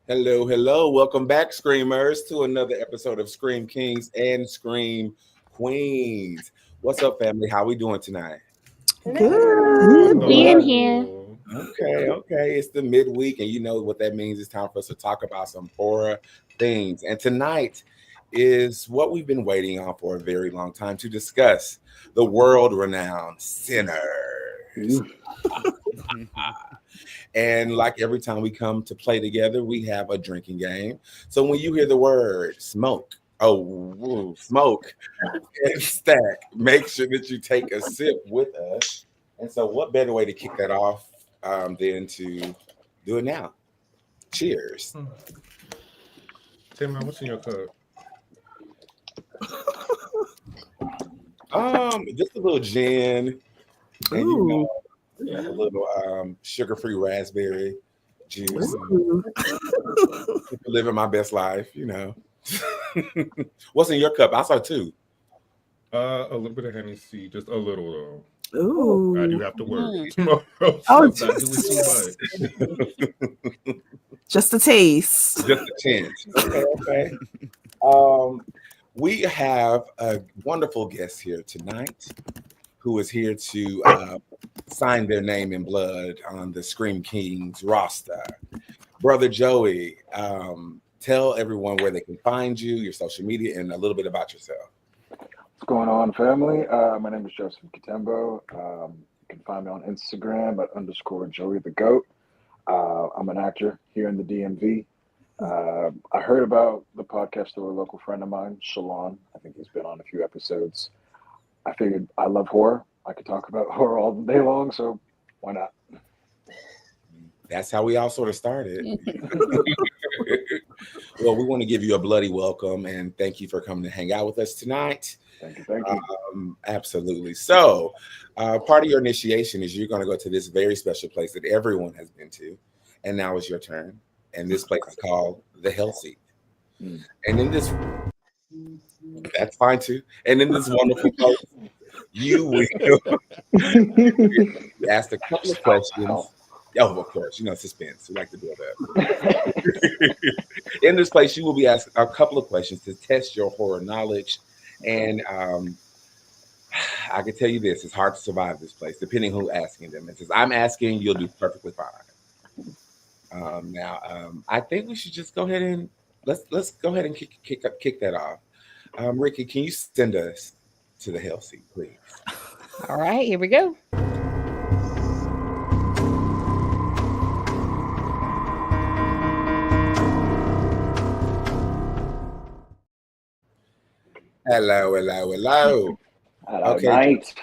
Hello, hello. Welcome back, Screamers, to another episode of Scream Kings and Scream Queens. What's up, family? How we doing tonight? Good being here. Hello. Okay. It's the midweek, and you know what that means. It's time for us to talk about some horror things. And tonight is what we've been waiting on for a very long time to discuss the world-renowned Sinners. And like every time we come to play together, we have a drinking game. So when you hear the word smoke, smoke and stack, make sure that you take a sip with us. And so, what better way to kick that off than to do it now? Cheers. Tim, what's in your cup? Just a little gin, and Ooh. a little sugar-free raspberry juice. Ooh. Living my best life. What's in your cup? I saw two. A little bit of Hennessy, just a little though. Ooh. I do have to work Mm. tomorrow. So Oh, I'm not doing too much. just a taste. Just a chance. Okay. We have a wonderful guest here tonight who is here to sign their name in blood on the Scream Kings roster. Brother Joey, tell everyone where they can find you, your social media, and a little bit about yourself. What's going on, family? My name is Joseph Katembo. You can find me on Instagram at _Joey the Goat. I'm an actor here in the DMV. I heard about the podcast through a local friend of mine, Shalon. I think he's been on a few episodes. I figured I love horror. I could talk about horror all day long, so why not? That's how we all sort of started. Well, we want to give you a bloody welcome and thank you for coming to hang out with us tonight. Thank you. Absolutely. So, part of your initiation is you're going to go to this very special place that everyone has been to, and now it's your turn. And this place is called the Hell Seat. Mm. And in this, that's fine too. And in this wonderful place, you will be asked a couple of questions. Oh, of course, suspense. We like to build up. In this place, you will be asked a couple of questions to test your horror knowledge. And I can tell you this: it's hard to survive this place, depending who's asking them. And since I'm asking, you'll do perfectly fine. I think we should just go ahead and let's go ahead and kick that off. Ricky, can you send us to the Hell Seat, please? All right, here we go. Hello. Hello, Okay, mate.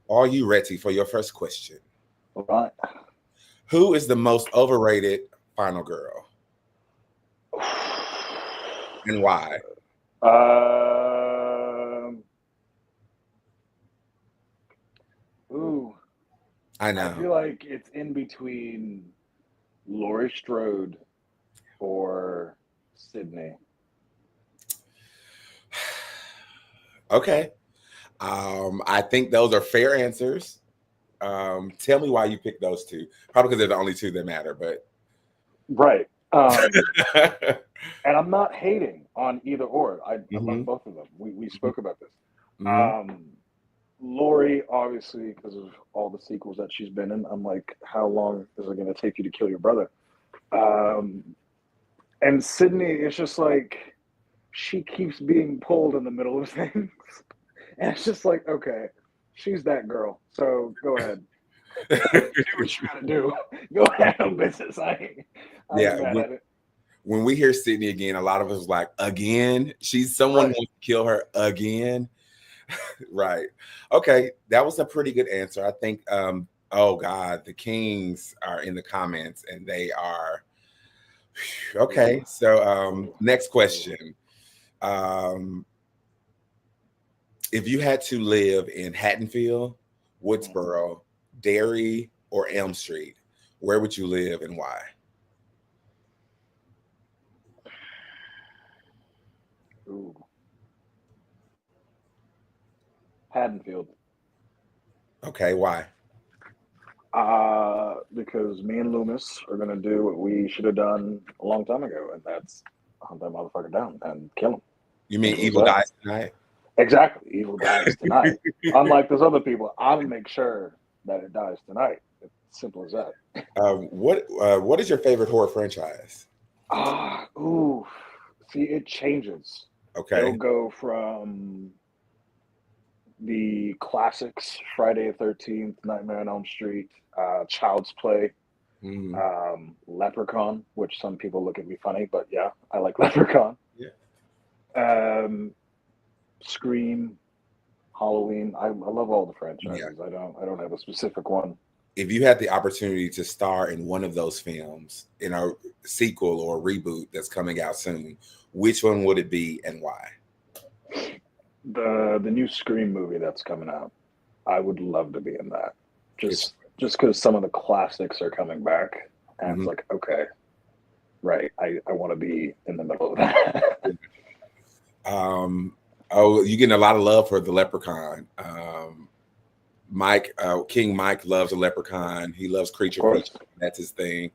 are you ready for your first question? All right. Who is the most overrated final girl, and why? Ooh, I I know. feel like it's in between Laurie Strode or Sydney. Okay. I think those are fair answers. Tell me why you picked those two. Probably because they're the only two that matter, but Right. And I'm not hating on either or. I love both of them. We spoke about this. Mhm. Lori, obviously, because of all the sequels that she's been in, I'm like, how long is it going to take you to kill your brother? And Sydney, it's just like she keeps being pulled in the middle of things. And it's just like, okay, she's that girl. So go ahead. Do what you got to do. Go ahead on business. I ain't Yeah, mad at it. when we hear Sydney again, a lot of us like, again? Someone Right. wants to kill her again. Right. Okay, that was a pretty good answer. I think oh God, the Kings are in the comments and they are okay. So next question. Um if you had to live in Haddonfield, Woodsboro, Derry, or Elm Street, where would you live and why? Ooh. Haddonfield. Okay, why? Because me and Loomis are gonna do what we should have done a long time ago, and that's hunt that motherfucker down and kill him. You mean Simple as Evil that. Dies Tonight? Exactly. Evil dies tonight. Unlike those other people, I'll make sure that it dies tonight. It's simple as that. What is your favorite horror franchise? See, it changes. Okay. It'll go from the classics, Friday the 13th, Nightmare on Elm Street, Child's Play, Leprechaun, which some people look at me funny, but yeah, I like Leprechaun. Yeah. Scream, Halloween. I love all the franchises. I don't have a specific one. If you had the opportunity to star in one of those films in a sequel or a reboot that's coming out soon, which one would it be and why? The new Scream movie that's coming out. I would love to be in that. Just because some of the classics are coming back, and it's like, okay, right. I want to be in the middle of that. You're getting a lot of love for the Leprechaun. King Mike loves a Leprechaun. He loves creature feature. That's his thing.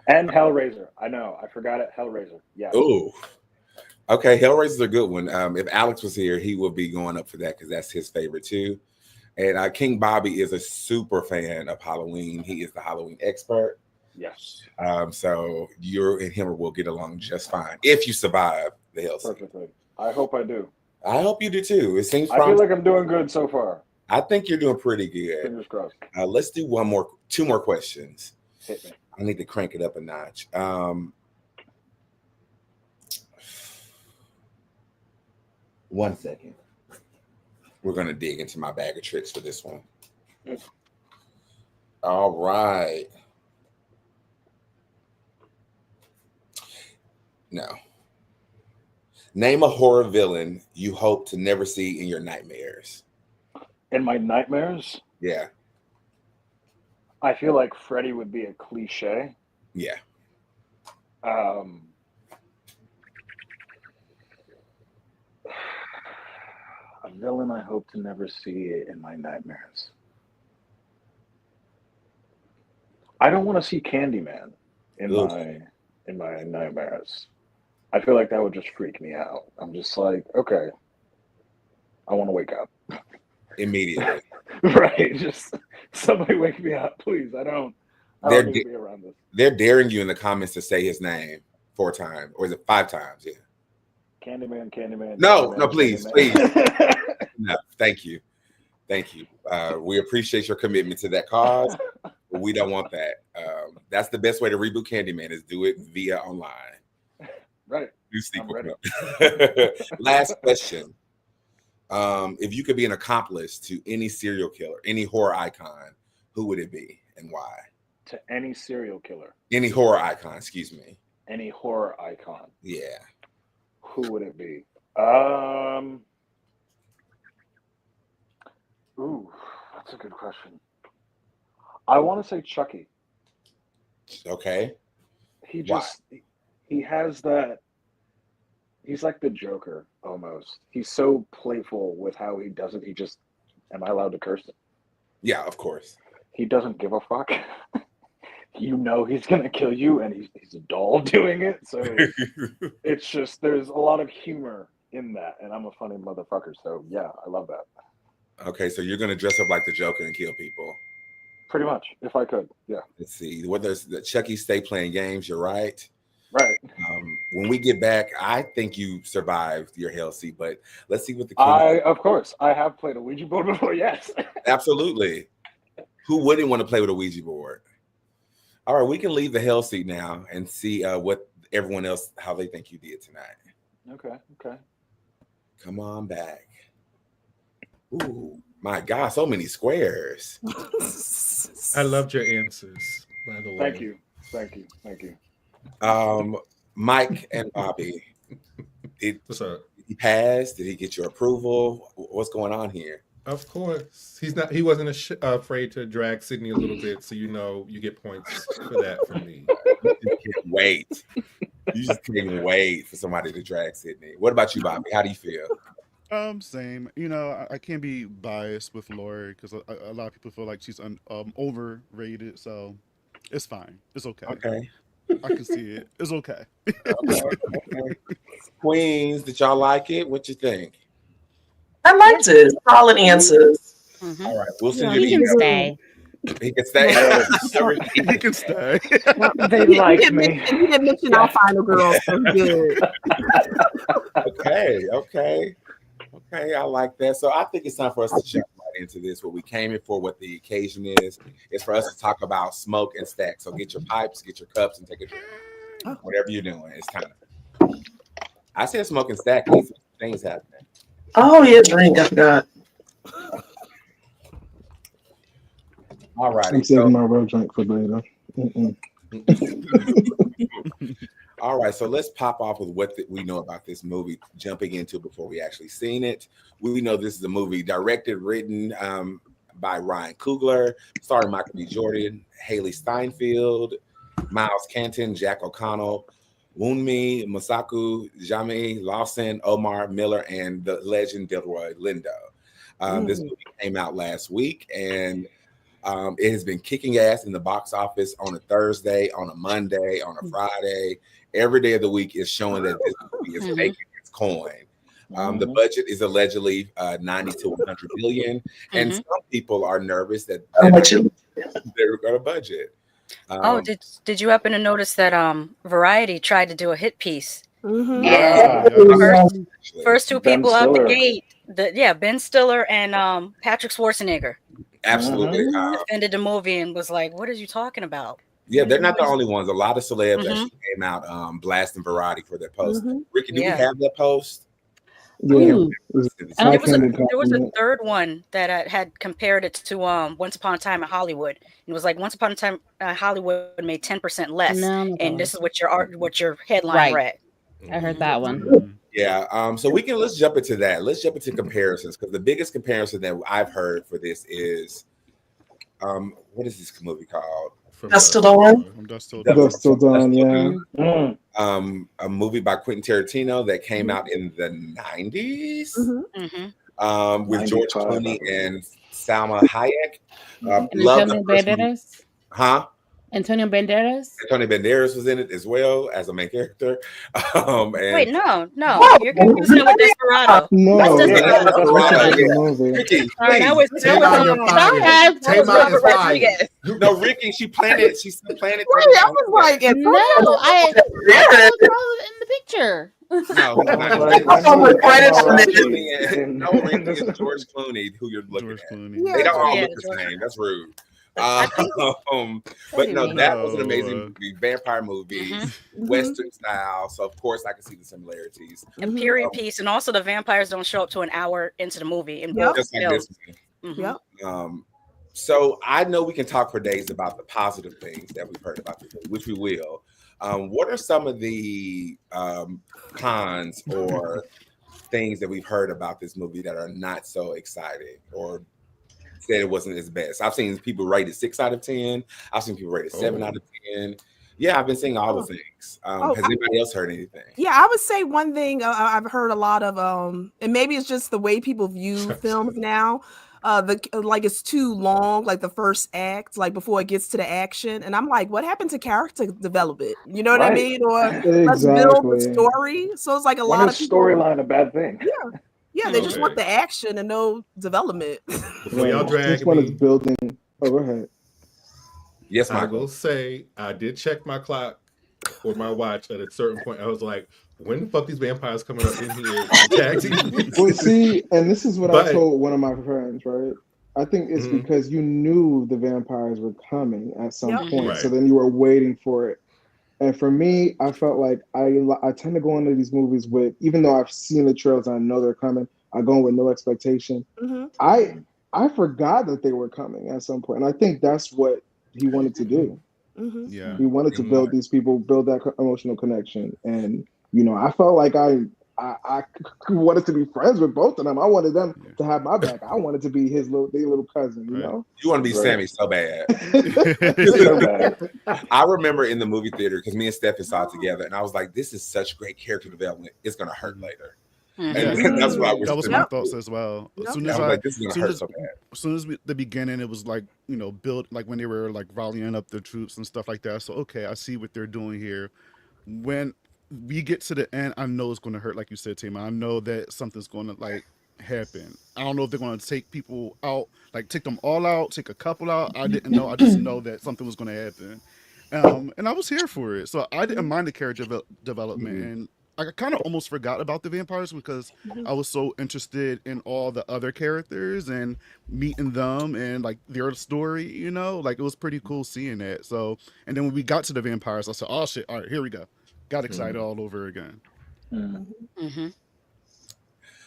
And Hellraiser. I know. I forgot it. Hellraiser. Yeah. Ooh. Okay, Hellraiser's a good one. If Alex was here, he would be going up for that because that's his favorite too. And King Bobby is a super fan of Halloween. He is the Halloween expert. Yes. So you and him will get along just fine if you survive the Hellseat. Perfectly. I hope I do. I hope you do too. It seems. I feel like I'm doing good so far. I think you're doing pretty good. Fingers crossed. Let's do two more questions. Hit me. I need to crank it up a notch. One second. We're going to dig into my bag of tricks for this one. All right. No. Name a horror villain you hope to never see in your nightmares. In my nightmares? Yeah. I feel like Freddy would be a cliche. Yeah. A villain I hope to never see in my nightmares. I don't want to see Candyman in my nightmares. I feel like that would just freak me out. I'm just like, okay, I want to wake up immediately. Right? Just somebody wake me up, please. I don't need to be around this. They're daring you in the comments to say his name 4 times, or is it 5 times? Yeah. Candyman. No, Candyman, please. Candyman. No, thank you. We appreciate your commitment to that cause, but we don't want that. That's the best way to reboot Candyman is do it via online. Right. New sequel. Last question. If you could be an accomplice to any serial killer, any horror icon, who would it be and why? To any serial killer. Any horror icon, excuse me. Any horror icon. Yeah. Who would it be? Ooh, that's a good question. I want to say Chucky. Okay. He has that. He's like the Joker almost. He's so playful with how he does it. Am I allowed to curse? Yeah, of course. He doesn't give a fuck. You know he's gonna kill you, and he's a doll doing it. So it's just there's a lot of humor in that, and I'm a funny motherfucker. So yeah, I love that. Okay, so you're gonna dress up like the Joker and kill people. Pretty much, if I could, yeah. Let's see. Whether it's the Chucky stay playing games, you're right. Right. When we get back, I think you survived your hell seat, but let's see what the of course, I have played a Ouija board before. Yes. Absolutely. Who wouldn't want to play with a Ouija board? All right, we can leave the hell seat now and see what everyone else, how they think you did tonight. Okay. Come on back. Ooh, my God, so many squares. I loved your answers, by the way. Thank you. Mike and Bobby, What's up? he passed? Did he get your approval? What's going on here? Of course, he wasn't afraid to drag Sydney a little bit, so you get points for that from me. You just can't wait for somebody to drag Sydney. What about you, Bobby? How do you feel? Same. I can't be biased with Lori because a lot of people feel like she's overrated. So it's fine. It's okay. Okay. I can see it. It's okay. Okay. Queens, did y'all like it? What you think? I liked it. Solid answers. All right, we'll send He you can an email. stay. He can stay. He can stay. They He like didn't me. mention, he didn't mention our final girls, so good. Okay. I like that. So I think it's time for us to jump right into this. What we came in for, what the occasion is for us to talk about smoke and stack. So get your pipes, get your cups, and take a drink. Whatever you're doing, it's time. I said smoke and stack. Things happening. Oh, yeah, drink. I forgot. All right. I'm saving my real drink for later. All right, so let's pop off with what we know about this movie, jumping into before we actually seen it. We know this is a movie directed, written by Ryan Coogler, starring Michael B. Jordan, Haley Steinfeld, Miles Canton, Jack O'Connell, Wunmi Mosaku, Jamie Lawson, Omar Miller, and the legend Delroy Lindo. This movie came out last week, and it has been kicking ass in the box office on a Thursday, on a Monday, on a Friday. Every day of the week is showing that this movie is making its coin. The budget is allegedly 90 to 100 billion, and some people are nervous that they're going to budget. Did you happen to notice that Variety tried to do a hit piece? First two people out the gate. Ben Stiller and Patrick Schwarzenegger. Absolutely. Defended the movie and was like, what are you talking about? Yeah, they're not the only ones. A lot of celebs actually came out blasting Variety for their post. Ricky, do we have that post? Yeah. There was a third one that had compared it to Once Upon a Time in Hollywood. It was like Once Upon a Time Hollywood made 10% less, and this is what your headline read. I heard that one. Yeah. So let's jump into that. Let's jump into comparisons, because the biggest comparison that I've heard for this is what is this movie called? Dust Till Dawn. Dust Till Dawn, yeah. A movie by Quentin Tarantino that came out in the 90s with George Clooney and Salma Hayek. Antonio Banderas? Huh? Antonio Banderas? Antonio Banderas was in it as well as a main character. Wait, no. You're confusing it with Desperado. No. Robert Rodriguez. No, Ricky, she planted. I was like, no, I in the picture. No, Ricky is George Clooney, who you're looking at. They don't all look the same. That's rude. But no, that was an amazing movie, vampire movie, Western style. So of course I can see the similarities. And period piece, and also the vampires don't show up to an hour into the movie. Just like this one. So I know we can talk for days about the positive things that we've heard about this movie, which we will. What are some of the cons or things that we've heard about this movie that are not so exciting or said it wasn't his best? I've seen people rate it 6 out of 10. I've seen people rate it 7 out of 10. Yeah, I've been seeing all the things. Has anybody else heard anything? Yeah, I would say one thing I've heard a lot of, and maybe it's just the way people view films now. It's too long, like the first act, like before it gets to the action, and I'm like, what happened to character development? You know what I mean? Or let's build the story. So it's like a lot of storyline a bad thing. Yeah, they just want the action and no development. This one is building. Oh, go ahead. Yes, I will say I did check my clock or my watch at a certain point. I was like, when the fuck these vampires coming up in here? Well, see, and this is what I told one of my friends, right? I think it's because you knew the vampires were coming at some point, so then you were waiting for it. And for me, I felt like I tend to go into these movies with, even though I've seen the trailers and I know they're coming, I go in with no expectation. I forgot that they were coming at some point, and I think that's what he wanted to do. Yeah, he wanted to build these people, build that emotional connection, and I felt like I wanted to be friends with both of them. I wanted them to have my back. I wanted to be their little cousin. You know, you want to be Sammy so bad. I remember in the movie theater, because me and Stephen saw it together, and I was like, "This is such great character development. It's gonna hurt later." And that's what I was. That was my thoughts as well. As soon as I was like, this is gonna hurt so bad. As soon as the beginning, it was like, built like when they were like rallying up the troops and stuff like that. So okay, I see what they're doing here. When we get to the end, I know it's going to hurt, like you said, Tima. I know that something's going to like happen. I don't know if they're going to take people out, like take them all out, take a couple out. I didn't know. I just know that something was going to happen, and I was here for it. So I didn't mind the character development, and I kind of almost forgot about the vampires because I was so interested in all the other characters and meeting them and like their story. Like it was pretty cool seeing that. So, and then when we got to the vampires, I said, "Oh shit! All right, here we go." Got excited all over again.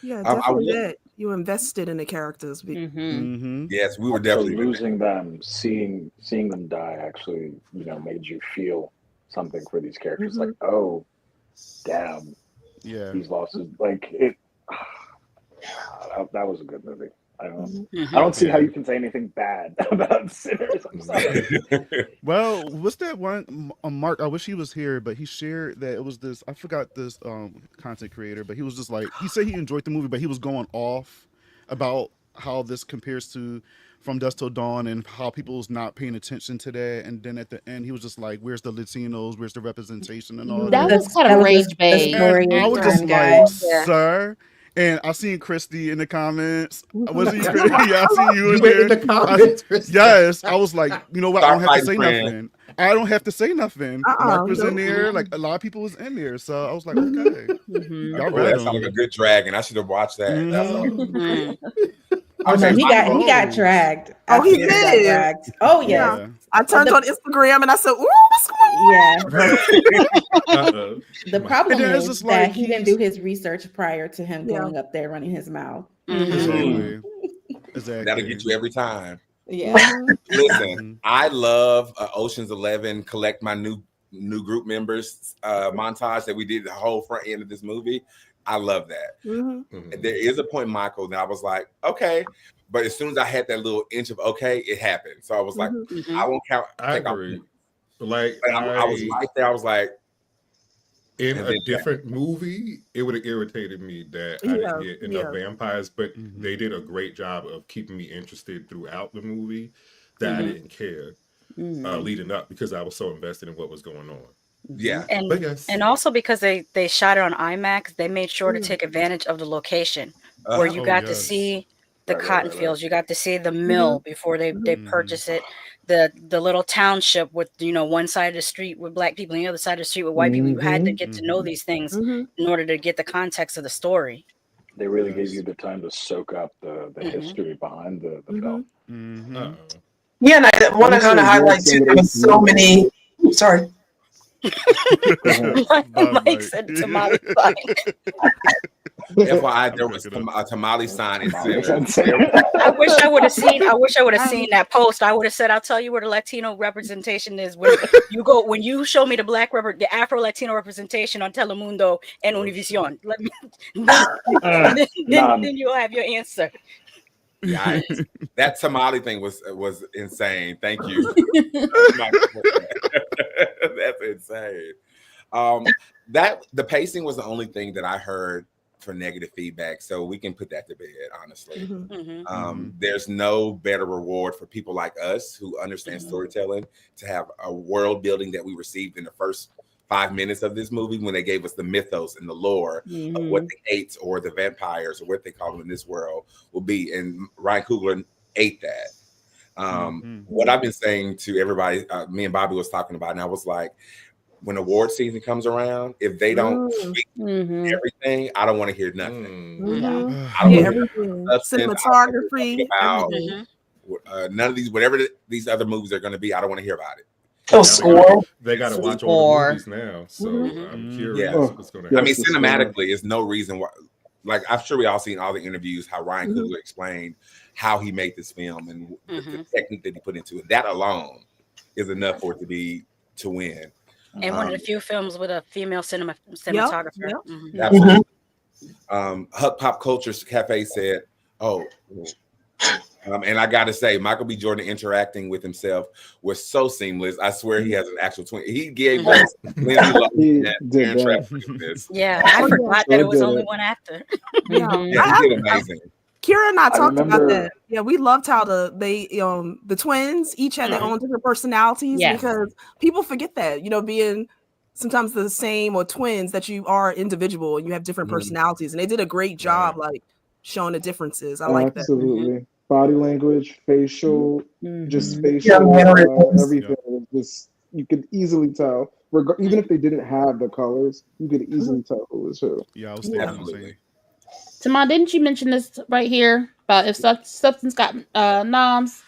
Yeah, definitely that. You invested in the characters. Yes, we were definitely losing them. Seeing them die actually, made you feel something for these characters. Like, oh, damn, he's lost his, like it. That was a good movie. I don't see how you can say anything bad about Sinners. I'm sorry. Well, what's that one? Mark, I wish he was here, but he shared that it was this. I forgot this content creator, but he was just like, he said he enjoyed the movie, but he was going off about how this compares to From Dusk Till Dawn and how people's not paying attention to that. And then at the end, he was just like, "Where's the Latinos? Where's the representation and all that?" That was kind of rage bait. I was just like, sir. And I seen Christy in the comments. Was he? Yeah, I seen you in there. In the comments, yes, I was like, you know what? I don't have to say nothing. I don't have to say nothing. Mark was in there. Like a lot of people was in there. So I was like, okay. That sounded like a good dragon. I should have watched that. Oh no, he got dragged. Oh, he did. Oh yeah. I turned on Instagram and I said, "Ooh, what's going on?" The problem is that he didn't do his research prior to him going up there running his mouth. Exactly. That'll get you every time. Yeah. Listen, I love Ocean's 11 collect my new group members montage that we did the whole front end of this movie. I love that. There is a point, Michael, that I was like, okay, but as soon as I had that little inch of okay, it happened. So I was like, I won't count. I agree. Like I was right there. I was like, in a different movie, it would have irritated me that I didn't get enough vampires, but they did a great job of keeping me interested throughout the movie that I didn't care leading up because I was so invested in what was going on. Yeah, and also because they shot it on IMAX, they made sure to take advantage of the location where you got to see the cotton fields, you got to see the mill before they purchase it, the little township with one side of the street with black people and the other side of the street with white people. You had to get to know these things in order to get the context of the story. They really gave you the time to soak up the history behind the film. Yeah, and I want to kind of highlight too. There was so many. Sorry. Mike said tamale sign. FYI, there was a tamale sign in Sinners. I wish I would have seen that post. I would have said, "I'll tell you where the Latino representation is when you show me the Afro Latino representation on Telemundo and Univision. Then you'll have your answer." Yeah, that tamale thing was insane. Thank you. That's insane. That the pacing was the only thing that I heard for negative feedback, so we can put that to bed. Honestly, there's no better reward for people like us who understand storytelling to have a world building that we received in the first 5 minutes of this movie when they gave us the mythos and the lore of what the Eights or the vampires or what they call them in this world will be. And Ryan Coogler ate that. What I've been saying to everybody, me and Bobby was talking about, and I was like, when award season comes around, if they don't tweak everything, I don't want to hear nothing. I don't want to hear cinematography. None of these, whatever these other movies are going to be, I don't want to hear about it. They got to watch all the movies now, so I'm curious what's going to happen. I mean, cinematically, is no reason why. Like, I'm sure we all seen all the interviews how Ryan Coogler explained how he made this film and the technique that he put into it. That alone is enough for it to win. And one of the few films with a female cinematographer. Absolutely. Huck Pop Culture Cafe said, "Oh, And I got to say, Michael B. Jordan interacting with himself was so seamless. I swear he has an actual twin. He gave us Lindsay Lohan that. Yeah, I forgot that it was only one actor. Yeah, he did amazing. Kira and I talked about that. Yeah, we loved how the twins each had their own different personalities because people forget that, being sometimes the same or twins, that you are individual and you have different personalities, and they did a great job like showing the differences. I like that. Absolutely. Body language, facial, just facial, everything. Just you could easily tell. Even if they didn't have the colors, you could easily tell who was who. Yeah, I was thinking. Tamon, didn't you mention this right here about if substance got noms?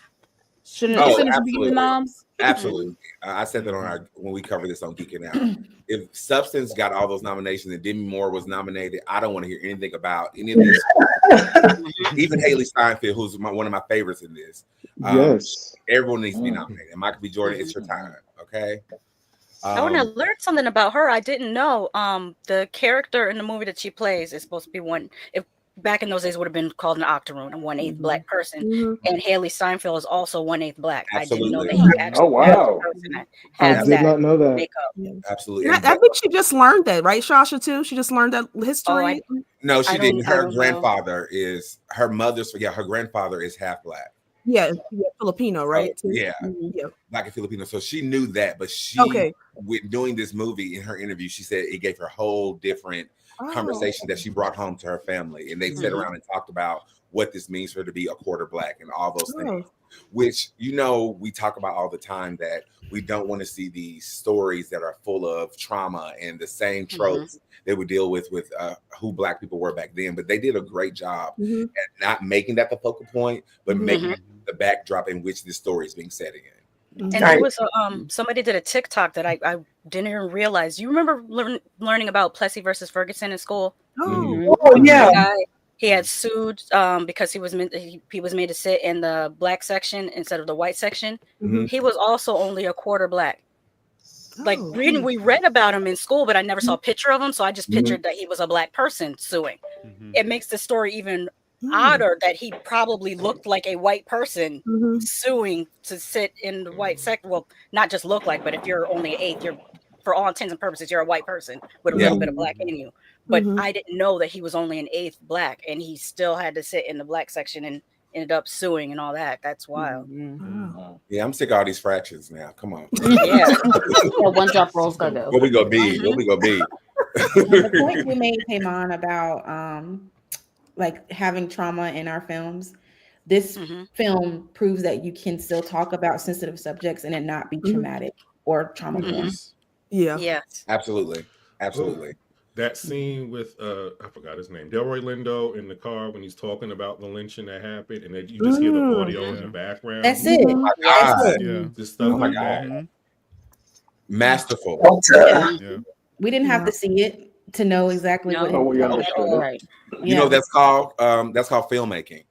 Shouldn't it be the noms? Absolutely. I said that when we covered this on Geeking Out. If Substance got all those nominations and Demi Moore was nominated, I don't want to hear anything about any of these. Even Haley Steinfeld, who's one of my favorites in this. Yes. Everyone needs to be nominated. And Michael B. Jordan, it's your time. Okay. When I learned something about her, I didn't know. The character in the movie that she plays is supposed to be one. If back in those days would have been called an octoroon, a 1/8 black person, and Haley Steinfeld is also 1/8 black. Absolutely. I didn't know that he actually has a person that has I did not know that. makeup. Absolutely. I think she just learned that, right, Shasha? Too. She just learned that history. No, she didn't. Her grandfather is her mother's. Yeah, her grandfather is half black. Yeah, Filipino, right? Yeah, black and Filipino. So she knew that, but she, with doing this movie in her interview, she said it gave her a whole different conversation that she brought home to her family, and they sat around and talked about what this means for her to be a quarter black and all those things. Which we talk about all the time, that we don't want to see these stories that are full of trauma and the same tropes they would deal with who black people were back then. But they did a great job at not making that the focal point, but making the backdrop in which this story is being set in. And there was somebody did a TikTok that I didn't even realize. You remember learning about Plessy versus Ferguson in school? Oh yeah. He had sued because he was made to sit in the black section instead of the white section. He was also only a quarter black. Like we read about him in school, but I never saw a picture of him, so I just pictured that he was a black person suing. It makes the story even odder that he probably looked like a white person suing to sit in the white sector. Well, not just look like, but if you're only an eighth, you're, for all intents and purposes, you're a white person with a little bit of black in you. But I didn't know that he was only an eighth black, and he still had to sit in the black section and ended up suing and all that. That's wild. Yeah, I'm sick of all these fractions now. Come on. One drop rolls gotta go. What we gonna be? The point you made, Payman, about like having trauma in our films. This film proves that you can still talk about sensitive subjects and it not be traumatic or trauma. Yeah. Absolutely. That scene with I forgot his name, Delroy Lindo in the car when he's talking about the lynching that happened, and then you just hear the audio in the background. That's it. Oh my God. Just stuff like that. Masterful. We didn't have to see it to know exactly what we understood. Right. You know, that's called filmmaking.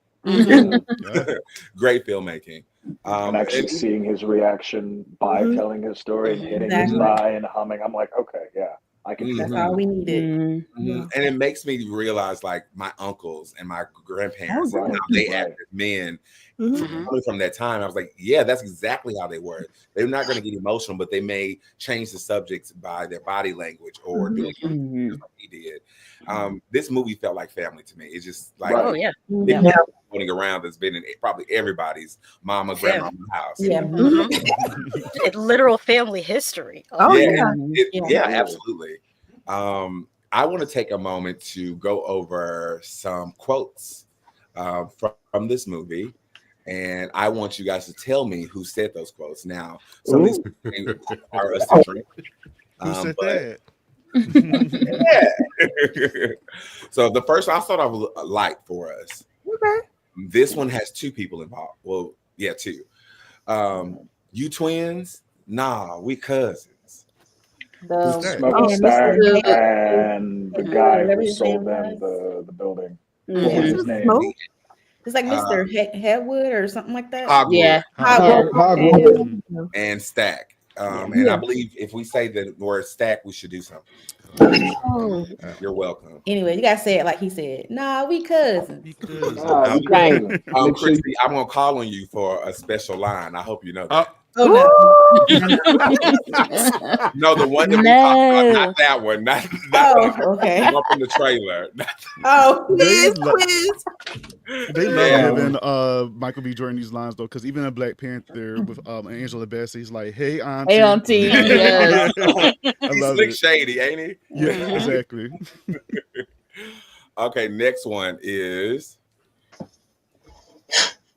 Great filmmaking. And actually seeing his reaction by telling his story and hitting his thigh and humming, I'm like, okay, yeah, I can. That's all we needed. And it makes me realize, like, my uncles and my grandparents, and how they acted men from that time. I was like, yeah, that's exactly how they were. They're not going to get emotional, but they may change the subjects by their body language or doing like he did. This movie felt like family to me. It's just like floating around that's been in probably everybody's mama, grandma's house. Literal family history. Absolutely. I want to take a moment to go over some quotes from this movie, and I want you guys to tell me who said those quotes. Now, some of these are eccentric. Who said that? So the first one I thought I would light for us. This one has two people involved. Well, two. You twins? Nah, we cousins. Smoking stack and the guy who sold them the building. What was his name? It's like Mr. Headwood or something like that. Hogwood. Hogwood. And Stack. And I believe if we say the word stack, we should do something. Oh. You're welcome. Anyway, you gotta say it like he said. Nah, we cousins. Christy, I'm gonna call on you for a special line. I hope you know that. Oh no. No, the one that we talked about, not that one. Not okay. Up in the trailer. They love giving Michael B. Jordan these lines though, because even in Black Panther with Angela Bassett, he's like, "Hey, auntie." Hey, auntie. Yes. I love it. Shady, ain't he? Yeah, exactly. Okay, next one is.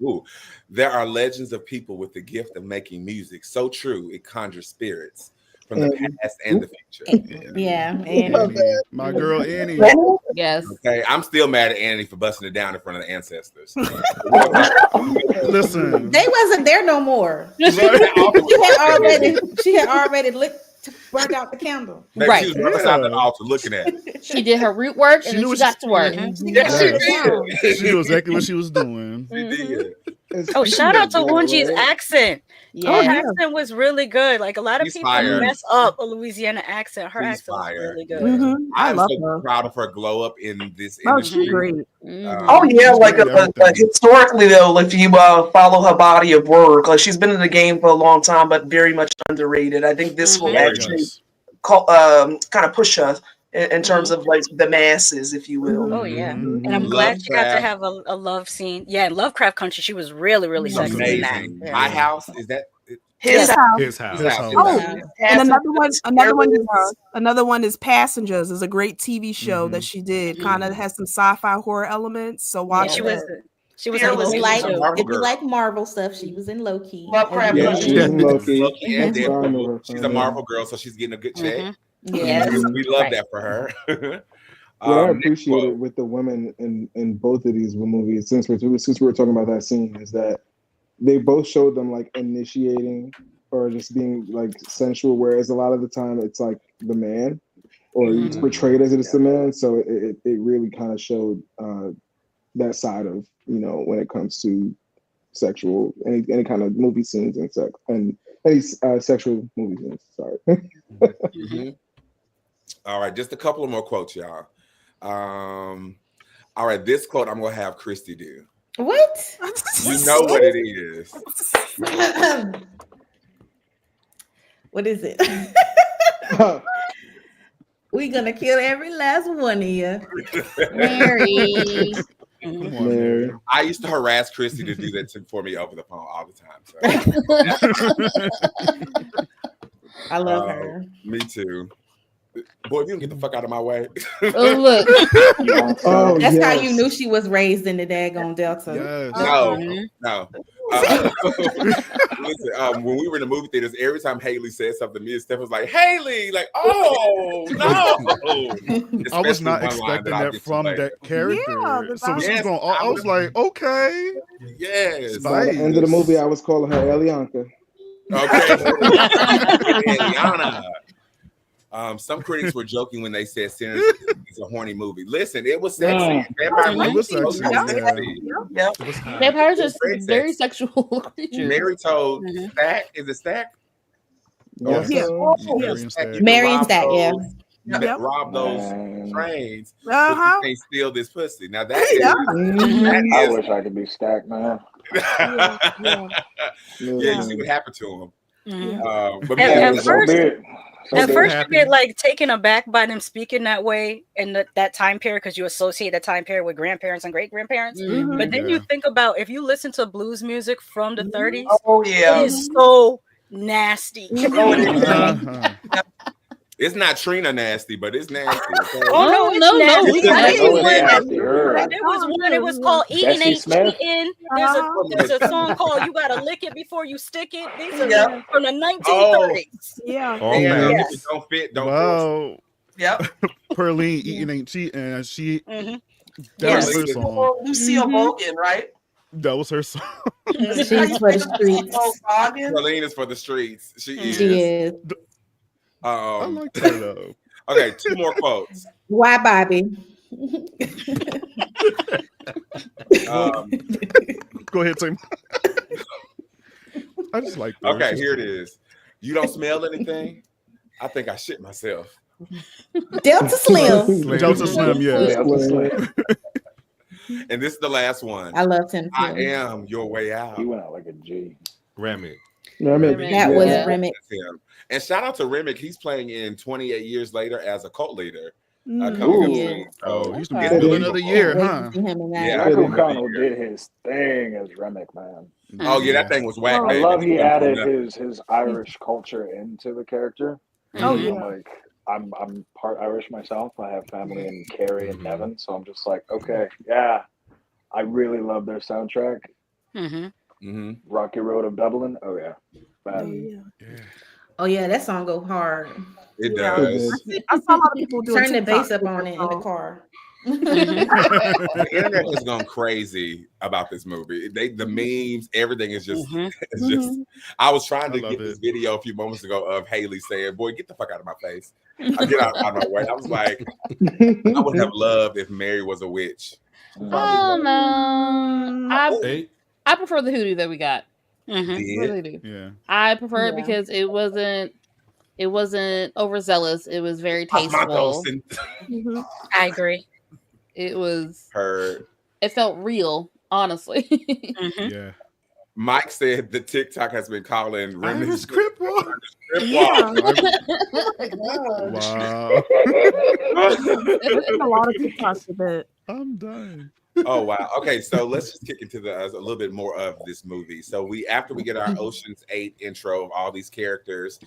Ooh, there are legends of people with the gift of making music so true it conjures spirits from the past and the future. Yeah, Annie. My girl Annie. Yes. Okay, I'm still mad at Annie for busting it down in front of the ancestors. Listen, they wasn't there no more. She had already burnt out the candle. Maybe right. She was outside the altar looking at it. She did her root work and then she got to work. Yes, she did. She knew exactly what she was doing. She did. Oh, shout out to Wunji's accent. Yeah. Her accent was really good. Like a lot of people mess up a Louisiana accent. Her accent was really good. I'm so proud of her glow up in this industry. She's great. Oh yeah, like historically though, if you follow her body of work, like she's been in the game for a long time, but very much underrated. I think this will actually kind of push her in terms of like the masses, if you will. Oh yeah, and I'm glad she got to have a love scene. Yeah, in Lovecraft Country, she was really, really sexy in that. Yeah. My House, is that his house? His house. Oh, and another one is Passengers. Is a great TV show that she did. Kind of has some sci-fi horror elements. So watch it. She was if you like Marvel stuff, she was in Loki. Yeah, she was in Loki. She's a Marvel girl, so she's getting a good check. Yeah, we love that for her. What I appreciate it with the women in both of these movies, since we were talking about that scene, is that they both showed them like initiating or just being like sensual, whereas a lot of the time it's like the man, or it's portrayed as it's the man. So it really kind of showed that side of, you know, when it comes to sexual any kind of movie scenes and sex and any sexual movie scenes. Sorry. All right, just a couple of more quotes, y'all. All right, this quote I'm gonna have Christy do. What? You know what it is. What is it? We gonna kill every last one of you. Mary. Mary. I used to harass Christy to do that for me over the phone all the time. So. I love her. Me too. Boy, if you don't get the fuck out of my way. Oh, look. That's how you knew she was raised in the daggone Delta. Yes. No. Listen, when we were in the movie theaters, every time Haley said something, me and Steph was like, Haley, like, oh, no. I was not expecting that from that character. Yeah, so when she was going, I was like, okay. Yes. By the end of the movie, I was calling her Elianka. Okay. Eliana. Some critics were joking when they said Sinners is a horny movie. Listen, it was sexy. Vampires are very sexual creatures. Mary told Stack, is it Stack? Mary and Stack, yeah. Rob those trains. You can't steal this pussy. Now that is, I wish I could be Stack, man. You see what happened to him. But at first you get like taken aback by them speaking that way in that time period because you associate that time period with grandparents and great grandparents. But then you think about if you listen to blues music from the 30s, it is so nasty. It's not Trina nasty, but it's nasty. Okay? Oh no, it's nasty. There was one. It was called "Eating Ain't Cheating." There's a song called "You Gotta Lick It Before You Stick It." These are from the 1930s. If it don't fit, don't force. Yep. Pearline eating ain't cheating. She that was her song. Lucille Morgan, right? That was her song. She's for the streets. Pearline is for the streets. She is. I like that though. Okay, 2 more quotes. Why, Bobby? Go ahead, Tim. I just like that. Okay, here it is. You don't smell anything? I think I shit myself. Delta Slim. Delta Slim, yeah. Delta Slim. And this is the last one. I love him too. I am your way out. He went out like a G. Remick. That was Remick. And shout out to Remick. He's playing in 28 Years Later as a cult leader. He's gonna get villain of the year, huh? Yeah, Michael O'Connell did his thing as Remick, man. Oh yeah, that thing was whack. I love he added his Irish culture into the character. Oh yeah. Like I'm part Irish myself. I have family in Kerry and Devon, so I'm just like, okay, yeah. I really love their soundtrack. Rocky Road of Dublin. Oh yeah. Oh yeah, that song go hard. It does. I saw a lot of people doing turn the bass up on it in the car. The internet has gone crazy about this movie. The memes, everything is just, it's just. I was trying to get this video a few moments ago of Haley saying, "Boy, get the fuck out of my face." I get out of my way. I was like, I would have loved if Mary was a witch. Oh no, I prefer the hoodoo that we got. Really do. Yeah, I prefer it because it wasn't overzealous. It was very tasteful. I agree. It was heard. It felt real, honestly. Yeah. Mike said the TikTok has been calling Remy's script walk. Wow. A lot of TikToks of it. I'm done. Oh wow. Okay, so let's just kick into a little bit more of this movie. So after we get our Ocean's 8 intro of all these characters,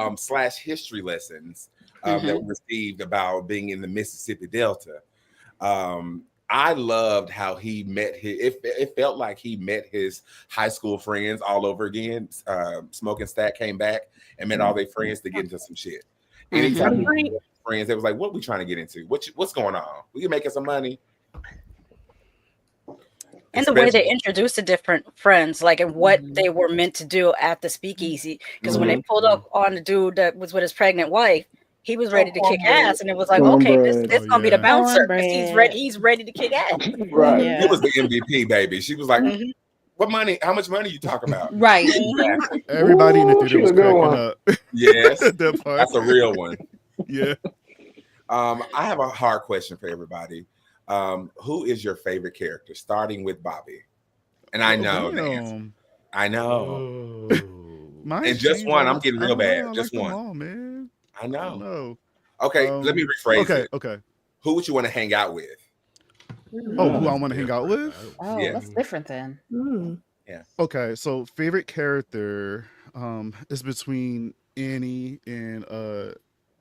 / history lessons that we received about being in the Mississippi Delta. I loved how he met it felt like he met his high school friends all over again. Smoke and Stack came back and met all their friends to get into some shit. Anytime friends, they was like, "What we trying to get into? What's going on? We can making some money." And the way they introduced the different friends, like, and what they were meant to do at the speakeasy. Because when they pulled up on the dude that was with his pregnant wife, he was ready to kick ass, and it was like, okay, this gonna be the bouncer. He's ready to kick ass. Right. It was the MVP, baby. She was like, "What money? How much money you talking about?" Right. Everybody in the theater was cracking up. Yes, that part. That's a real one. Yeah. I have a hard question for everybody. Who is your favorite character? Starting with Bobby. And I know the answer. I know. And just one. I'm getting real bad. Just one. All, man. I know. Okay, let me rephrase it. Okay. Who would you want to hang out with? Oh, who I want to hang out with? Oh, that's different then. Yeah. Okay, so favorite character is between Annie and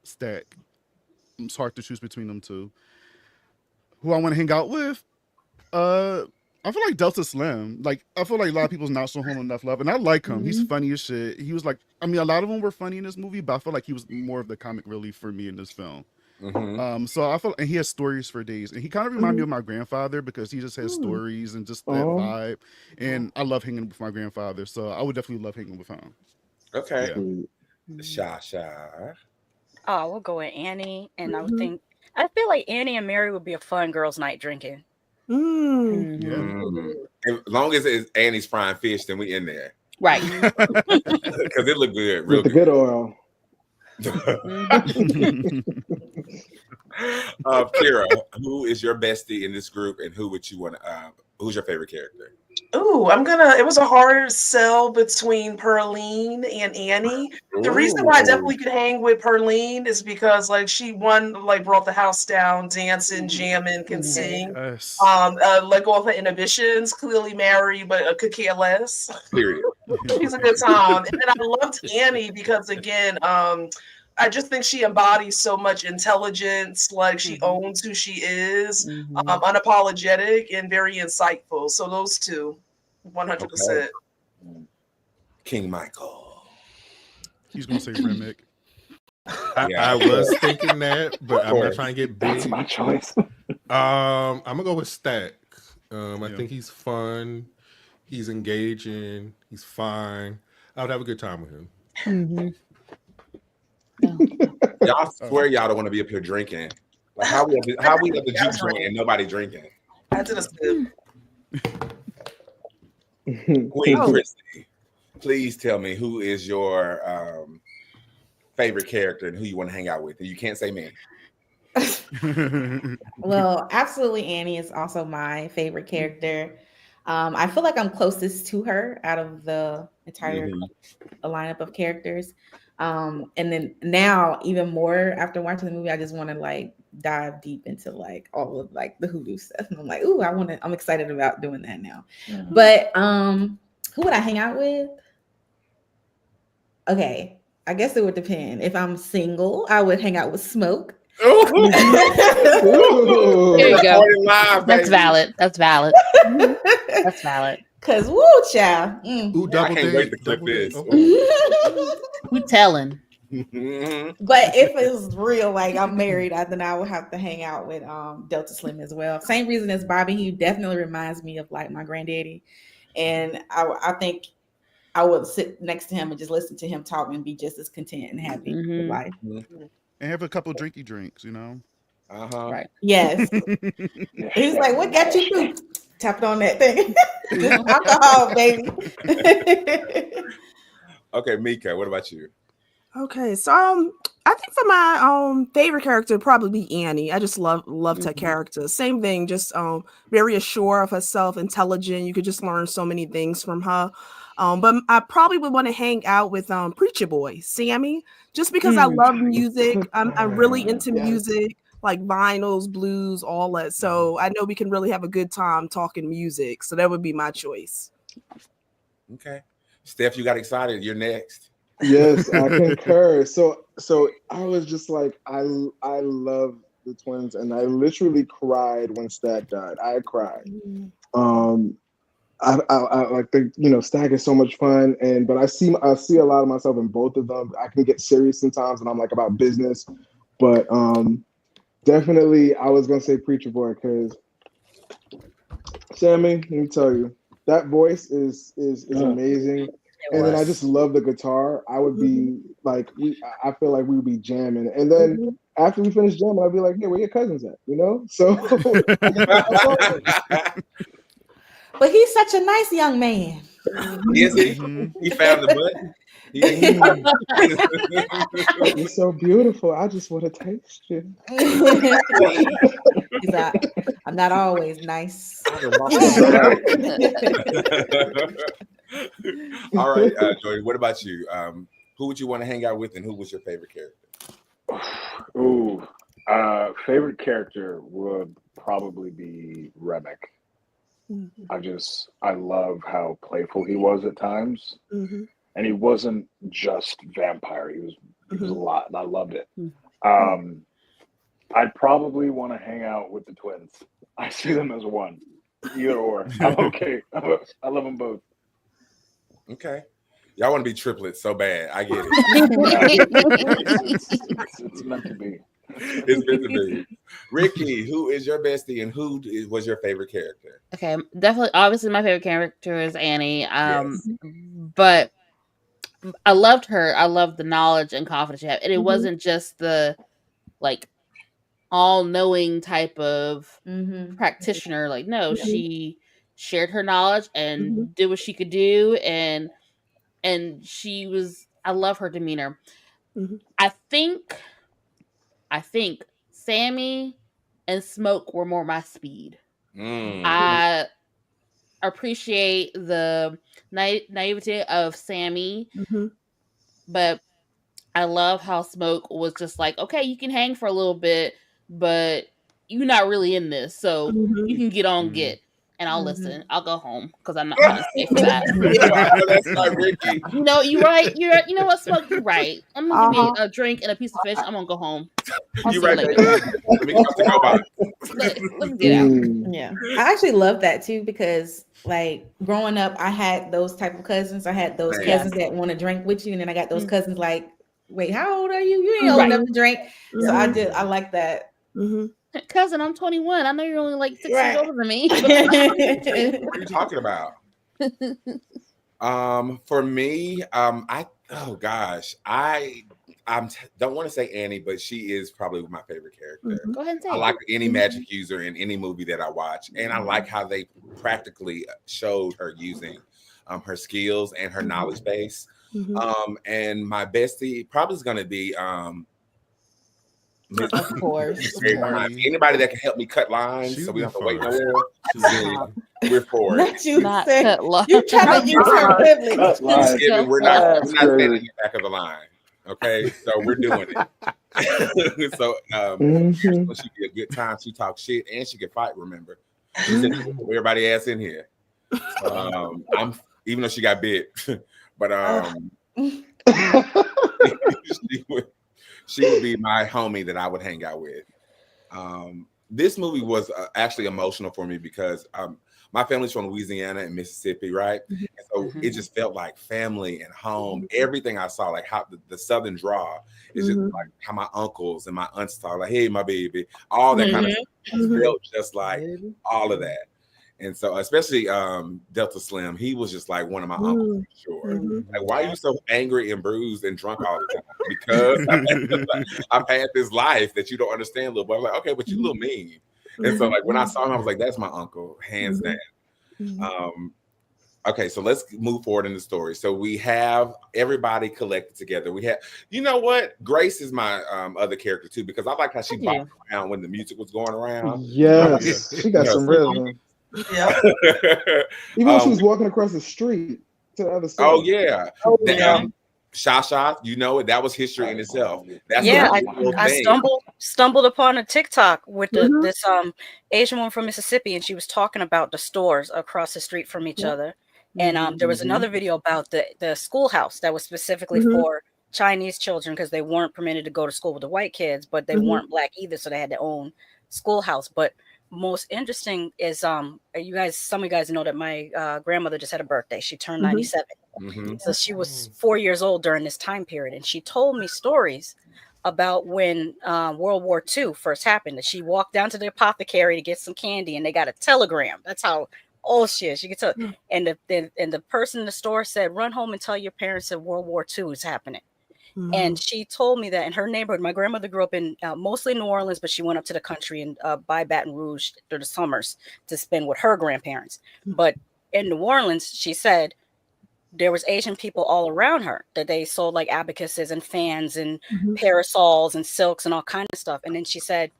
Stack. It's hard to choose between them two. Who I want to hang out with? I feel like Delta Slim. Like, I feel like a lot of people's not showing him enough love, and I like him. He's funny as shit. He was like, I mean, a lot of them were funny in this movie, but I feel like he was more of the comic relief for me in this film. So I feel, and he has stories for days, and he kind of reminded me of my grandfather because he just has stories and just that vibe. And I love hanging with my grandfather, so I would definitely love hanging with him. Okay, Sha. Oh, we'll go with Annie, and I feel like Annie and Mary would be a fun girls' night drinking. As long as it's Annie's frying fish, then we in there, right? Because it looked good, real with the good oil. Kira, who is your bestie in this group, and who would you want to? Who's your favorite character? Ooh, it was a hard sell between Pearline and Annie. The reason why I definitely could hang with Pearline is because she brought the house down, dancing, jamming, can sing. Yes. Let go of her inhibitions, clearly married, but could care less. Period. She's a good time. And then I loved Annie because again, I just think she embodies so much intelligence. Like she owns who she is, unapologetic and very insightful. So those two, 100%. Okay. King Michael. He's gonna say Remick. I was thinking that, but I'm not trying to get big. That's my choice. I'm gonna go with Stack. I think he's fun. He's engaging. He's fine. I would have a good time with him. Y'all swear y'all don't want to be up here drinking. Like how we at the juice joint and nobody drinking. I did a sip. Queen Christy. please tell me who is your favorite character and who you want to hang out with. And you can't say me. Well, absolutely, Annie is also my favorite character. I feel like I'm closest to her out of the entire lineup of characters. And then now, even more after watching the movie, I just want to like dive deep into like all of like the hoodoo stuff. And I'm like, ooh, I'm excited about doing that now. Mm-hmm. But who would I hang out with? Okay, I guess it would depend. If I'm single, I would hang out with Smoke. There you go. That's valid. That's valid. That's valid. Cause woo, child. Ooh, I can't wait to clip this. We telling. But if it's real, like I'm married, then I would have to hang out with Delta Slim as well. Same reason as Bobby. He definitely reminds me of like my granddaddy, and I think I would sit next to him and just listen to him talk and be just as content and happy with life. And have a couple drinky drinks, you know. Right. Yes. He's like, "What got you through?" Tap it on that thing. Alcohol, baby. Okay, Mika, what about you? Okay, so I think for my favorite character would probably be Annie. I just loved her character. Same thing, just very assured of herself, intelligent. You could just learn so many things from her. But I probably would want to hang out with Preacher Boy, Sammy, just because I love music. I'm really into music, like vinyls, blues, all that. So I know we can really have a good time talking music. So that would be my choice. Okay. Steph, you got excited. You're next. Yes, I concur. So I was just like, I love the twins, and I literally cried when Stat died. I cried. I like the Stag is so much fun, but I see a lot of myself in both of them. I can get serious sometimes, and I'm like about business, but definitely I was gonna say Preacher Boy because Sammy, let me tell you, that voice is amazing. And then I just love the guitar. I would be like, I feel like we would be jamming. And then after we finish jamming, I'd be like, hey, where your cousins at? You know? So but he's such a nice young man. Is he? He found the button. He's so beautiful. I just want to taste you. He's like, I'm not always nice. All right, Joey, what about you? Who would you want to hang out with, and who was your favorite character? Ooh, favorite character would probably be Remick. I love how playful he was at times, and he wasn't just vampire. He was a lot, and I loved it. I'd probably want to hang out with the twins. I see them as one, either or. I'm okay. I love them both. Okay. Y'all want to be triplets so bad. I get it. It's meant to be. It's meant to be. Ricky, who is your bestie and who was your favorite character? Okay, definitely. Obviously, my favorite character is Annie. But I loved her. I loved the knowledge and confidence she had. And it wasn't just the like all-knowing type of practitioner. Like, no, she shared her knowledge and did what she could do, and she was. I love her demeanor. I think Sammy and Smoke were more my speed. I appreciate the naivety of Sammy, but I love how Smoke was just like, okay, you can hang for a little bit, but you're not really in this, so you can get on, and I'll listen. I'll go home because I'm not going to stay for that. That's not Ricky. You know, you're right. You know what, Smoke? You're right. I'm gonna give me a drink and a piece of fish. I'm gonna go home. You're right. Let me get out. Yeah, I actually love that too because, like, growing up, I had those type of cousins. I had those cousins that want to drink with you, and then I got those cousins like, wait, how old are you? You ain't old enough to drink. So I like that. Cousin, I'm 21. I know you're only like 6 years older than me. What are you talking about? For me, I don't want to say Annie, but she is probably my favorite character. Go ahead and say I like any magic user in any movie that I watch, and I like how they practically showed her using her skills and her knowledge base. And my bestie probably is going to be of course. Anybody that can help me cut lines so we don't have to wait nowhere. We're for it. You trying to use her privilege. We're not standing in the back of the line. Okay, so we're doing it. So she be a good time. She talks shit and she can fight. Remember, everybody ass in here. So, I'm even though she got bit, but she would be my homie that I would hang out with. This movie was actually emotional for me because my family's from Louisiana and Mississippi, right? And so it just felt like family and home. Everything I saw, like how the Southern draw is just like how my uncles and my aunts talk, like, hey, my baby, all that kind of stuff. Felt just like all of that. And so, especially Delta Slim, he was just like one of my uncles for sure. Like, why are you so angry and bruised and drunk all the time? Because I've had this life that you don't understand, little boy. I'm like, okay, but you a little mean. And so, like, when I saw him, I was like, that's my uncle, hands down. Okay, so let's move forward in the story. So we have everybody collected together. We have, you know what? Grace is my other character too, because I like how she bopped around when the music was going around. Yes, she got some rhythm. Yeah. Even when she was walking across the street to the other side. Oh yeah. Shasha, you know it. That was history in itself. That's I stumbled upon a TikTok with this Asian woman from Mississippi, and she was talking about the stores across the street from each other. And there was another video about the schoolhouse that was specifically for Chinese children because they weren't permitted to go to school with the white kids, but they weren't black either, so they had their own schoolhouse. But most interesting is some of you guys know that my grandmother just had a birthday. She turned 97. So she was 4 years old during this time period, and she told me stories about when World War II first happened. That she walked down to the apothecary to get some candy, and they got a telegram. That's how old she is. She could tell. And the person in the store said, "Run home and tell your parents that World War II is happening." And she told me that in her neighborhood, my grandmother grew up in mostly New Orleans, but she went up to the country and by Baton Rouge through the summers to spend with her grandparents. But in New Orleans, she said there was Asian people all around her that they sold like abacuses and fans and parasols and silks and all kinds of stuff. And then she said,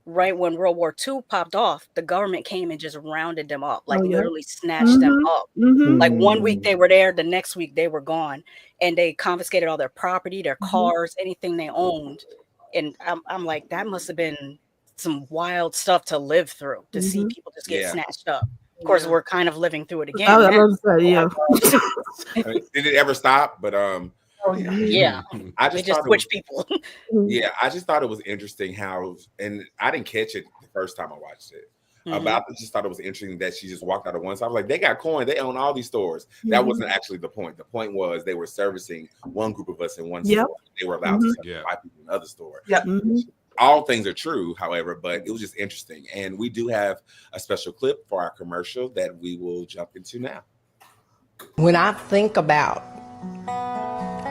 right when World War II popped off, the government came and just rounded them up, like literally snatched them up. Like 1 week they were there, the next week they were gone. And they confiscated all their property, their cars, anything they owned. And I'm like, that must have been some wild stuff to live through, to see people just get snatched up. Of course, we're kind of living through it again. Did it ever stop? But I just switch people. I just thought it was interesting how, and I didn't catch it the first time I watched it. But I just thought it was interesting that she just walked out of one. So I was like, they got coin. They own all these stores. That wasn't actually the point. The point was they were servicing one group of us in one store. They were allowed to serve 5 people in another store. All things are true, however, but it was just interesting. And we do have a special clip for our commercial that we will jump into now. When I think about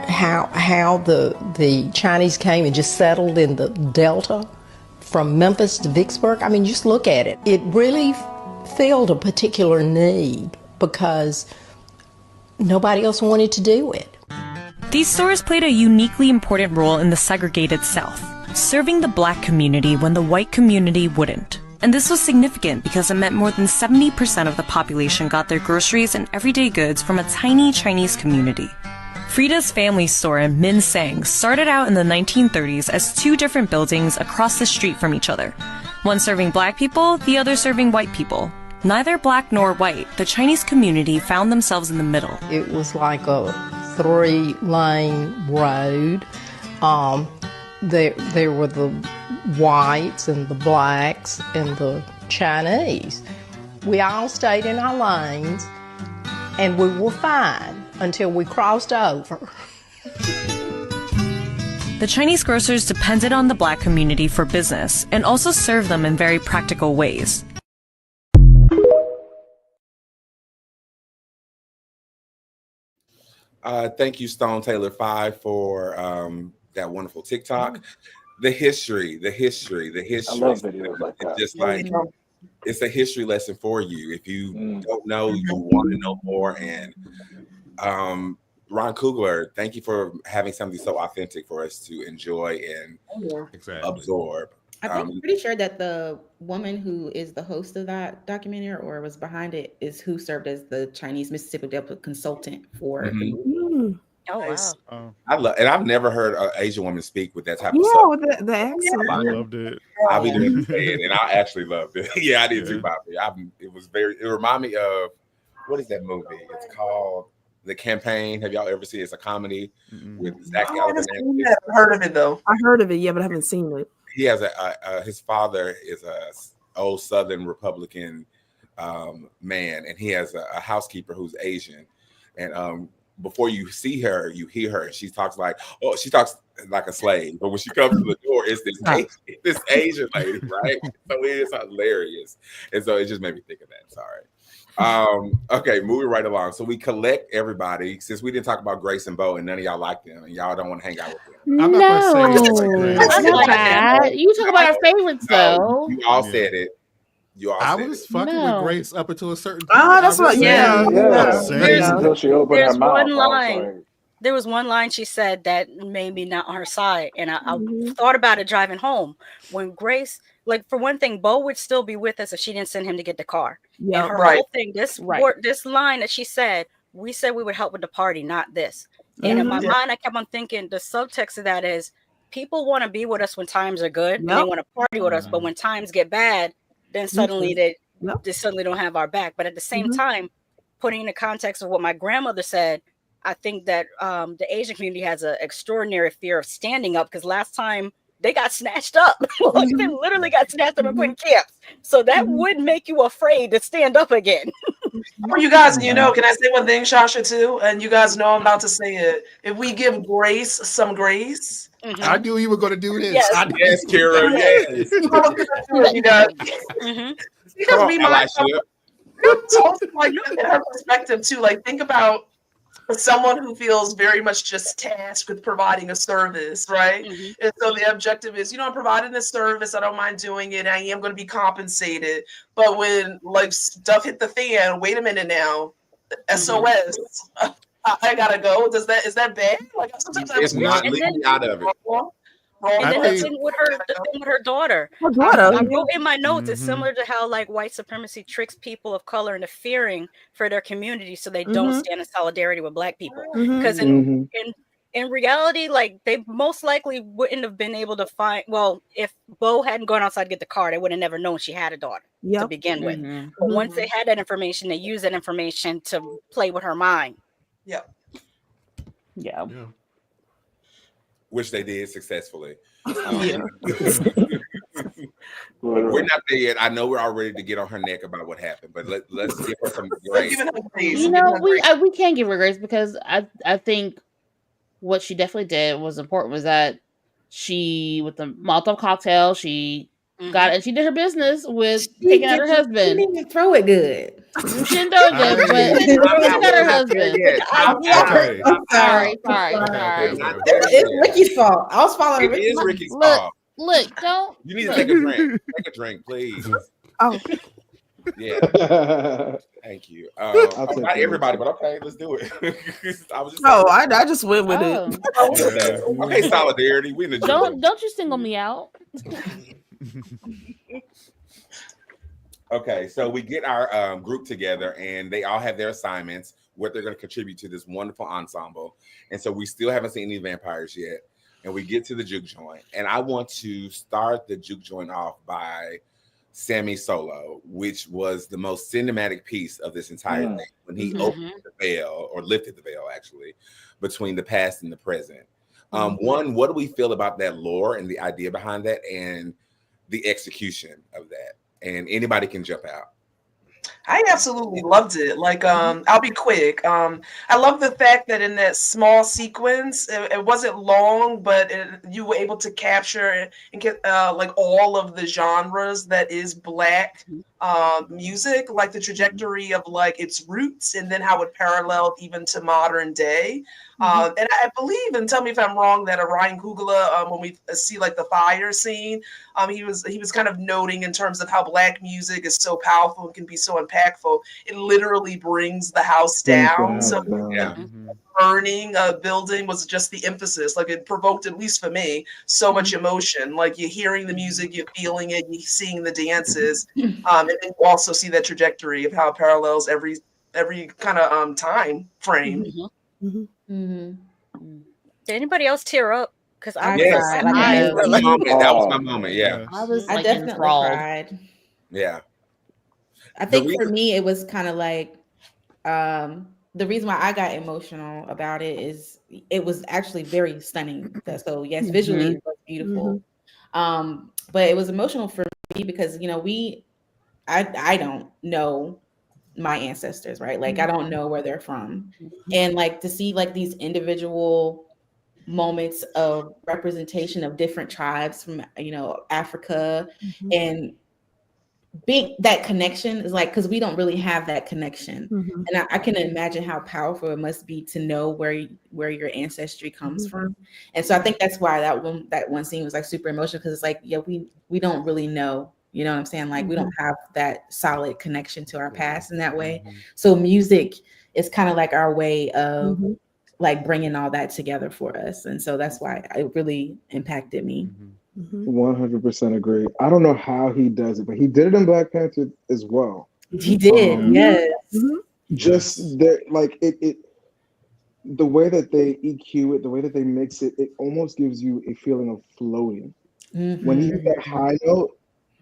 how the Chinese came and just settled in the Delta from Memphis to Vicksburg, I mean, just look at it. It really filled a particular need because nobody else wanted to do it. These stores played a uniquely important role in the segregated South, serving the black community when the white community wouldn't. And this was significant because it meant more than 70% of the population got their groceries and everyday goods from a tiny Chinese community. Frida's family store in Min Sang started out in the 1930s as 2 different buildings across the street from each other, one serving black people, the other serving white people. Neither black nor white, the Chinese community found themselves in the middle. It was like a 3-lane road. There were the whites and the blacks and the Chinese. We all stayed in our lanes and we were fine until we crossed over. The Chinese grocers depended on the black community for business and also served them in very practical ways. Thank you, Stone Taylor 5, for that wonderful TikTok. The history. I love videos like that. Just like it's a history lesson for you. If you don't know, you want to know more. And Ron Coogler, thank you for having something so authentic for us to enjoy and absorb. I think pretty sure that the woman who is the host of that documentary or was behind it is who served as the Chinese Mississippi Delta consultant for the movie. Oh wow! I love, and I've never heard an Asian woman speak with that type of Yeah, stuff. with the accent. I loved it. I'll be doing it, and I actually loved it. Yeah, I did too, Bobby. It was very. It reminded me of what is that movie? It's called The Campaign. Have y'all ever seen it? It's a comedy with Zach Galifianakis. I haven't heard of it though. I heard of it, yeah, but I haven't seen it. He has his father is a old Southern Republican man, and he has a housekeeper who's Asian, and before you see her, you hear her, and she talks like a slave, but when she comes to the door, it's this Asian lady, right? So it is hilarious, and so it just made me think of that. Sorry. Okay, moving right along. So we collect everybody since we didn't talk about Grace and Bo, and none of y'all like them, and y'all don't want to hang out with them. I'm not gonna say that's not bad. You talk about our favorites though. You all said it. I was fucking with Grace up until a certain. That's what. Yeah. Until she opened her mouth. One line. There was one line she said that made me not on her side, and I thought about it driving home. When Grace, like for one thing, Bo would still be with us if she didn't send him to get the car. Yeah, and her whole thing, this line that she said, we said we would help with the party, not this. And in my mind, I kept on thinking the subtext of that is people want to be with us when times are good, and they want to party with us, but when times get bad, then suddenly they suddenly don't have our back. But at the same time, putting in the context of what my grandmother said, I think that the Asian community has an extraordinary fear of standing up because last time they got snatched up. They literally got snatched up and put in camps. So that would make you afraid to stand up again. For you guys, can I say one thing, Shasha, too? And you guys know I'm about to say it. If we give Grace some grace. I knew you were going to do this. Yes, Kira. Yes. You guys. Because we might like her perspective too. Like think about someone who feels very much just tasked with providing a service, right? And so the objective is, I'm providing this service. I don't mind doing it. I am going to be compensated. But when like stuff hit the fan, wait a minute now, SOS. I gotta go. Is that bad? Like sometimes it's not leaving out of it. And then the thing with her daughter. I wrote in my notes, it's similar to how like white supremacy tricks people of color into fearing for their community so they don't stand in solidarity with Black people. Because in reality, like they most likely wouldn't have been able to find, if Bo hadn't gone outside to get the car, they would have never known she had a daughter to begin with. But once they had that information, they used that information to play with her mind. Yeah. Which they did successfully. We're not there yet. I know we're all ready to get on her neck about what happened, but let's give her some grace. We can give her grace because I think what she definitely did was important was that she, with the Molotov cocktail, she got and she did her business with taking out her husband. She didn't even throw it good. She didn't throw it good, but she got her husband. I'm sorry. It's Ricky's fault. I was following Ricky. It is Ricky's fault. Look, don't. You need to take a drink. Take a drink, please. Oh. Yeah. Thank you. Not everybody, but okay, let's do it. I just went with it. Okay, solidarity. We in the don't you single me out. Okay, so we get our group together and they all have their assignments, what they're going to contribute to this wonderful ensemble. And so we still haven't seen any vampires yet. And we get to the juke joint. And I want to start the juke joint off by Sammy Solo, which was the most cinematic piece of this entire thing when he opened the veil, or lifted the veil actually, between the past and the present. One, what do we feel about that lore and the idea behind that and the execution of that? And anybody can jump out. I absolutely loved it. Like, I'll be quick. I love the fact that in that small sequence, it wasn't long, but you were able to capture and get like all of the genres that is Black music, like the trajectory of like its roots, and then how it paralleled even to modern day. And I believe, and tell me if I'm wrong, that Ryan Coogler, when we see like the fire scene, he was kind of noting in terms of how Black music is so powerful and can be so impactful. It literally brings the house down. So burning a building was just the emphasis. Like it provoked, at least for me, so much emotion. Like you're hearing the music, you're feeling it, you're seeing the dances, and then you also see that trajectory of how it parallels every kind of time frame. Did anybody else tear up? Because I that was my moment. Yeah, I definitely cried. Yeah, I think for me it was kind of like the reason why I got emotional about it is it was actually very stunning. So yes, visually it was beautiful. But it was emotional for me because I don't know my ancestors, right? Like I don't know where they're from. And like to see like these individual moments of representation of different tribes from Africa, and being that connection is like, because we don't really have that connection, and I can imagine how powerful it must be to know where your ancestry comes from. And so I think that's why that one scene was like super emotional, because it's like, yeah, we don't really know, you know what I'm saying? Like we don't have that solid connection to our past in that way. So music is kind of like our way of like bringing all that together for us, and so that's why it really impacted me. 100% agree. I don't know how he does it, but he did it in Black Panther as well. He did, yes. Just that, like it, the way that they EQ it, the way that they mix it, it almost gives you a feeling of floating. When he hit that high note,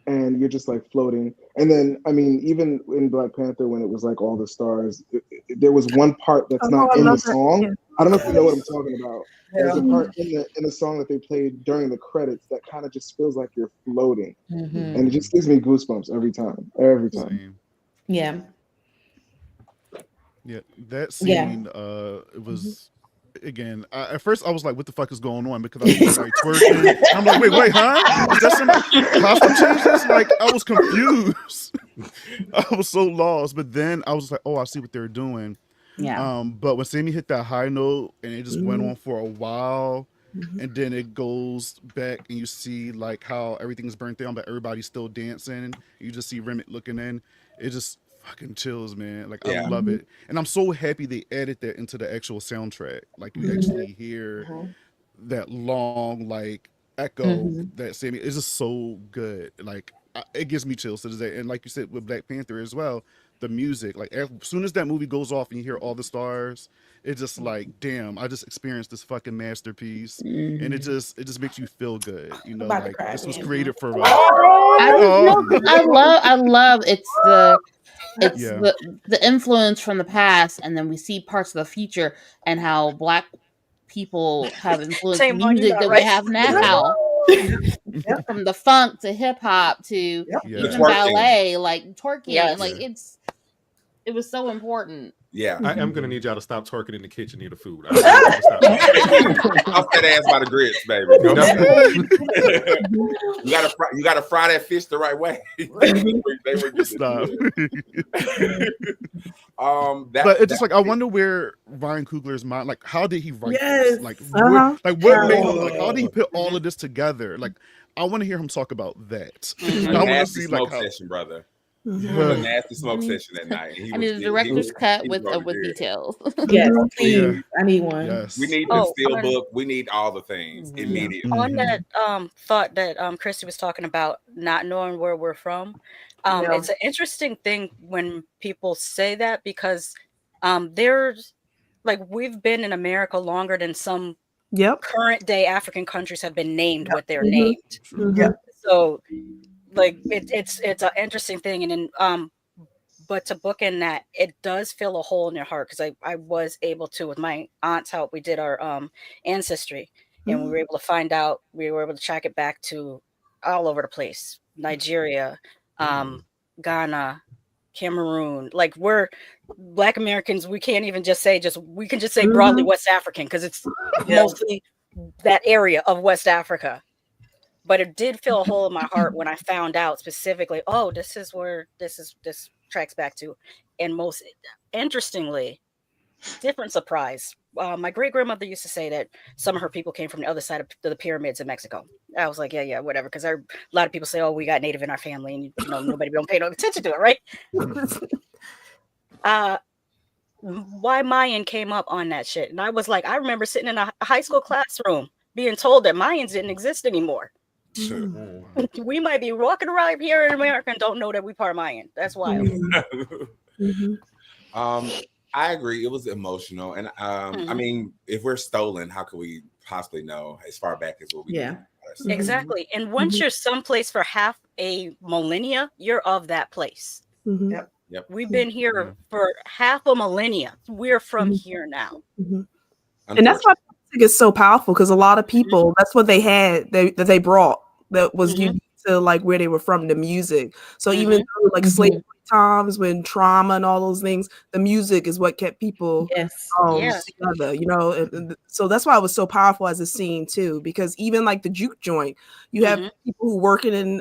and you're just like floating. And then, I mean, even in Black Panther, when it was like all the stars, there was one part that's not in the song. Yeah. I don't know if you know what I'm talking about. There's a part in the song that they played during the credits that kind of just feels like you're floating, and it just gives me goosebumps every time. Every time. Yeah. Yeah, that scene. It was. Again, at first I was like, "What the fuck is going on?" Because I was like twerking. I'm like, "Wait, huh? Is that some costume changes?" Like I was confused. I was so lost. But then I was like, "Oh, I see what they're doing." Yeah. But when Sammy hit that high note and it just went on for a while, and then it goes back and you see like how everything's burnt down, but everybody's still dancing. You just see Remick looking in. It just fucking chills, man. Like I love it, and I'm so happy they added that into the actual soundtrack. Like you actually hear that long like echo that Sammy is just so good. Like it gives me chills to this day. And like you said with Black Panther as well, the music, like as soon as that movie goes off and you hear all the stars, it's just like, damn, I just experienced this fucking masterpiece, and it just makes you feel good. You know, like this was created for us. I love it's the influence from the past, and then we see parts of the future and how Black people have influenced music that we have now. From the funk to hip hop to even ballet, like twerking, like it was so important. Yeah, I am gonna need y'all to stop twerking in the kitchen near the food. Off that ass by the grits, baby. You gotta fry that fish the right way. They were stop. But it's just like I wonder where Ryan Coogler's mind, like how did he write this? Like what made him, like how did he put all of this together? Like I want to hear him talk about that. I want to see like how session, brother. A nasty smoke session that night. I need a director's cut with details. Yes, please. I need one. Yes. We need the steel book. We need all the things immediately. On that thought that Christy was talking about, not knowing where we're from, it's an interesting thing when people say that, because there's like we've been in America longer than some current day African countries have been named what they're named. So like it's an interesting thing, and then but to bookend that, it does fill a hole in your heart, because I was able to, with my aunt's help, we did our ancestry, and we were able to find out, we were able to track it back to all over the place: Nigeria, Ghana, Cameroon. Like we're Black Americans, we can't even just say we can just say broadly West African because it's mostly that area of West Africa. But it did fill a hole in my heart when I found out specifically, oh, this is where this tracks back to. And most interestingly, different surprise. My great grandmother used to say that some of her people came from the other side of the pyramids in Mexico. I was like, yeah, whatever. Because a lot of people say, oh, we got Native in our family, and nobody don't pay no attention to it, right? Why Mayan came up on that shit, and I was like, I remember sitting in a high school classroom being told that Mayans didn't exist anymore. We might be walking around here in America and don't know that we part Mayan. That's wild. I agree. It was emotional, and I mean, if we're stolen, how could we possibly know as far back as what we do? Exactly. And once you're someplace for half a millennia, you're of that place. Yep. We've been here for half a millennia. We're from here now. And that's why music is so powerful, because a lot of people, that's what they had that they brought that was unique to like where they were from, the music. So even through like slavery times, when trauma and all those things, the music is what kept people together, and so that's why it was so powerful as a scene too, because even like the juke joint, you have people who working in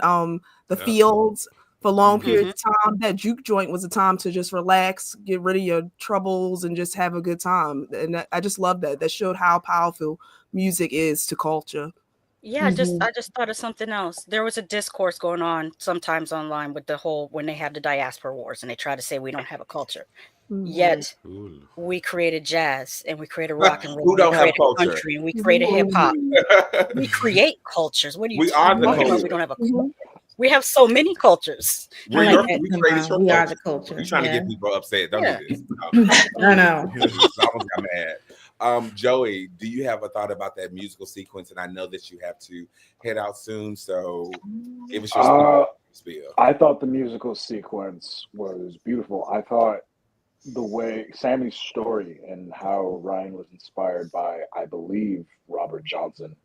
the fields for long periods of time. That juke joint was a time to just relax, get rid of your troubles, and just have a good time. And I just love that. That showed how powerful music is to culture. Yeah, I just thought of something else. There was a discourse going on sometimes online with the whole, when they have the diaspora wars and they try to say we don't have a culture. Yet we created jazz and we created rock and roll. Who don't we have created culture? Country and we created hip hop. We create cultures. What do you We are the talking about? culture. We don't have a we have so many cultures. We created your we are culture. the culture. You're trying to get people upset. Don't do this. I know. I almost got mad. Joey, do you have a thought about that musical sequence? And I know that you have to head out soon, so give us your spiel. I thought the musical sequence was beautiful. I thought the way Sammy's story and how Ryan was inspired by, I believe, Robert Johnson,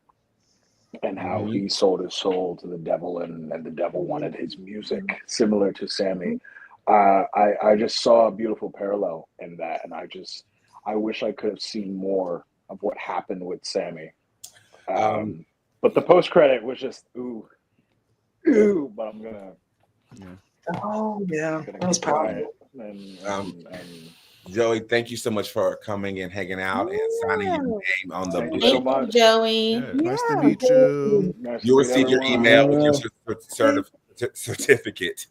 and how he sold his soul to the devil, and the devil wanted his music, similar to Sammy. I just saw a beautiful parallel in that, and I wish I could have seen more of what happened with Sammy. But the post credit was just ooh. But I'm gonna. That was powerful. And Joey, thank you so much for coming and hanging out and signing your name on the book. Thank you, Joey. Nice to meet you. You'll receive your email with your certificate.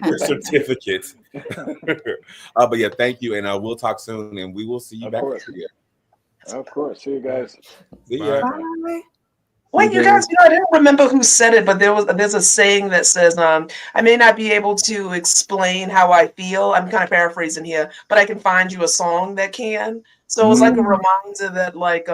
Your certificate. But yeah, thank you, and we'll talk soon, and we will see you back here. Of course. See you guys. See ya. Bye. Wait, you guys, I didn't remember who said it, but there's a saying that says, I may not be able to explain how I feel. I'm kind of paraphrasing here, but I can find you a song that can. So it's like a reminder that, like,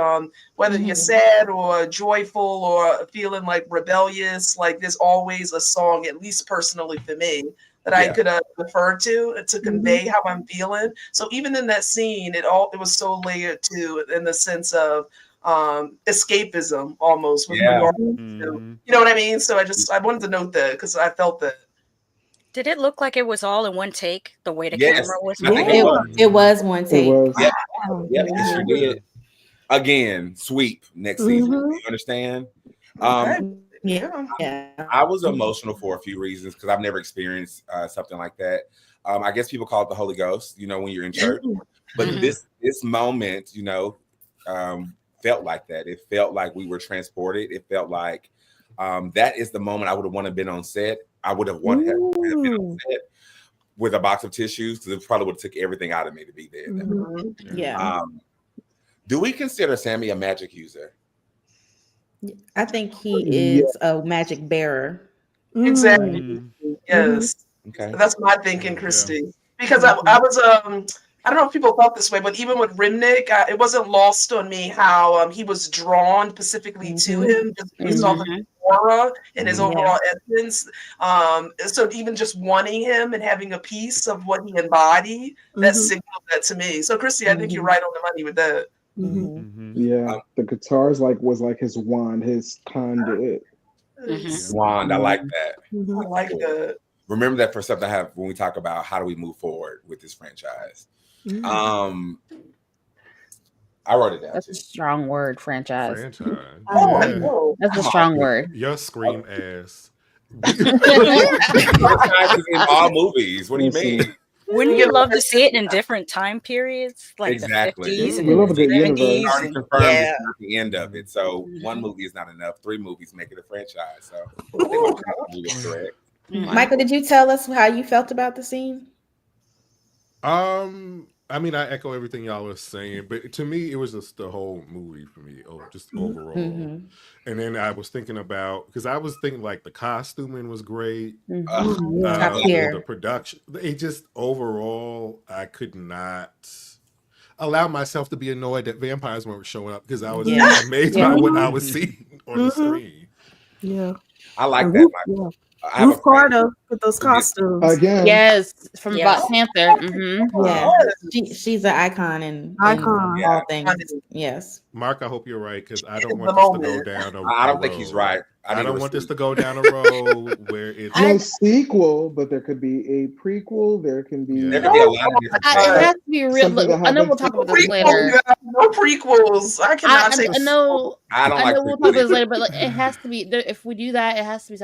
whether you're sad or joyful or feeling like rebellious, like there's always a song, at least personally for me, that I could refer to convey how I'm feeling. So even in that scene, it was so layered too, in the sense of escapism almost. With regard to, you know what I mean? So I wanted to note that because I felt that. Did it look like it was all in one take? The way the Yes. camera was I think moving? It was one take. Yep, it sure did. Again, sweep next season. You understand? Yeah. I was emotional for a few reasons because I've never experienced something like that. I guess people call it the Holy Ghost, when you're in church. But this moment, felt like that. It felt like we were transported. It felt like that is the moment I would have wanted to been on set. I would have wanted to have been on set with a box of tissues because it probably would have took everything out of me to be there. Yeah. Do we consider Sammy a magic user? I think he is a magic bearer. Exactly. Yes. Okay. That's my thinking, Christy. Because I was I don't know if people thought this way, but even with Rimnick, it wasn't lost on me how he was drawn specifically to him just based off of his aura and his overall essence. So even just wanting him and having a piece of what he embodied, that signaled that to me. So Christy, I think you're right on the money with that. Yeah, the guitars was like his wand, his conduit. Wand, I like that. I like that. remember that for something I have when we talk about how do we move forward with this franchise. I wrote it down. That's a strong word, franchise. Oh, that's a strong word. Your scream ass. Franchises in all movies. What do you mean? Wouldn't you love to see it in different time periods, like Exactly. the 50s and We love a good 70s? universe. Already confirmed it's not the end of it. So one movie is not enough. 3 movies make it a franchise. So you were correct. Michael, did you tell us how you felt about the scene? I mean, I echo everything y'all was saying, but to me, it was just the whole movie for me, just overall. And then I was thinking about, because I was thinking like the costuming was great, the production. It just overall, I could not allow myself to be annoyed that vampires weren't showing up because I was amazed by what I was seeing on the screen. Yeah, I like that. Ruth Carter with those costumes again. Yes, from Black Panther. She's an icon in all things. Yes, Mark, I hope you're right because I don't want this to go down. I don't think he's right. I don't want this to go down a road where it's no sequel, but there could be a prequel. There can be. There could be a lot of different. It has to be real. Look, I know we'll talk about this later. No prequels. I cannot say. I know. I don't like. We'll talk about this later, but like, it has to be. If we do that, it has to be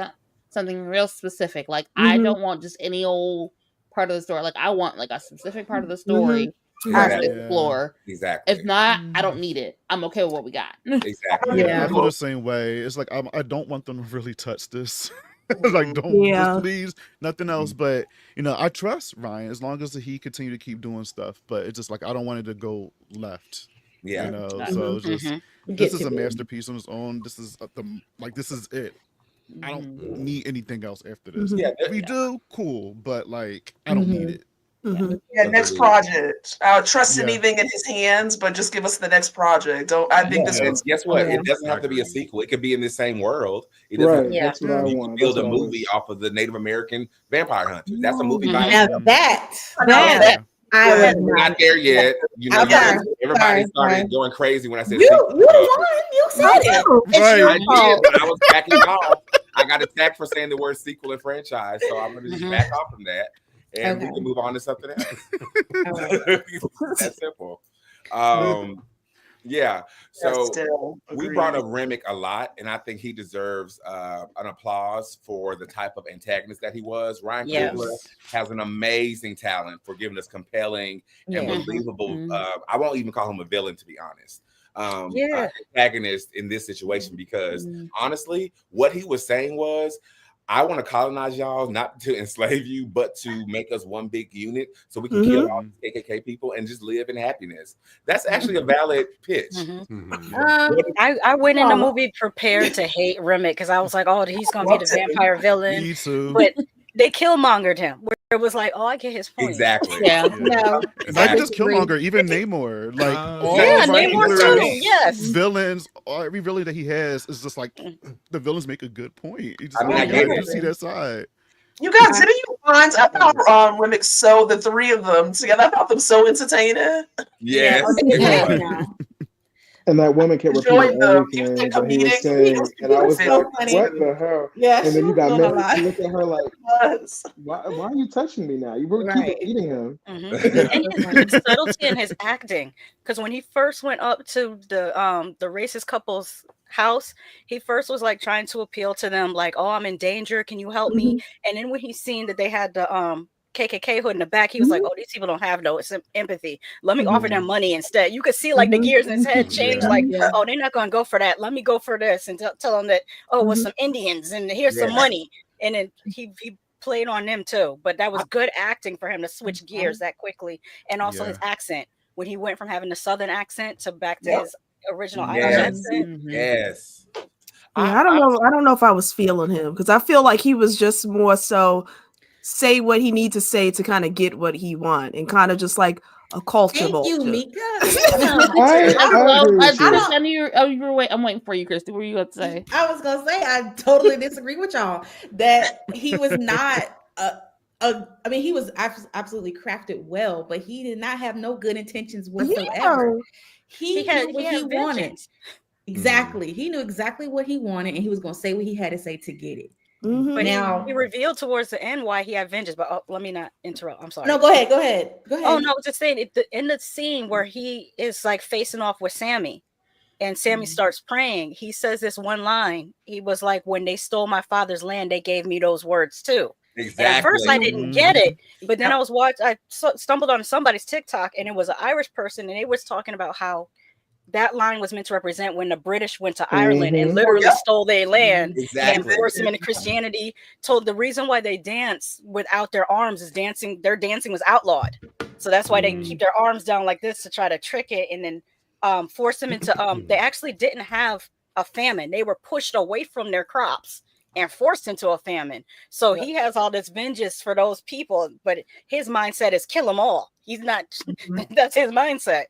something real specific. Like I don't want just any old part of the story. Like I want like a specific part of the story to explore. Exactly. If not, I don't need it. I'm okay with what we got. Exactly. I feel the same way. It's like I don't want them to really touch this. Like don't just please nothing else. But I trust Ryan as long as he continue to keep doing stuff. But it's just like I don't want it to go left. Yeah. So it's just this is a masterpiece on its own. This is this is it. I don't need anything else after this. If we do, cool, but like I don't need it. Next project. Trust anything in his hands, but just give us the next project. I think this one's. Guess what? It doesn't have to be a sequel. It could be in the same world. It doesn't have to be. You can build a movie off of the Native American vampire hunters. That's a movie by itself. I was not there yet. Everybody started going crazy when I said you said it. I was backing off. I got attacked for saying the word sequel and franchise, so I'm going to just back off from that, and we can move on to something else. That's simple. So we brought up Remick a lot, and I think he deserves an applause for the type of antagonist that he was. Ryan Coogler has an amazing talent for giving us compelling and believable. I won't even call him a villain, to be honest. Antagonist in this situation, because honestly, what he was saying was, I want to colonize y'all, not to enslave you, but to make us one big unit so we can kill all these KKK people and just live in happiness. That's actually a valid pitch. I went in the movie prepared to hate Remick because I was like, oh, he's going to be the vampire villain. Me too. But they Killmongered him. Where it was like, oh, I get his point. Exactly. No. Not just Killmonger, even Namor. Like Namor too. Yes. Villains, every villain that he has is just like the villains make a good point. You just I get it. see that side. You guys, didn't you find? I thought Remick the 3 of them together. I thought them so entertaining. Yes. And that woman kept repeating everything that he was saying, and I was like, "What the hell?" And then you got Mary to look at her like, "Why are you touching me now? You were keep eating him." And his subtlety in his acting, because when he first went up to the racist couple's house, he first was like trying to appeal to them, like, "Oh, I'm in danger. Can you help me?" And then when he seen that they had the KKK hood in the back, he was like, oh, these people don't have no empathy. Let me offer them money instead. You could see like the gears in his head change, like, oh, they're not going to go for that. Let me go for this and tell them that, oh, with some Indians and here's some money. And then he played on them too. But that was good acting for him to switch gears that quickly. And also his accent, when he went from having the Southern accent to back to his original Irish accent. Yes. I don't know if I was feeling him, because I feel like he was just more so say what he needs to say to kind of get what he want, and kind of just like a culture vulture. Thank you, Mika. I'm waiting for you, Christy. What were you going to say? I was going to say, I totally disagree with y'all that he was not I mean, he was absolutely crafted well, but he did not have no good intentions whatsoever. He knew what he wanted. Exactly. He knew exactly what he wanted, and he was going to say what he had to say to get it. Mm-hmm. But Now, he revealed towards the end why he had vengeance. But let me not interrupt. I'm sorry. No, go ahead. Go ahead. Oh no, I was just saying in the scene where he is like facing off with Sammy, and Sammy starts praying. He says this one line. He was like, "When they stole my father's land, they gave me those words too." Exactly. And at first, I didn't get it, but then I stumbled on somebody's TikTok, and it was an Irish person, and they was talking about how that line was meant to represent when the British went to Ireland and literally stole their land and forced them into Christianity. Told the reason why they dance without their arms is their dancing was outlawed. So that's why they keep their arms down like this to try to trick it, and then force them into they actually didn't have a famine. They were pushed away from their crops and forced into a famine. So he has all this vengeance for those people, but his mindset is kill them all. He's not that's his mindset.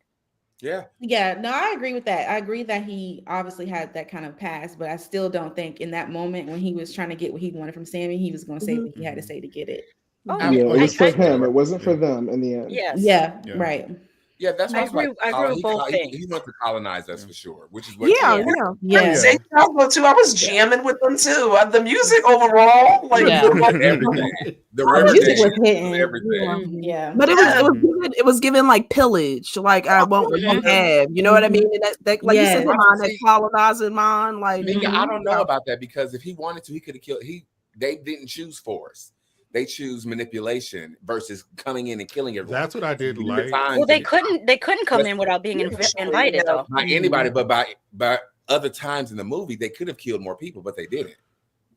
Yeah, no, I agree with that. I agree that he obviously had that kind of past, but I still don't think in that moment when he was trying to get what he wanted from Sammy, he was going to say what he had to say to get it. Oh, yeah, it was for him. It wasn't for them in the end. Yes. Yeah, right. Yeah, that's I why agree with both things. he wants to colonize us for sure, which is what. Same album too. I was jamming with them too. The music overall, like everything. The music was hitting. Everything. Yeah, but it was given like pillage, like I want what you have. You know what I mean? And that like you said, that colonizing mind. Like I don't know about that because if he wanted to, he could have killed. They didn't choose force. They choose manipulation versus coming in and killing everyone. That's what I did like. Well, they couldn't come in without being invited though. Not anybody, but by other times in the movie, they could have killed more people, but they didn't.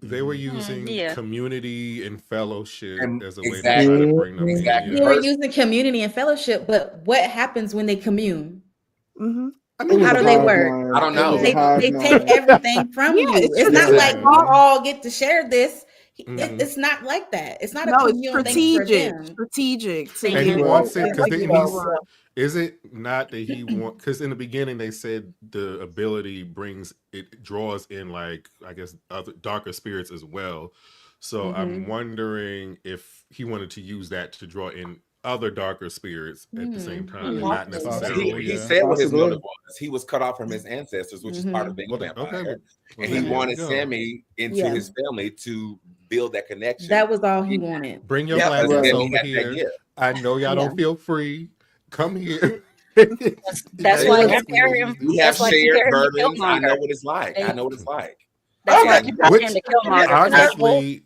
They were using community and fellowship as a way to exactly. try to bring them in. They were using community and fellowship, but what happens when they commune? How do they work? I don't know. They take everything from you. It's not like we all get to share this. It's not like that. It's not a communal thing for them. Strategic. And he wants it because is it not that he wants? Because in the beginning they said the ability draws in like I guess other darker spirits as well. So I'm wondering if he wanted to use that to draw in other darker spirits at the same time, and not necessarily. He said what his motive was. He was cut off from his ancestors, which is part of being a vampire. And he wanted Sammy into his family to build that connection. That was all he wanted. Bring your glasses over here. I know y'all don't feel free. Come here. That's why I compare him. We have shared burdens. I know what it's like. I know what it's like. That's why you compare him to Killmonger.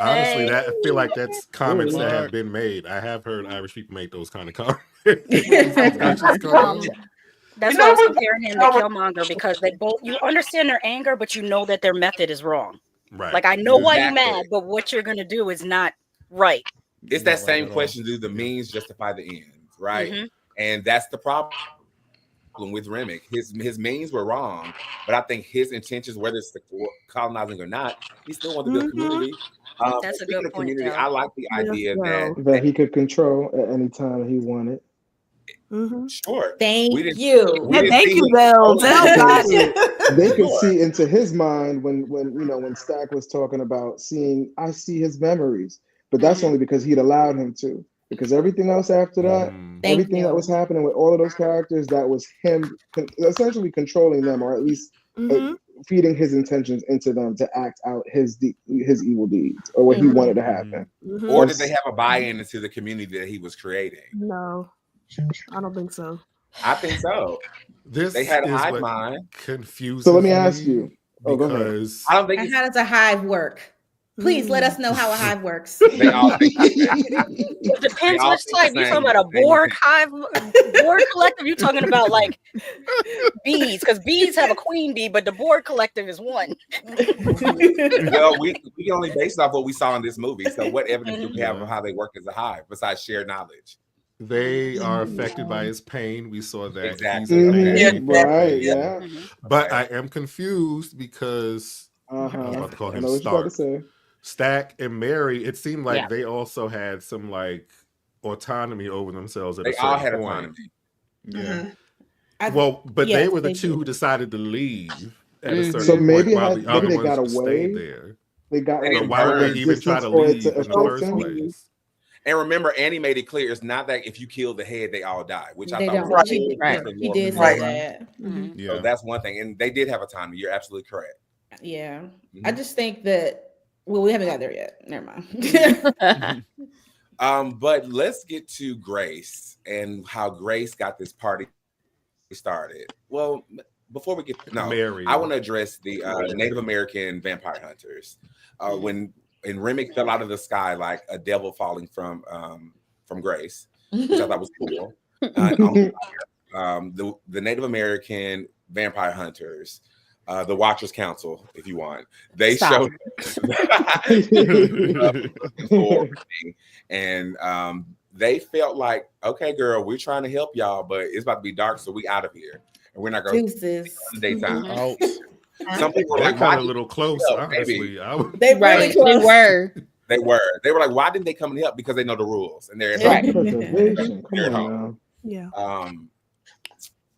Honestly, that I feel like that's comments that have been made. I have heard Irish people make those kind of comments. That's why I was comparing him to Killmonger because they both you understand their anger, but you know that their method is wrong. Right. Like I know why you're mad, but what you're gonna do is not right. It's that same question: do the means justify the ends? Right, and that's the problem with Remick. His means were wrong, but I think his intentions, whether it's the colonizing or not, he still wants to build community. That's a good point. Community, I like the idea that he could control at any time he wanted. Sure. Thank you. Thank you, Belle. They could see into his mind when Stack was talking about I see his memories, but that's only because he'd allowed him to. Because everything else after that, everything that was happening with all of those characters, that was him essentially controlling them, or at least feeding his intentions into them to act out his evil deeds or what he wanted to happen. Or did they have a buy-in into the community that he was creating? No, I don't think so. I think so. They had a hive mind. Confusing. So let me ask you. Because I don't think how does a hive work? Please let us know how a hive works. They all it depends which type. You talking about a Borg hive, Borg collective? You talking about like bees? Because bees have a queen bee, but the Borg collective is one. Well, we can only base off what we saw in this movie. So, what evidence do we have of how they work as a hive besides shared knowledge? They are affected by his pain. We saw that. Exactly. Right. Yeah. But I am confused because I'm about to call him Stark. Stack and Mary, it seemed like they also had some like autonomy over themselves at a certain point. They all had autonomy. Yeah. But they were the two who decided to leave at a certain point maybe while the other they ones got away. stayed there. They got so why would they even try to leave in the first place? And remember, Annie made it clear it's not that if you kill the head, they all die, which I thought was right. He did say that. So that's one thing. And they did have autonomy. You're absolutely correct. Yeah. I just think that Well, we haven't got there yet. Never mind. But let's get to Grace and how Grace got this party started. Well, before we get Mary. I want to address the Native American vampire hunters. When Remick fell out of the sky like a devil falling from Grace, which I thought was cool. The Native American vampire hunters, the Watchers Council, if you want, they showed and they felt like, okay, girl, we're trying to help y'all, but it's about to be dark, so we out of here, and we're not going to in the daytime. Some people were like, got a little close, honestly. They really close. They were like, why didn't they come and help? Because they know the rules and they're at home. Yeah.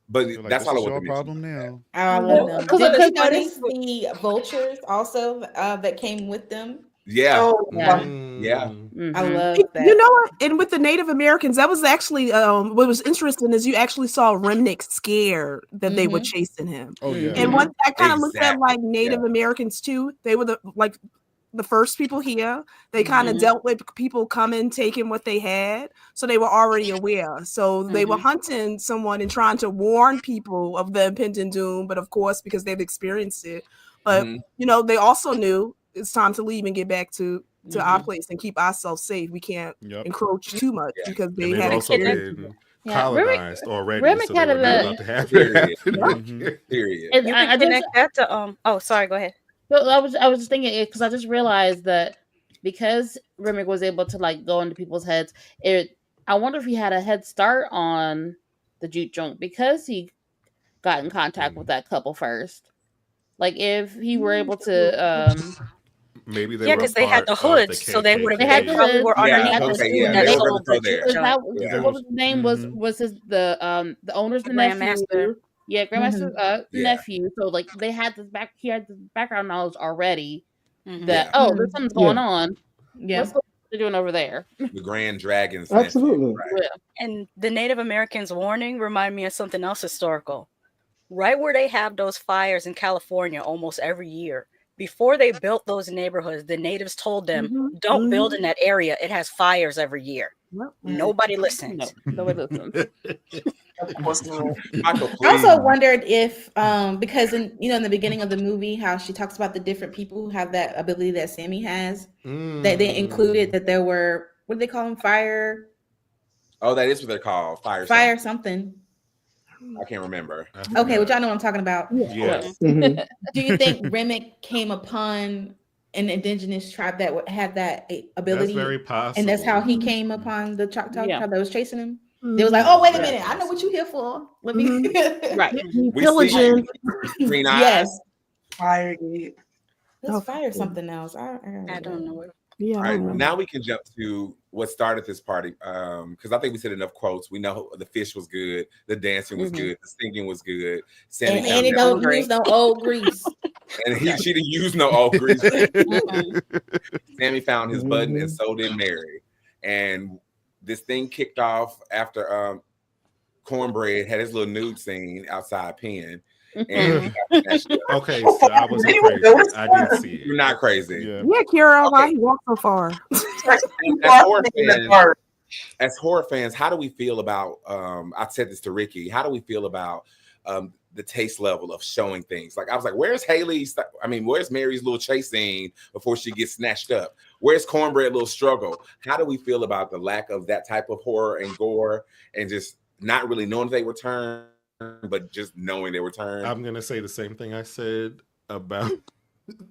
But Like, that's all I your want to problem now. I love them. Did you notice the vultures also that came with them? Yeah. Oh, yeah. I love that. You know what? And with the Native Americans, that was actually what was interesting is you actually saw Remnick scared that they were chasing him. Oh yeah. And what I kind of looked at like Native Americans too. They were the first people here. They kind of dealt with people coming, taking what they had. So they were already aware. So they were hunting someone and trying to warn people of the impending doom. But of course, because they've experienced it. But, you know, they also knew it's time to leave and get back to our place and keep ourselves safe. We can't encroach too much because they had also been colonized already. Remick So they had were not about to have that. Period. And You can connect that to oh, sorry, go ahead. But I was just thinking because I just realized that because Remick was able to like go into people's heads, I wonder if he had a head start on the Jute Junk because he got in contact with that couple first. Like if he were able to maybe they were because they had the hoods, so they would have probably were underneath the what was his name? Was his the owner's the nephew? Yeah, Grandmaster's nephew. So like they had he had this background knowledge already that there's something's going on. Yeah, let's look what they're doing over there. The Grand Dragons. Absolutely. Right. And the Native Americans warning remind me of something else historical. Right where they have those fires in California almost every year. Before they built those neighborhoods, the natives told them, don't build in that area. It has fires every year. Nobody listens. No, nobody listens. I also wondered if, because in the beginning of the movie, how she talks about the different people who have that ability that Sammy has, that they included that there were, what do they call them? Fire. Oh, that is what they're called. Fire something. I can't remember. Okay, which I know what I'm talking about. Yes. Do you think Remick came upon an indigenous tribe that had that ability? That's very possible. And that's how he came upon the Choctaw tribe that was chasing him? They was like, oh, wait a minute. I know what you're here for. Let me. Right. Pillaging. Green eyes. Yes. Fire. Let's fire something else. I don't know. Yeah. All right, now we can jump to what started this party. Because I think we said enough quotes. We know the fish was good, the dancing was good, the singing was good. And it don't use no old grease. And she didn't use no old grease. Sammy found his button, and so did Mary. And this thing kicked off after Cornbread had his little nude scene outside Penn. And okay, so I wasn't crazy. I didn't see it. You're not crazy. Yeah, Kira, why he walked so far? As horror fans, how do we feel about? I said this to Ricky. How do we feel about the taste level of showing things? Like I was like, where's where's Mary's little chase scene before she gets snatched up? Where's Cornbread little struggle? How do we feel about the lack of that type of horror and gore and just not really knowing if they return? But just knowing they were turned. I'm gonna say the same thing I said about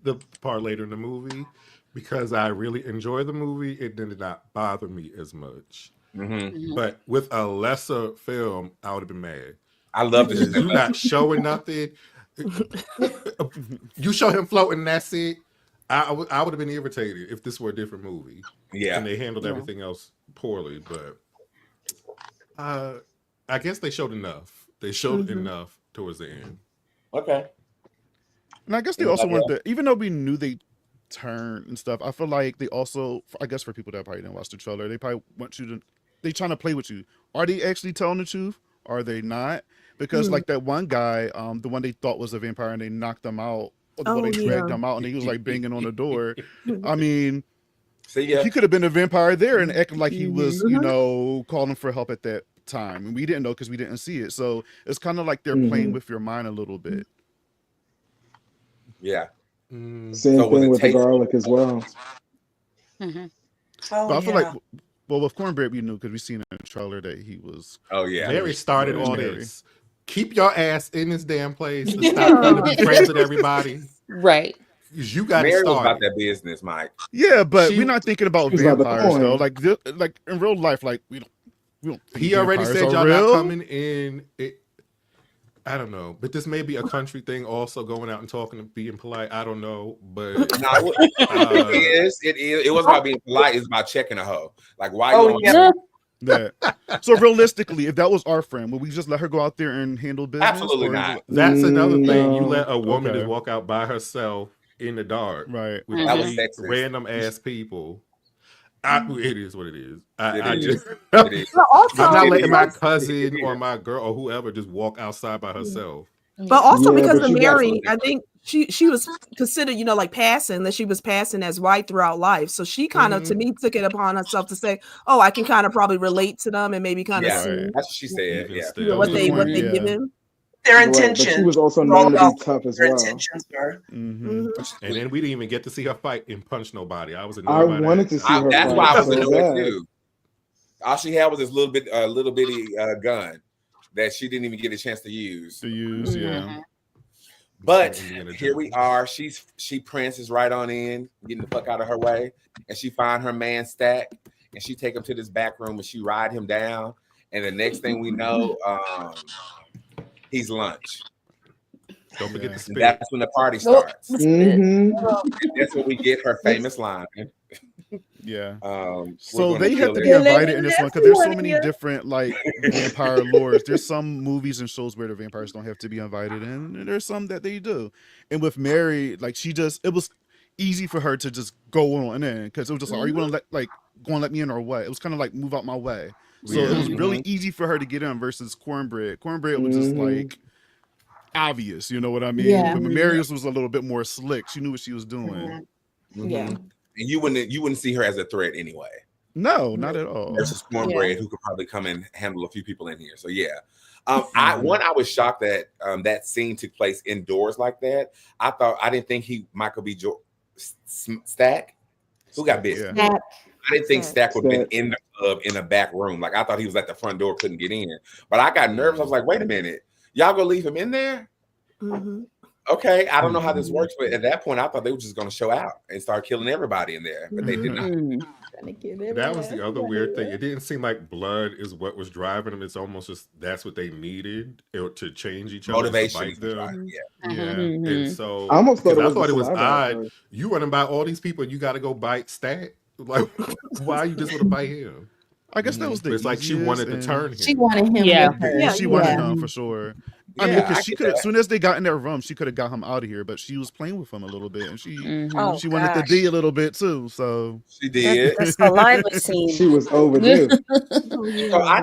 the part later in the movie because I really enjoy the movie. It did not bother me as much. But with a lesser film, I would have been mad. I love this. You're not showing nothing. You show him floating, that's it. I would have been irritated if this were a different movie. Yeah, and they handled everything else poorly. But I guess they showed enough. They showed enough towards the end. Okay. And I guess they also wanted to, even though we knew they turned and stuff, I feel like they also, I guess for people that probably didn't watch the trailer, they probably want you to, they trying to play with you. Are they actually telling the truth? Are they not? Because like that one guy, the one they thought was a vampire and they knocked him out, they dragged him out and he was like banging on the door. I mean, so yeah, he could have been a vampire there and acting like he was, you know, calling for help at that time, and we didn't know because we didn't see it. So it's kind of like they're playing with your mind a little bit. Yeah. Same thing with the garlic as well. But I feel like, well, with Cornbread, we knew because we seen in the trailer that he was. Oh yeah, Mary started all this. Keep your ass in this damn place and stop trying to be friends with everybody. Right. You got Mary to was start about that business, Mike. Yeah, but we're not thinking about vampires though. Like in real life, like we don't. He already said y'all real. not coming in. I don't know, but this may be a country thing. Also, going out and talking and being polite. I don't know, but no, it is. It wasn't about being polite. It's about checking a hoe. Like why? That. So realistically, if that was our friend, would we just let her go out there and handle business? Absolutely not. That's another thing. You let a woman just walk out by herself in the dark, right? With random ass people. It is what it is. I just But also, I'm not letting my cousin or my girl or whoever just walk outside by herself. But also because of Mary, I think she was considered, you know, like that she was passing as white throughout life. So she kind of, to me, took it upon herself to say, "Oh, I can kind of probably relate to them and maybe kind of see." That's what she said. Yeah, what they give him. Their intention. But she was also known to be tough as well. Intentions were. And then we didn't even get to see her fight and punch nobody. I was annoyed. I wanted to see her. That's why I was annoyed too. All she had was this little bitty gun that she didn't even get a chance to use. Yeah. But here we are. She prances right on in, getting the fuck out of her way, and she find her man Stack, and she take him to this back room and she ride him down. And the next thing we know, he's lunch. Don't forget to spit. That's when the party starts. That's when we get her famous line. Yeah. So they have to be invited in this one because there's so many different like vampire lores. There's some movies and shows where the vampires don't have to be invited in, and there's some that they do. And with Mary, like it was easy for her to just go on in because it was just like, are you gonna let me in or what? It was kind of like move out my way. So it was really easy for her to get in versus Cornbread. Cornbread was just like obvious, you know what I mean? Yeah. But Marius was a little bit more slick. She knew what she was doing. Yeah. And you wouldn't see her as a threat anyway. No, not at all. Versus Cornbread, who could probably come and handle a few people in here. So yeah. I was shocked that that scene took place indoors like that. I didn't think Michael B. Stack. Who got bit? Yeah. I didn't think Stack would have been in the club in the back room. Like I thought he was at the front door, couldn't get in. But I got nervous. I was like, wait a minute, y'all gonna leave him in there? Okay, I don't know how this works, but at that point, I thought they were just going to show out and start killing everybody in there, but they did not. That was the other weird thing. It didn't seem like blood is what was driving them. It's almost just that's what they needed to change each other. Motivation. And so I almost thought it was odd. You running by all these people, and you got to go bite Stack. Like, why you just want to bite him? I guess that was the. It's like she wanted to turn him. She wanted him. Yeah, she wanted him for sure. I mean, because she could, as soon as they got in their room, she could have got him out of here, but she was playing with him a little bit, and she wanted to D a little bit too. So she did. That's the lively scene. She was overdue. So I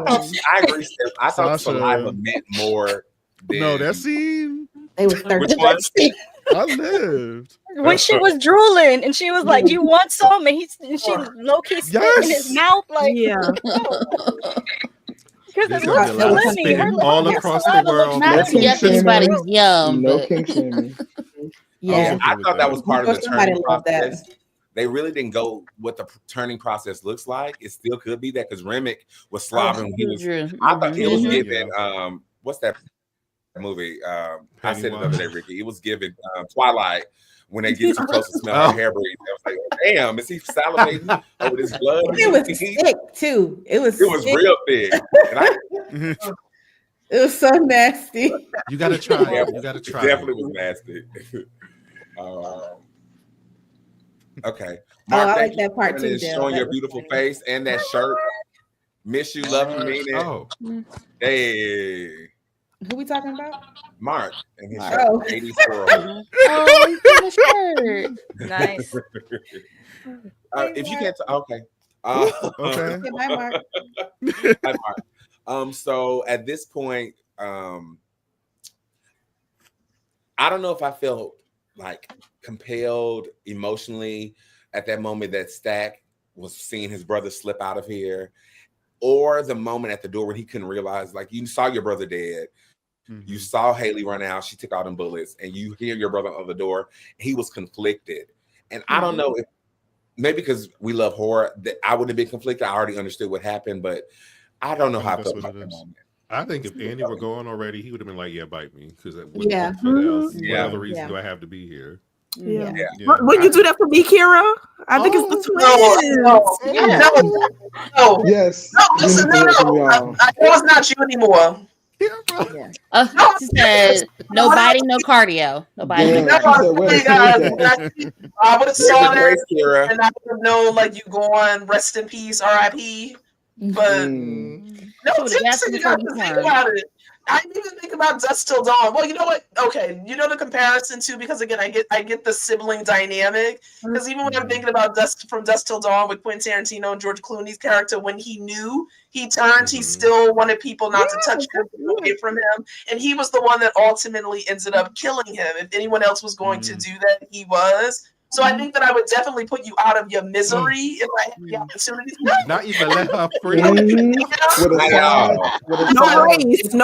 agree. Steph. I thought saliva meant more. No, that scene. They were 30. I lived. When she was drooling and she was like, "You want some?" and she low key spit in his mouth, like Because it looks spitting all across the world. Not to get anybody's yum. No king shaming. Yeah, I thought that was part of the turning process. They really didn't go what the turning process looks like. It still could be that because Remick was slobbering. I thought it was given. What's that movie? I said it the other day, Ricky. It was given Twilight. When they get too close to smell her hair breathing, I was like, oh, damn, is he salivating over this blood? It was thick too. It was real thick. It was so nasty. You gotta try it. You gotta try it. Definitely was nasty. Okay. Mark, I like that part too. Showing your beautiful face and that shirt. Miss you, love you, mean it. Oh. Hey. Who we talking about? Mark and his shirt. 80s world. Oh, shirt. Nice. If you can't, okay. Okay. Bye, Mark. Hi, Mark. So at this point, I don't know if I felt like compelled emotionally at that moment that Stack was seeing his brother slip out of here, or the moment at the door when he couldn't realize, like, you saw your brother dead. You saw Haley run out. She took all them bullets, and you hear your brother on the door. He was conflicted. And I don't know if maybe because we love horror that I wouldn't have been conflicted. I already understood what happened, but I don't know how I felt about that moment. I think if Andy were gone already, he would have been like, "Yeah, bite me," because what other reason do I have to be here? Yeah. Wouldn't you do that for me, Kira? I think it's the twins. No. Yes. No, listen, no. I know it's not you anymore. She said, no biting, no cardio. No biting, no cardio. I would have saw that, and I would have known, like, you going, rest in peace, R.I.P. But no, seriously, you got to think about it. I didn't even think about Dusk Till Dawn. Well, you know what? Okay, you know the comparison too, because again, I get the sibling dynamic. Because even when I'm thinking about Dusk Till Dawn with Quentin Tarantino and George Clooney's character, when he knew he turned, he still wanted people not to touch him, away from him, and he was the one that ultimately ended up killing him. If anyone else was going to do that, he was. So I think that I would definitely put you out of your misery if I had the opportunity. Not even let her free. No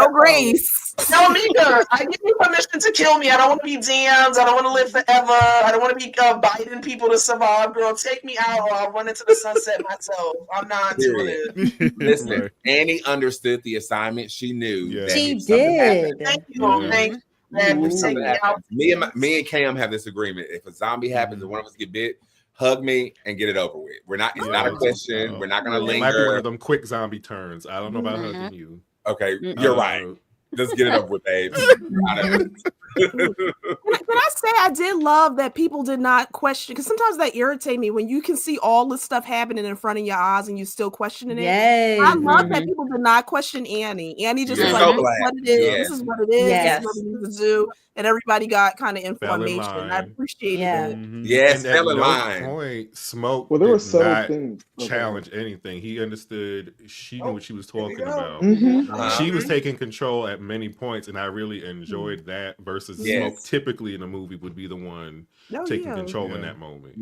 grace. No, neither. I give you permission to kill me. I don't want to be damned. I don't want to live forever. I don't want to be biting people to survive. Girl, take me out, or I'll run into the sunset myself. I'm not doing it. Listen, Annie understood the assignment. She knew. Yeah. She did. Thank you. Thank you. Me and Cam have this agreement. If a zombie happens and one of us get bit, hug me and get it over with. We're not. It's not a question. We're not going to linger. It might be one of them quick zombie turns. I don't know about hugging you. Okay, you're right. Just get it over with, babe. Can I say I did love that people did not question, because sometimes that irritates me when you can see all this stuff happening in front of your eyes and you still questioning it. Yes. I love that people did not question Annie. Annie just was like, this is what it is. This is what it is. This is what we need to do. And everybody got kind of information. I appreciate it. Yes, and at no point, Smoke there were did not things. challenge anything. He understood. She knew what she was talking about. Mm-hmm. She was taking control at many points, and I really enjoyed that. Versus Smoke, typically in a movie, would be the one taking control in that moment.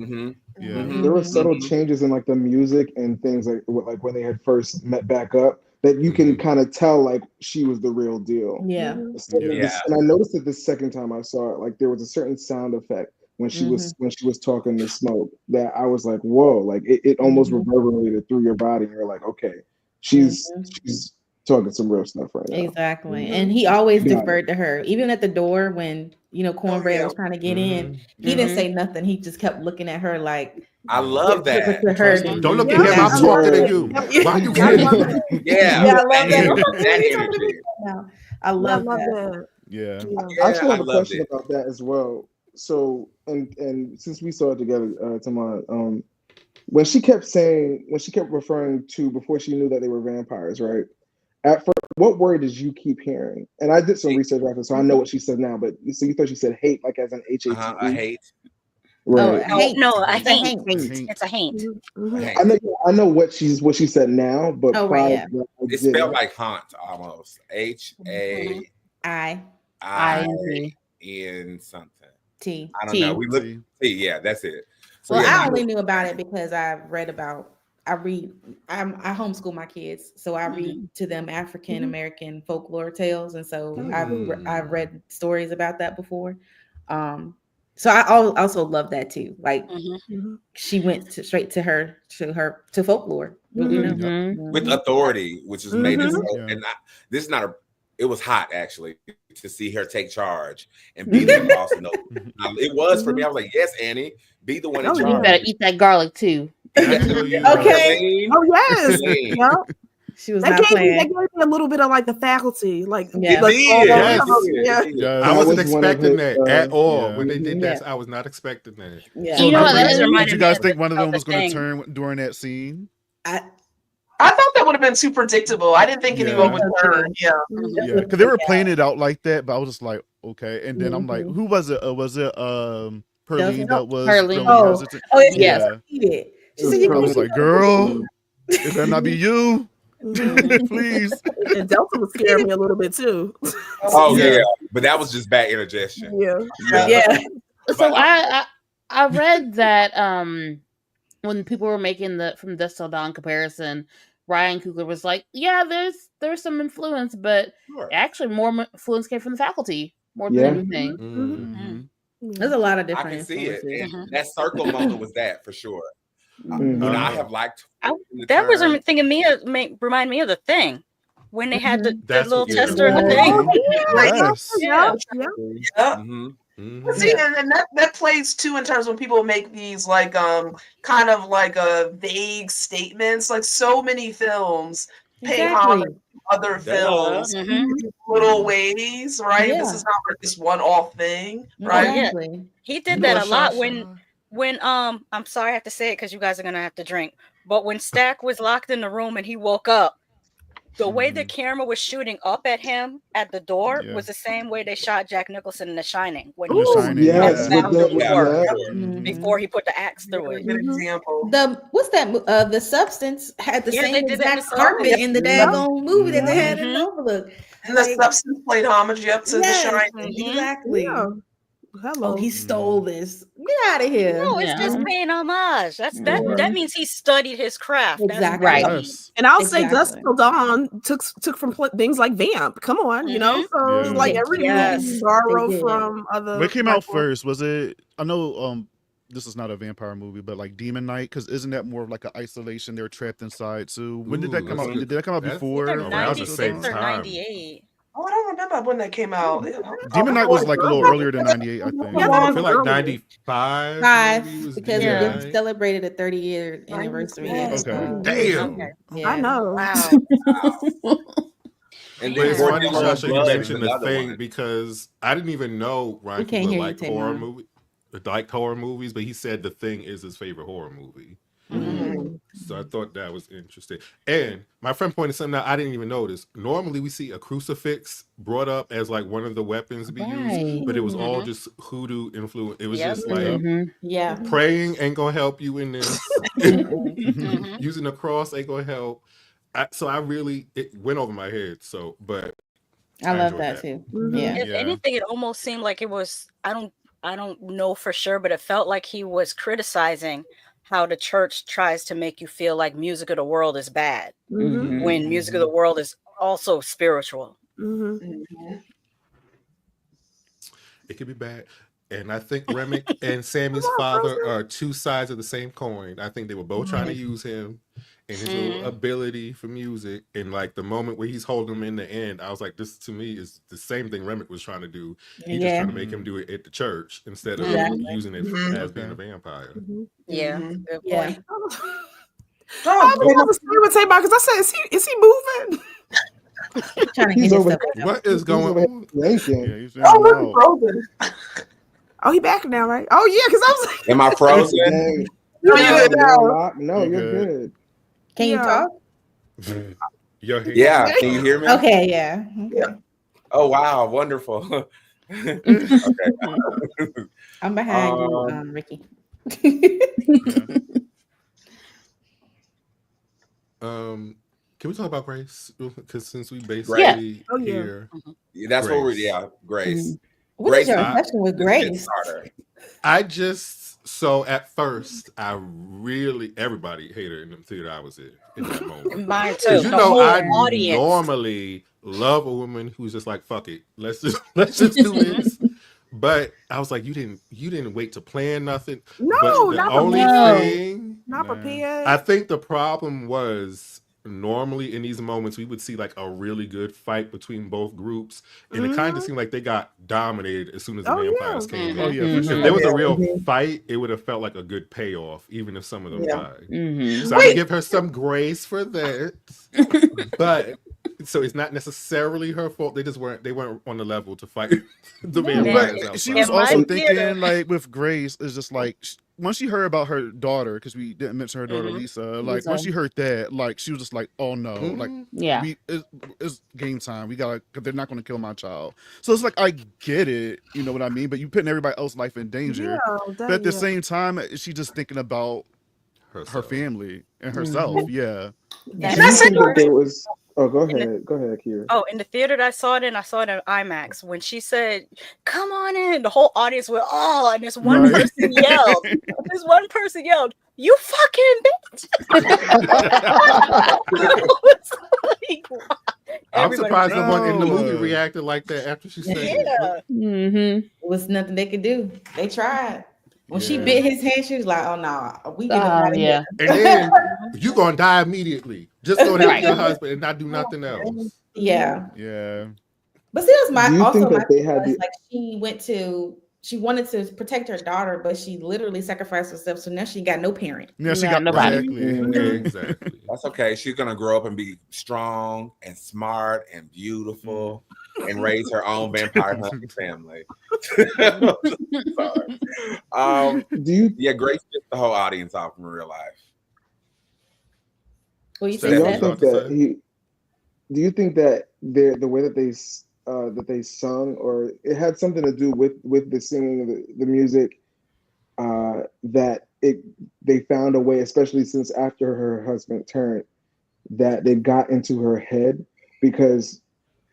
There were subtle changes in like the music and things like when they had first met back up, that you can kind of tell like she was the real deal. Yeah. And I noticed it the second time I saw it, like there was a certain sound effect when she was talking to Smoke that I was like, whoa, like it almost reverberated through your body, and you're like, okay, she's talking some real stuff right now. Exactly. And he always deferred to her, even at the door when Cornbread was trying to get in. He didn't say nothing. He just kept looking at her like, I love that. Don't look at him. I'm talking to you. Why you kidding? I love that. I love that. Yeah. I actually have a question about that as well. So, and since we saw it together, Tamara, when she kept referring to, before she knew that they were vampires, right? At first, what word did you keep hearing? And I did some research after, so I know what she said now. But so you thought she said hate, like as an HATE? I hate. Right. I think it's a hate. I know what she said now, but it spelled like haunt almost. HAIN something. T. I don't know. We look T. Yeah, that's it. So, well, I only knew about it because I homeschool my kids, so I read to them African American folklore tales, and so I've read stories about that before. So I also love that too. Like she went straight to folklore with authority, which is made it so. And this is not a. It was hot actually to see her take charge and be the boss. It was for me. I was like, yes, Annie, be the one in charge. You better eat that garlic too. Okay. Oh yes. She was not playing. That gave me a little bit of like the faculty, like I wasn't expecting that at all. When they did that, I was not expecting that. Yeah. So did you guys think one of them was going to turn during that scene? I thought that would have been too predictable. I didn't think anyone would turn. Yeah, because they were playing it out like that, but I was just like, okay. And then I'm like, who was it? Was it Perlene that was? Perlene. Yes. I was like, girl, it better not be you. Please. And Delta was scaring me a little bit too. Oh yeah, but that was just bad indigestion. Yeah. So I read that when people were making the From Dusk Till Dawn comparison, Ryan Coogler was like, "Yeah, there's some influence, but actually more influence came from the faculty more than anything." Mm-hmm. There's a lot of different. I can see it, and that circle moment was that for sure. When I have liked, that was thinking remind me of The Thing. When they had the little tester in the thing. See, and that plays too in terms when people make these like kind of like vague statements. Like so many films pay homage to other films in little ways, right? Yeah. This is not like this one-off thing, right? Yeah. He did that a lot when I'm sorry I have to say it because you guys are gonna have to drink. But when Stack was locked in the room and he woke up, the way the camera was shooting up at him at the door was the same way they shot Jack Nicholson in The Shining when he was before he put the axe through it. Good example. The Substance had the same exact carpet in the daggone movie that they had in Overlook. And the Substance played homage to The Shining. Exactly. Yeah. Hello. Oh, he stole this. Get out of here. No, it's just paying homage. That means he studied his craft. Exactly. That's Right. yes. And I'll say Dusk Till Dawn took from things like Vamp. Come on, you know. So like everything borrowed from other. What came out first? Was it? I know this is not a vampire movie, but like Demon Knight, because isn't that more of like an isolation? They're trapped inside. So when did that come out? Did that come out before? Around the same time. 98. Oh, I don't remember when that came out. Demon Knight was like a little earlier than 98, I think. I feel like 95. Because we celebrated a 30-year anniversary. Okay. Damn. Yeah. I know. Wow. And But it's then funny, Joshua, you mentioned the another thing one. because I didn't even know Ryan Coogler liked horror movies, but he said The Thing is his favorite horror movie. So I thought that was interesting. And my friend pointed something out I didn't even notice. Normally we see a crucifix brought up as like one of the weapons to be used, but it was all just hoodoo influence. It was just like praying ain't gonna help you in this. Using the cross ain't gonna help. So it went over my head. So, but I love that too. Yeah. If anything, it almost seemed like it was. I don't know for sure, but it felt like he was criticizing how the church tries to make you feel like music of the world is bad when music of the world is also spiritual. It could be bad. And I think Remick and Sammy's father are two sides of the same coin. I think they were both trying to use him and his little ability for music. And like the moment where he's holding him in the end, I was like, this to me is the same thing Remick was trying to do. He just trying to make him do it at the church instead of using it as being a vampire. Yeah. Good point. I was with Tamar because I said, is he moving? What is going on? Oh, he back now, right? Oh yeah, because I was like, am I frozen? No, you're good. Can you talk? Yeah, can you hear me? Okay, yeah. Oh wow, wonderful. Okay. I'm behind you, Ricky. Can we talk about Grace? Because since we basically here, that's what we're Grace. What is your obsession with Grace? So at first, everybody hated her in the theater I was in that moment. Mine too. You know, I normally love a woman who's just like, fuck it, let's just do this. But I was like, you didn't wait to plan nothing. No, but not prepared. I think the problem was normally in these moments we would see like a really good fight between both groups, and it kind of seemed like they got dominated as soon as the vampires came in. If there was a real fight, it would have felt like a good payoff, even if some of them died. So I give her some grace for that. But so it's not necessarily her fault. They weren't on the level to fight the vampires. She was also thinking like with Grace is just like once she heard about her daughter, because we didn't mention her daughter Lisa, like once she heard that, like she was just like, oh no, like it's game time. We gotta, because they're not gonna kill my child. So it's like I get it, you know what I mean? But you putting everybody else's life in danger. But at the same time, she's just thinking about her family and herself. Oh, go ahead, Kira. Oh, in the theater that I saw it in IMAX. When she said, "Come on in," the whole audience went, "Oh!" And this one person yelled. This one person yelled, "You fucking bitch!" I'm surprised no one in the movie reacted like that after she said it. It was nothing they could do. They tried. When she bit his hand, she was like, "Oh no, we get up out of here." And then you gonna die immediately. Just go to your husband and not do nothing else. Yeah. But see, Do you also think my that they thing had was, the- like she wanted to protect her daughter, but she literally sacrificed herself. So now she got no parent. Yeah, she got nobody. Exactly. That's okay. She's gonna grow up and be strong and smart and beautiful and raise her own vampire hunting family. Sorry. Grace pissed the whole audience off in real life. Well, you Do you think that the way that they sung, or it had something to do with the singing, the music, that they found a way, especially since after her husband turned, that they got into her head? Because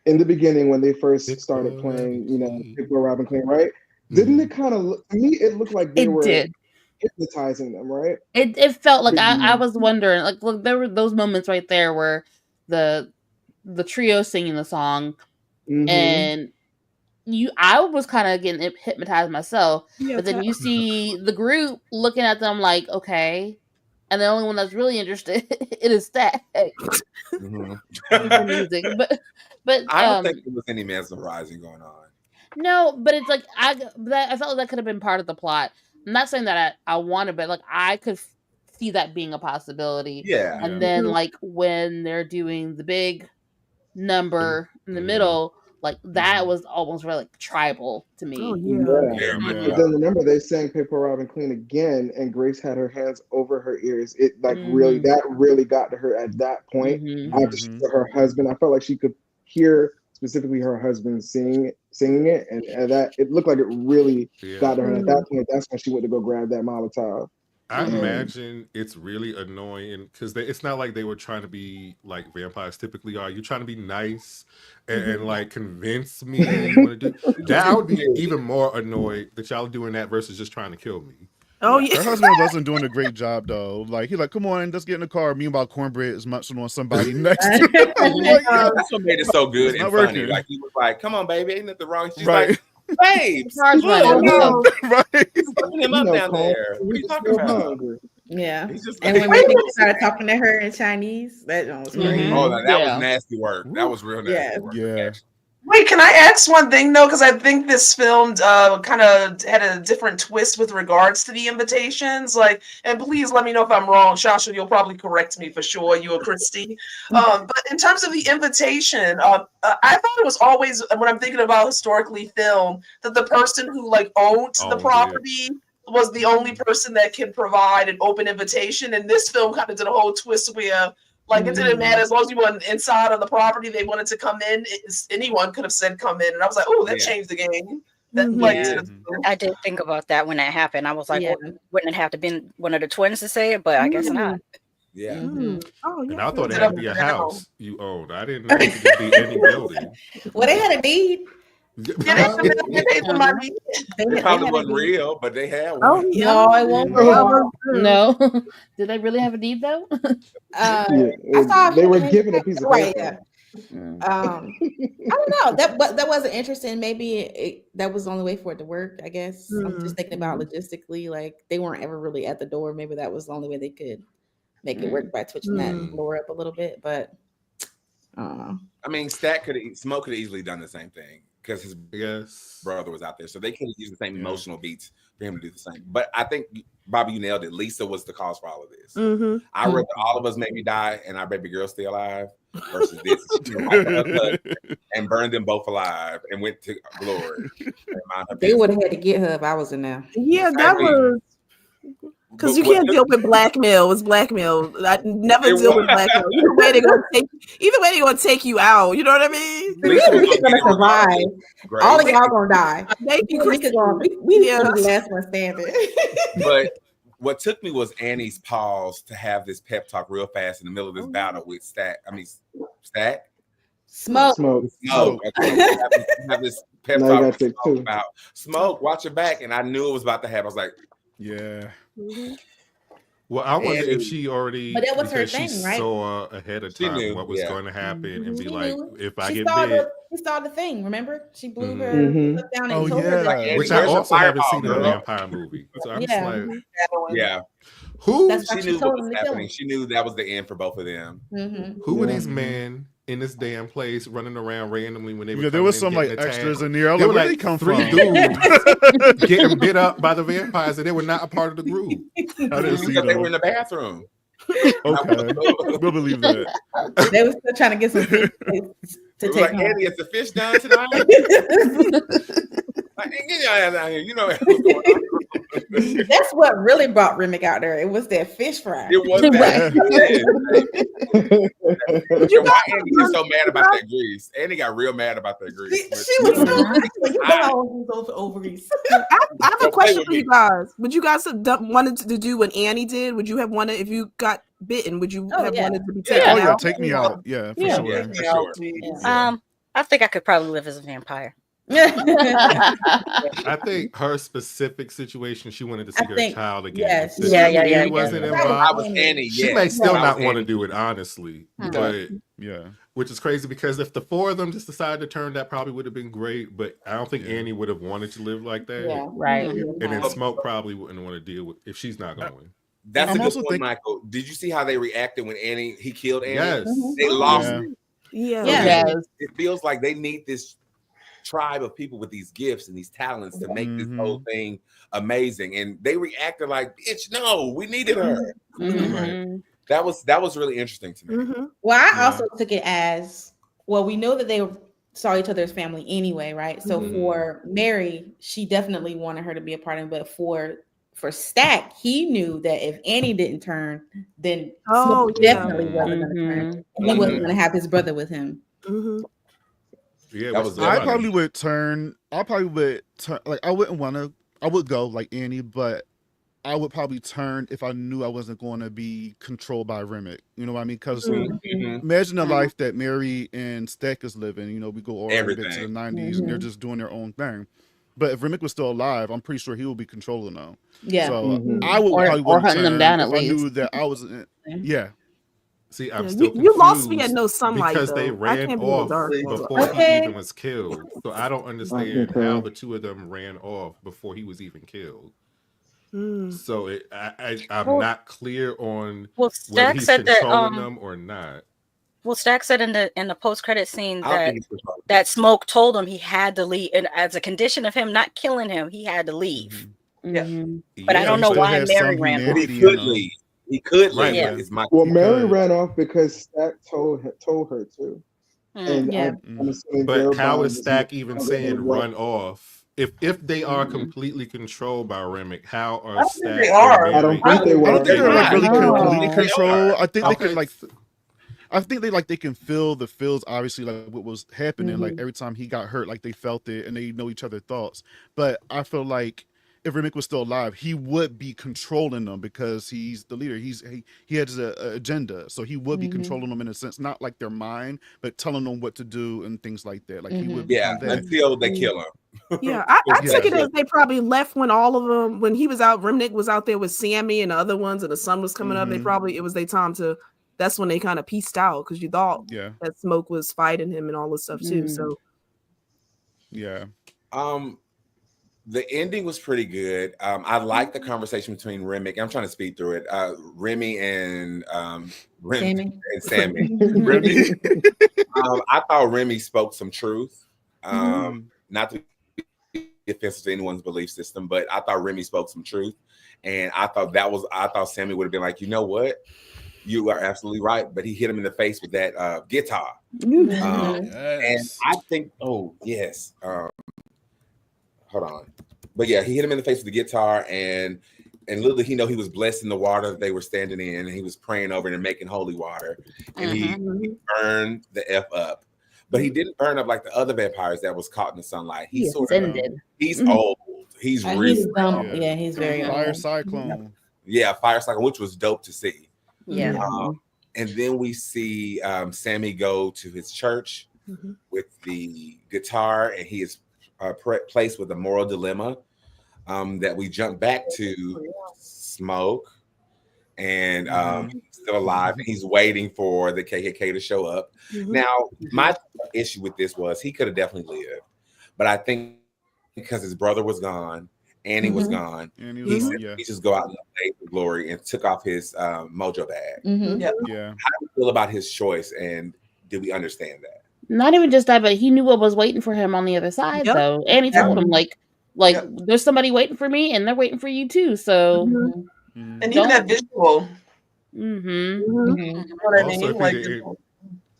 in the beginning, when they first started playing, Big Boy Robin Clean, right? Didn't it kind of look, to me, it looked like they were hypnotizing them, right? It felt like I was wondering, like, look, there were those moments right there where the trio singing the song, and I was kind of getting hypnotized myself, but then you see the group looking at them like, okay, and the only one that's really interested it is Stack. Music, but I don't think there was any mesmerizing going on. No, but it's like I felt like that could have been part of the plot. I'm not saying that I wanted, but like I could see that being a possibility. Yeah. And then like when they're doing the big number in the middle, like that was almost really like tribal to me. Oh, But then remember, they sang Paper Robin Clean again, and Grace had her hands over her ears. It really got to her at that point. After she saw her husband, I felt like she could hear specifically her husband singing it, and that it looked like it really got to her. And at that point, that's when she went to go grab that Molotov. I imagine it's really annoying because it's not like they were trying to be like vampires typically are. You're trying to be nice and like convince me you want to do that. I would be even more annoyed that y'all are doing that versus just trying to kill me. Oh yeah, her husband wasn't doing a great job though. Like he's like, come on, let's get in the car. Meanwhile, Cornbread is munching on somebody next to him. That's what made it so good and funny. Working. Like he was like, "Come on, baby, ain't nothing wrong." She's Right. like, "Babes, Charge money. putting him up down there. What are you talking about?" Yeah. He's just And like, when they started talking to her in Chinese, that was great. Oh, that was nasty work. That was real nasty work. Yeah. Wait, can I ask one thing though? Because I think this film kind of had a different twist with regards to the invitations. Like, and please let me know if I'm wrong, Shasha. You'll probably correct me for sure. You or Christy. But in terms of the invitation, I thought it was always, when I'm thinking about historically film, that the person who like owned the property was the only person that can provide an open invitation. And this film kind of did a whole twist where, like, it didn't matter as long as you were inside on the property, they wanted to come in. Anyone could have said come in, and I was like, oh, that changed the game. I did think about that when that happened. I was like, well, wouldn't it have to been one of the twins to say it? But I guess not. Yeah. Oh, And I thought it had to be a house you owned. I didn't know it could be any building. Well, they had a deed. They probably wasn't real, but they had one. Oh, no, it won't. No. Did they really have a deed though? I saw they were given a piece of right. paper. I don't know. That wasn't interesting. Maybe that was the only way for it to work. I guess I'm just thinking about logistically. Like they weren't ever really at the door. Maybe that was the only way they could make it work by twitching that floor up a little bit. But I don't know. I mean, Smoke could have easily done the same thing because his brother was out there, so they could have used the same emotional beats for him to do the same. But I think Bobby, you nailed it. Lisa was the cause for all of this. I rather all of us maybe die and our baby girl stay alive versus this. She and burned them both alive and went to glory. They would have had to get her if I was in there. Yeah, that was. Because you can't deal with blackmail. It's blackmail. I never deal with blackmail. Either way they're gonna take you out. You know what I mean? We're gonna survive. All of y'all gonna die. Thank you. We the last one standing. But what took me was Annie's pause to have this pep talk real fast in the middle of this battle with Stack. I mean, Stack? Smoke. Smoke. Okay. Have this pep Now you talk got Stick too. about Smoke. Watch your back, and I knew it was about to happen. I was like, yeah. Well, I wonder Annie. if she already, But that was her because thing, she right? saw ahead of She time knew, what was yeah. going to happen and be She like, knew. if I She get saw bit. she saw the thing. Remember, she blew her Mhm. stuff down Oh, and told her yeah. that. Annie, Which I where's your also haven't fireball, seen in a girl? vampire movie. So I'm just Yeah. like, Yeah. who That's why She she knew what told was him to kill happening. him. She knew that was the end for both of them. who were Yeah. these men in this damn place running around randomly when they were Yeah, there coming was in some like getting extras attacked? in there. I was There like, were where'd they like come 3 from? dudes getting bit up by the vampires, and they were not a part of the group. I didn't see Because they were them. in the bathroom. Okay, we'll believe that. They were still trying to get some fish to We were take like, home. Andy, is the fish done tonight? Like, get your ass out here. You know what's going on. That's what really brought Remick out there. It was that fish fry. It was that. You Why Andy get so mad about that grease? Andy got real mad about that grease. She was so you know I was those ovaries. I have a Don't question play for with you guys. Would you guys have wanted to do what Annie did? Would you have wanted, if you got bitten, would you have wanted to be taken Oh yeah, out? take me out. Yeah, for Yeah, sure. for sure. I think I could probably live as a vampire. I think her specific situation, she wanted to see her child again. yes. Since Yeah. Annie wasn't That was involved. I was Annie. She Yes. may still I not was want to Annie. do it, honestly. Okay. But Yeah. which is crazy because if the 4 of them just decided to turn, that probably would have been great. But I don't think Annie would have wanted to live like that. Yeah. Right. And then Smoke probably wouldn't want to deal with if she's not going. That's I'm a good also point, think- Michael. Did you see how they reacted when he killed Annie? Yes. They lost. Yeah. Yeah. Yes. It feels like they need this tribe of people with these gifts and these talents to make this whole thing amazing. And they reacted like, bitch, no, we needed her. Mhm. That was really interesting to me. Well, I also took it as, well, we know that they saw each other as family anyway, right? So for Mary, she definitely wanted her to be a part of it, but for Stack, he knew that if Annie didn't turn, then Smoke definitely wasn't going to turn. And he wasn't going to have his brother with him. Yeah, That was I probably would turn. Like I wouldn't want to. I would go like Annie, but I would probably turn if I knew I wasn't going to be controlled by Remick. You know what I mean? Because imagine the life that Mary and Stack is living. You know, we go all the way back to the 90s, and they're just doing their own thing. But if Remick was still alive, I'm pretty sure he would be controlling them. Yeah. So I would Or probably want to hunting them turn down if at I least. knew that I was. Yeah. See, I'm Yeah, still you confused lost me at no sunlight, because though. they I ran can't be in the off dark. before he even was killed. So I don't understand how the 2 of them ran off before he was even killed. So I'm not clear on whether Stack he's said that controlling them or not. Well, Stack said in the post credit scene that Smoke told him he had to leave, and as a condition of him not killing him, he had to leave. But I don't know why Mary ran off. He could leave. He could leave. Yeah. Well, Mary ran off because Stack told her to. And I'm assuming But their how bond is was Stack more even than saying what- run off? If they are completely controlled by Remick, how are Stack? they are. and I don't Mary- think they were. I don't think they're like really No. complete control. I think they Okay. can like. I think they can feel the feels. Obviously, like what was happening. Like every time he got hurt, like they felt it and they know each other's thoughts. But I feel like if Remick was still alive, he would be controlling them because he's the leader. He has an agenda, so he would be controlling them in a sense, not like their mind, but telling them what to do and things like that. Like he would. Yeah, until they kill him. Yeah, I took it as they probably left when all of them, when he was out, Remnick was out there with Sammy and the other ones, and the sun was coming up. They probably, it was their time to. That's when they kind of pieced out because you thought that Smoke was fighting him and all this stuff too. So yeah. The ending was pretty good. I like the conversation between Remick. I'm trying to speed through it. Remy and Sammy. Remy. I thought Remy spoke some truth. Not to be offensive to anyone's belief system, but I thought Remy spoke some truth. And I thought Sammy would have been like, you know what? You are absolutely right. But he hit him in the face with that guitar. And I think, hold on. But yeah, he hit him in the face with the guitar, and little did he know he was blessing the water that they were standing in, and he was praying over it and making holy water. And he burned the F up. But he didn't burn up like the other vampires that was caught in the sunlight. He's old. He's really he's dumb. He's very Fire old. Cyclone. Yeah, Fire Cyclone, which was dope to see. Yeah. And then we see Sammy go to his church with the guitar, and he is placed with a moral dilemma that we jump back to Smoke, and he's still alive, and he's waiting for the KKK to show up. Now, my issue with this was he could have definitely lived, but I think because his brother was gone, Annie was gone, he said he just go out and play for glory and took off his mojo bag. Yeah. How do you feel about his choice, and did we understand that? Not even just that, but he knew what was waiting for him on the other side, though. And he told him, like there's somebody waiting for me, and they're waiting for you too. So, and even that visual. You know what I mean? Like,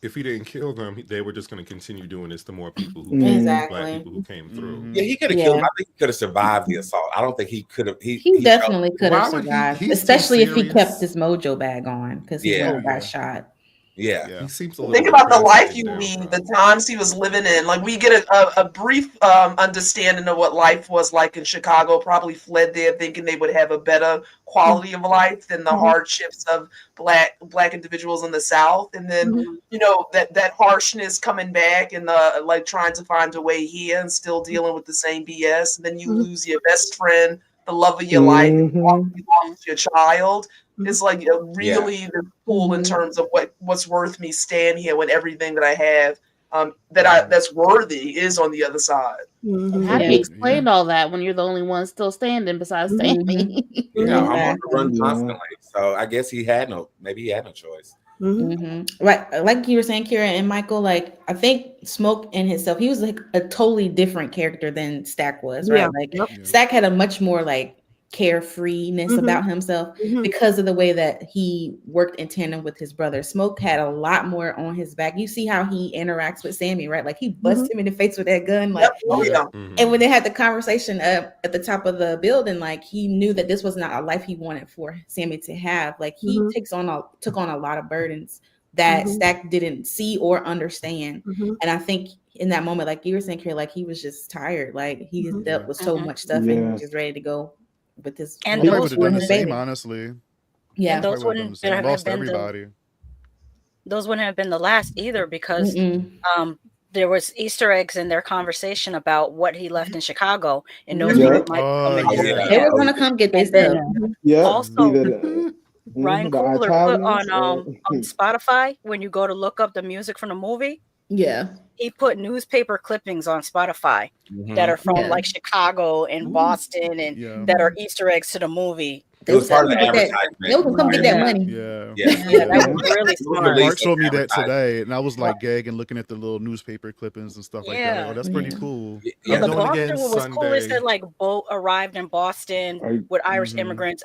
if he didn't kill them, they were just going to continue doing this to more people who black people who came through. Yeah, he could have killed him. I think he could have survived the assault. I don't think he could have. He definitely could have survived, especially if he kept his mojo bag on, because he got shot. Yeah. He seems Think about the life you lead, the times he was living in. Like, we get a brief understanding of what life was like in Chicago. Probably fled there thinking they would have a better quality of life than the hardships of black individuals in the South. And then that harshness coming back and like trying to find a way here and still dealing with the same BS. And then you lose your best friend, the love of your life, your child. It's like really the pool in terms of what's worth me staying here when everything that I have that's worthy is on the other side. How do you explain all that when you're the only one still standing besides Sammy? I'm on the run constantly, so I guess maybe he had no choice. Right, like you were saying, Kira and Michael, like I think Smoke in himself, he was like a totally different character than Stack was, right? Stack had a much more like carefreeness about himself because of the way that he worked in tandem with his brother. Smoke had a lot more on his back. You see how he interacts with Sammy, right? Like he busts him in the face with that gun, like and when they had the conversation at the top of the building, like he knew that this was not a life he wanted for Sammy to have. Like he took on a lot of burdens that Stack didn't see or understand. And I think in that moment, like you were saying, Kira, like he was just tired. Like he dealt with so much stuff and he was just ready to go with his. And those would have done the same, honestly. Yeah, and those wouldn't have lost been everybody. Those wouldn't have been the last either, because there was Easter eggs in their conversation about what he left in Chicago, and those people might come and they were going to come get this stuff. Also, Ryan Coogler put on Spotify, when you go to look up the music from the movie. He put newspaper clippings on Spotify that are from like Chicago and Boston and that are Easter eggs to the movie. It was part of the advertisement. They will come get that money. That was really smart. Mark showed me that today, and I was like gagging, looking at the little newspaper clippings and stuff like that. Like, oh, that's pretty cool. The Boston one was cool. It said like boat arrived in Boston with Irish immigrants.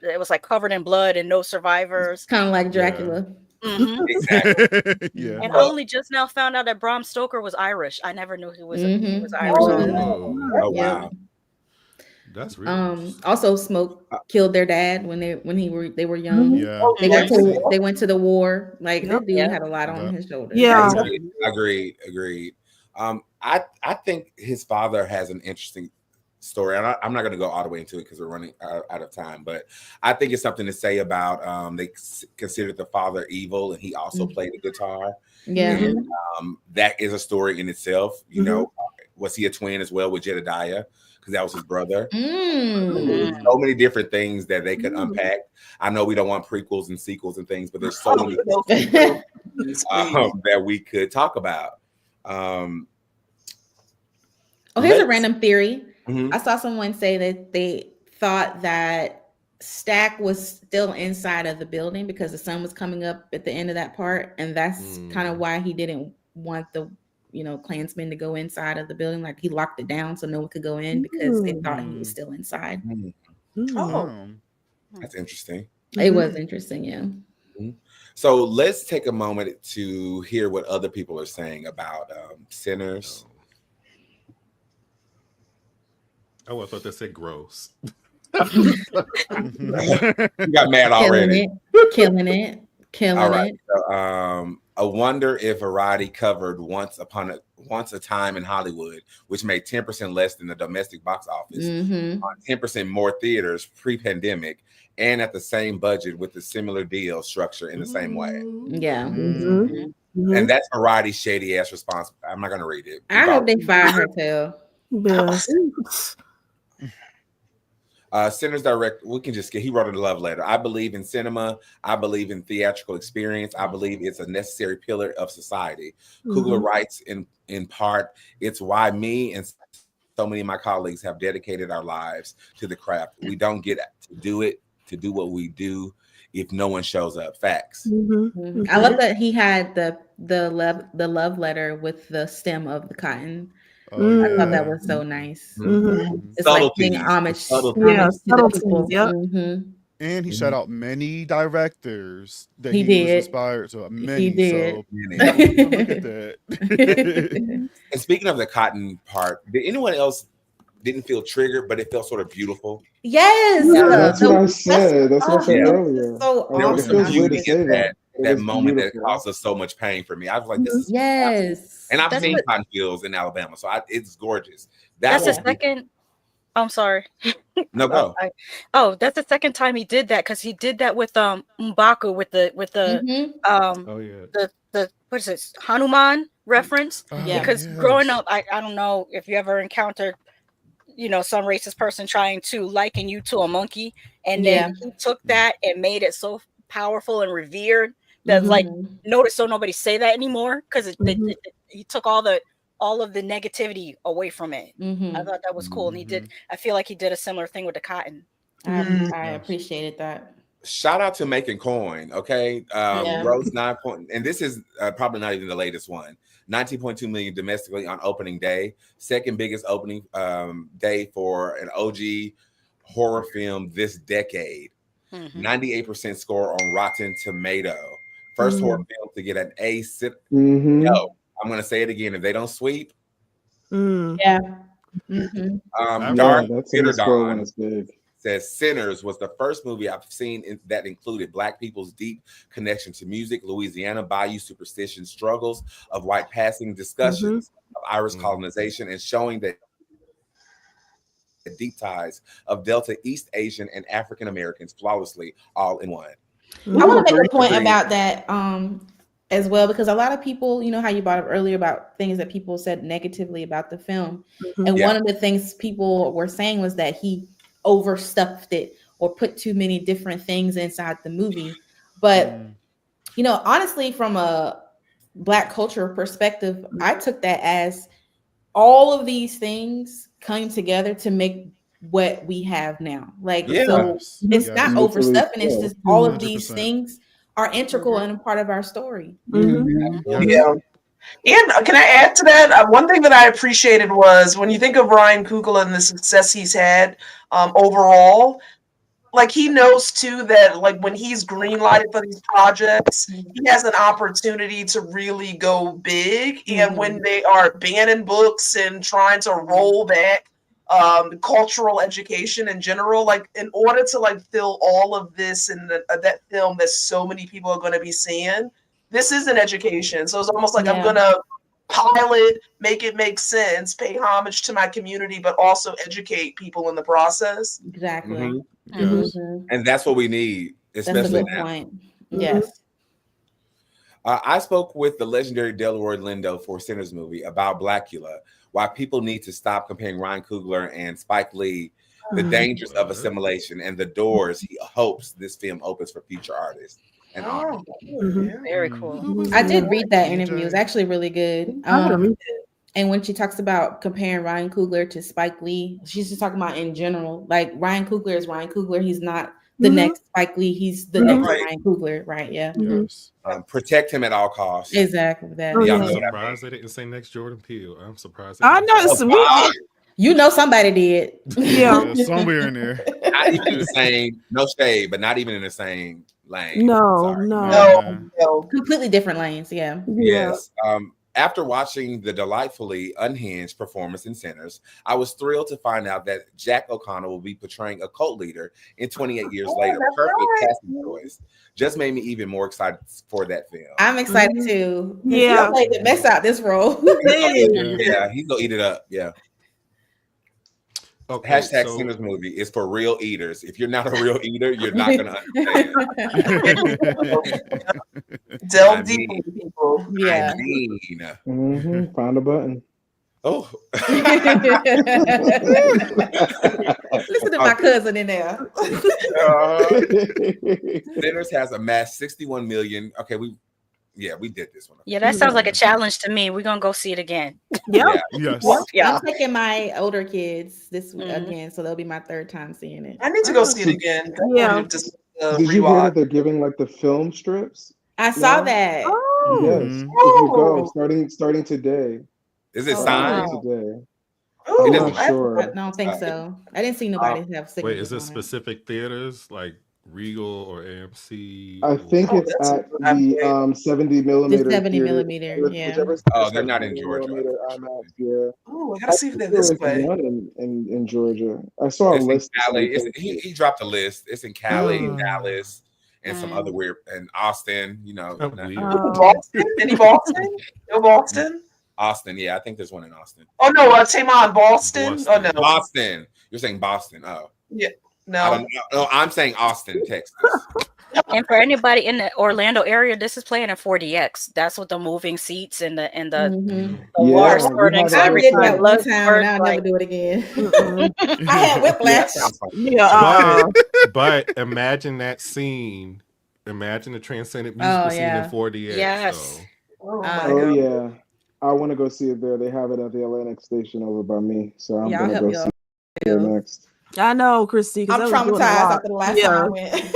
It was like covered in blood and no survivors. Kind of like Dracula. Exactly. And I only just now found out that Bram Stoker was Irish. I never knew he was Irish. Oh wow. That's really also Smoke killed their dad when they were young. They went to the war. Like that dude had a lot on his shoulders. Agreed. I think his father has an interesting story, and I'm not going to go all the way into it because we're running out of time, but I think it's something to say about they considered the father evil, and he also played the guitar. And, that is a story in itself. You know, was he a twin as well with Jedediah, because that was his brother? So many different things that they could unpack. I know we don't want prequels and sequels and things, but there's so many that we could talk about. Here's a random theory. I saw someone say that they thought that Stack was still inside of the building because the sun was coming up at the end of that part, and that's kind of why he didn't want the Klansmen to go inside of the building. Like he locked it down so no one could go in because they thought he was still inside. That's interesting. It was interesting, So let's take a moment to hear what other people are saying about Sinners. Oh, I thought that said gross. You got mad already. Killing it. All right. So, I wonder if Variety covered Once a Time in Hollywood, which made 10% less than the domestic box office, on 10% more theaters pre-pandemic, and at the same budget with a similar deal structure in the same way. Yeah. And that's Variety's shady ass response. I'm not gonna read it. I hope they fire her too. Sinners direct. We can just get. He wrote a love letter. I believe in cinema. I believe in theatrical experience. I believe it's a necessary pillar of society. Coogler writes in part, it's why me and so many of my colleagues have dedicated our lives to the craft. We don't get to do what we do if no one shows up. Facts. I love that he had the love letter with the stem of the cotton. I thought that was so nice. It's like paying homage to the people. And he shout out many directors that He was did. inspired. So many. He did. So look at that. And speaking of the cotton part, did anyone else didn't feel triggered, but it felt sort of beautiful? Yes. That's what I said. That's what I said earlier. So there was some beauty in that was moment beautiful. that caused us so much pain for me. I was like, this is yes. And I've seen cotton fields in Alabama, so it's gorgeous. That's the second. I'm sorry. No, go. That's the second time he did that, because he did that with M'Baku with the the what is it, Hanuman reference? Because growing up, I don't know if you ever encountered, some racist person trying to liken you to a monkey, and then he took that and made it so powerful and revered that notice so nobody say that anymore, because he took all of the negativity away from it. I thought that was cool, and I feel like he did a similar thing with the cotton. I appreciated that. Shout out to making coin, okay? Rose 9 point, and this is probably not even the latest one. 19.2 million domestically on opening day, second biggest opening day for an OG horror film this decade. 98% score on Rotten Tomato. First horror film to get an A. Yo, I'm gonna say it again. If they don't sweep, that's Bitter score when Dawn it's big. says Sinners was the first movie I've seen that included Black people's deep connection to music, Louisiana Bayou superstition, struggles of white passing, discussions of Irish colonization, and showing that deep ties of Delta East Asian and African Americans flawlessly all in one. I want to make a point about that as well, because a lot of people, how you brought up earlier about things that people said negatively about the film. And one of the things people were saying was that he overstuffed it or put too many different things inside the movie. But, honestly, from a Black culture perspective, I took that as all of these things coming together to make what we have now. So it's not overstuffing, it's just all of these things are integral and a part of our story. Yeah. And can I add to that? One thing that I appreciated was when you think of Ryan Coogler and the success he's had overall, he knows too that when he's greenlighted for these projects, he has an opportunity to really go big. And when they are banning books and trying to roll back cultural education in general, in order to fill all of this in that film that so many people are going to be seeing, this is an education. So it's almost like I'm going to pilot, make it make sense, pay homage to my community, but also educate people in the process. Exactly. And that's what we need, especially now. Point. Yes. I spoke with the legendary Delroy Lindo for Sinners movie about Blackula, why people need to stop comparing Ryan Coogler and Spike Lee, the dangers of assimilation, and the doors he hopes this film opens for future artists. And very cool. I did read that interview. It was actually really good. And when she talks about comparing Ryan Coogler to Spike Lee, she's just talking about in general. Ryan Coogler is Ryan Coogler. He's not the next Spike Lee. He's the next Ryan Coogler, right? Yeah. Yes. Protect him at all costs. Exactly. That. I'm surprised they didn't say next Jordan Peele. I'm surprised. I know somebody did. Yeah. Somewhere in there. Not even in the same, no shade, but not even in the same lane. No. Completely different lanes. Yeah. Yes. After watching the delightfully unhinged performance in Sinners, I was thrilled to find out that Jack O'Connell will be portraying a cult leader in 28 years later. Perfect casting choice. Just made me even more excited for that film. I'm excited too. Yeah. He played the mess out this role. Yeah, he's gonna eat it up. Yeah. Okay, Hashtag Sinners movie is for real eaters. If you're not a real eater, you're not going to understand. Delve deeply, people. Yeah. I mean, Found a button. oh. Listen to my cousin in there. Sinners has amassed 61 million. Okay, we did this one. Yeah, that sounds like a challenge to me. We're gonna go see it again. Yeah. Yes. Yeah. I'm taking my older kids this week again, so that'll be my third time seeing it. I need to go see it again. Yeah. Just, Did you hear that they're giving like the film strips? I saw that. Oh. Yes. If you go starting today. Is it signed? Today. Oh, I'm not sure. I don't think so. I didn't see nobody have signatures. Wait, is it on specific theaters like Regal or AMC? I think it's at the 70 millimeter. The 70 theater. millimeter, yeah. Oh, they're not in Georgia. IMAX, yeah. Oh, I gotta see if they're this way. One in Georgia. I saw a It's list. in Cali. He dropped a list. It's in Cali, Dallas, and some other weird, and Austin. You know, Boston? Any Boston? No Boston? Austin, yeah, I think there's one in Austin. Oh no, Tamon, Boston? Oh no, Boston. You're saying Boston? Oh, yeah, no. No, I'm saying Austin, Texas. And for anybody in the Orlando area, this is playing at 4DX. That's what the moving seats and the water spurting. I did that one time and I'll never do it again. I had whiplash. But imagine that scene. Imagine the transcendent musical scene in 4DX. Yes. So. Oh yeah. I want to go see it there. They have it at the Atlantic Station over by me, so I'm gonna go see it there next. I know, Christy. I'm traumatized after the last time I went.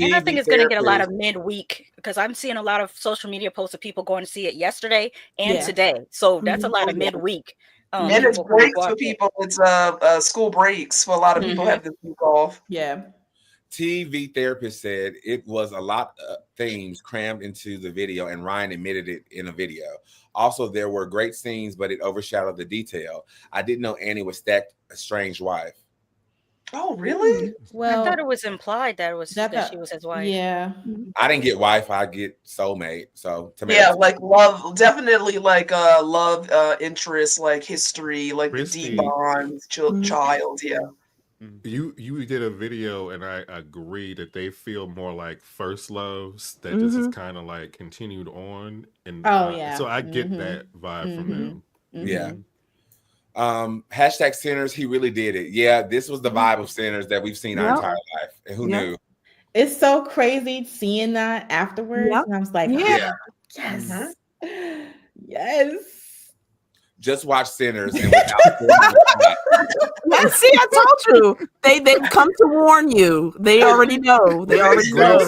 And I think it's going to get a lot of midweek because I'm seeing a lot of social media posts of people going to see it yesterday and today. So that's a lot of midweek. And it's breaks for people. It's school breaks for a lot of people have this week off. Yeah. TV therapist said it was a lot of themes crammed into the video, and Ryan admitted it in a video. Also, there were great scenes, but it overshadowed the detail. I didn't know Annie was Stack's estranged wife. Oh, really? Well, I thought it was implied that she was his wife. Yeah. I didn't get wife. I get soulmate. So like love, definitely like love interest, like history, like the deep bond, child. Yeah. You did a video, and I agree that they feel more like first loves that this is kind of like continued on, and so I get that vibe from them. Yeah. Hashtag Sinners, he really did it. Yeah, this was the vibe of Sinners that we've seen our entire life, and who knew? It's so crazy seeing that afterwards, and I was like, yes, yes. Just watch Sinners and Yeah, see, I told you. They come to warn you. They already know. They already know.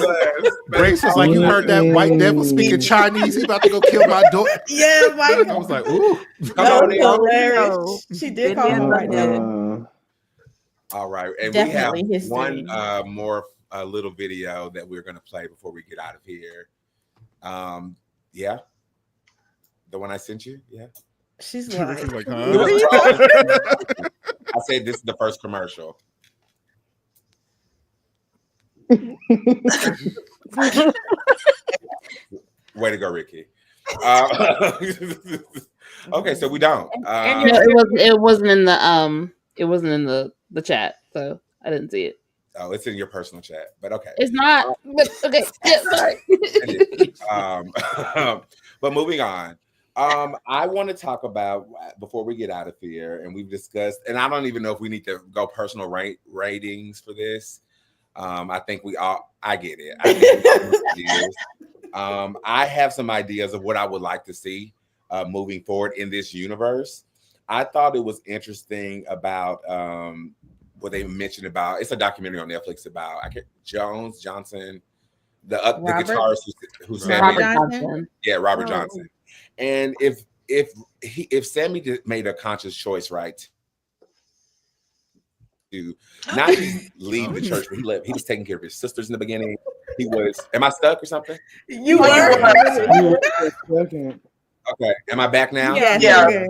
Grace was like, you heard that white devil speaking Chinese? He about to go kill my daughter. Yeah, Mike. I was like, ooh. That was hilarious. She did call him white devil. All right, and Definitely we have history. one more little video that we're going to play before we get out of here. Yeah, the one I sent you. Yeah. She's like, huh? I said this is the first commercial. Way to go, Ricky. Okay, so we don't. It wasn't in the chat, so I didn't see it. Oh, it's in your personal chat, but okay. It's not. But okay, yeah, sorry. But moving on. I want to talk about, before we get out of here, and we've discussed, and I don't even know if we need to go personal ratings for this. I think I get it. I have some ideas of what I would like to see moving forward in this universe. I thought it was interesting about what they mentioned about, it's a documentary on Netflix about Johnson, the guitarist who Robert Johnson. Yeah, Robert Johnson. And if Sammy made a conscious choice, right, to not just leave the church, but he was taking care of his sisters in the beginning. He was. Am I stuck or something? You were. Okay. Am I back now? Yeah.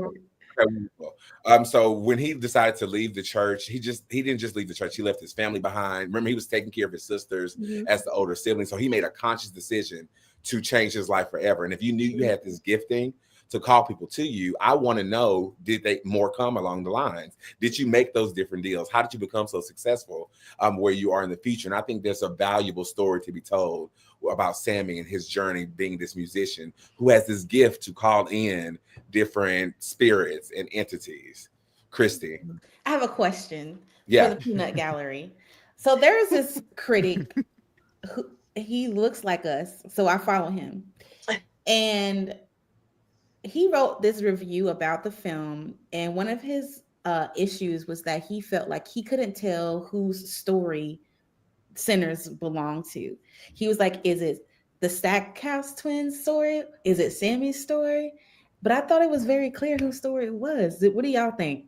Okay. So when he decided to leave the church, he didn't just leave the church. He left his family behind. Remember, he was taking care of his sisters as the older sibling. So he made a conscious decision to change his life forever. And if you knew you had this gifting, to call people to you. I want to know, did they more come along the lines? Did you make those different deals? How did you become so successful where you are in the future? And I think there's a valuable story to be told about Sammy and his journey being this musician who has this gift to call in different spirits and entities. Christy. I have a question for the Peanut Gallery. So there is this critic who he looks like us, so I follow him. And he wrote this review about the film, and one of his issues was that he felt like he couldn't tell whose story Sinners belong to. He was like, is it the Stackhouse twins story? Is it Sammy's story? But I thought it was very clear whose story it was. What do y'all think?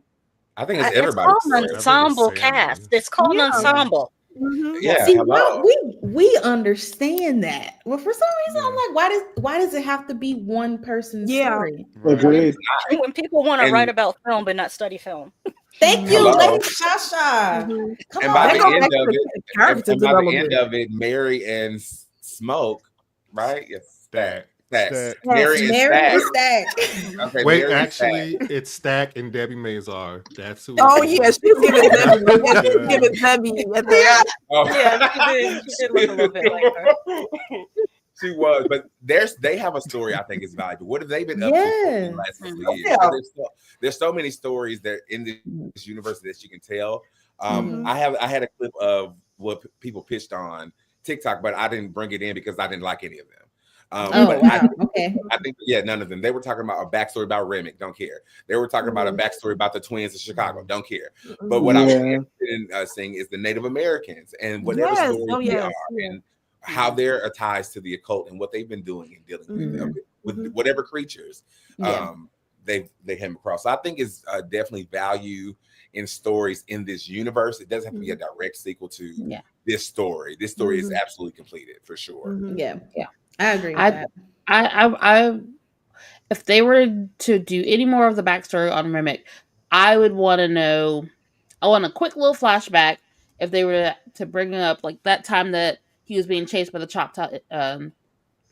I think it's everybody's It's called an ensemble cast. It's called an ensemble. Mm-hmm. Yeah, see, we understand that. Well, for some reason, I'm like, why does it have to be one person's story? Agreed. When people want to write about film but not study film. Thank you, Lady Shasha. Come And on, by the go end back of to it, character and by the development. end of it, Mary and Smoke, right? Yes, Stack. Mary and Stack. Okay, Wait, Mary and actually, it's Stack and Debbie Mazar. That's who. Oh yeah, she's giving Debbie. Yeah, she's giving Debbie at the end. Yeah, she did look a little bit like her. She was, but they have a story I think is valuable. What have they been up to for the last couple of years? There's so many stories that in this universe that you can tell. I had a clip of what people pitched on TikTok, but I didn't bring it in because I didn't like any of them. I think none of them. They were talking about a backstory about Remick, don't care. They were talking about a backstory about the twins in Chicago, don't care. But what I was interested in seeing is the Native Americans and whatever story they are and how they're ties to the occult and what they've been doing and dealing with whatever creatures they came across. So I think it's definitely value in stories in this universe. It doesn't have to be a direct sequel to this story. This story is absolutely completed for sure. Yeah. I agree with that. I if they were to do any more of the backstory on Remick, I would want to know. I want a quick little flashback if they were to bring up like that time that he was being chased by the Choctaw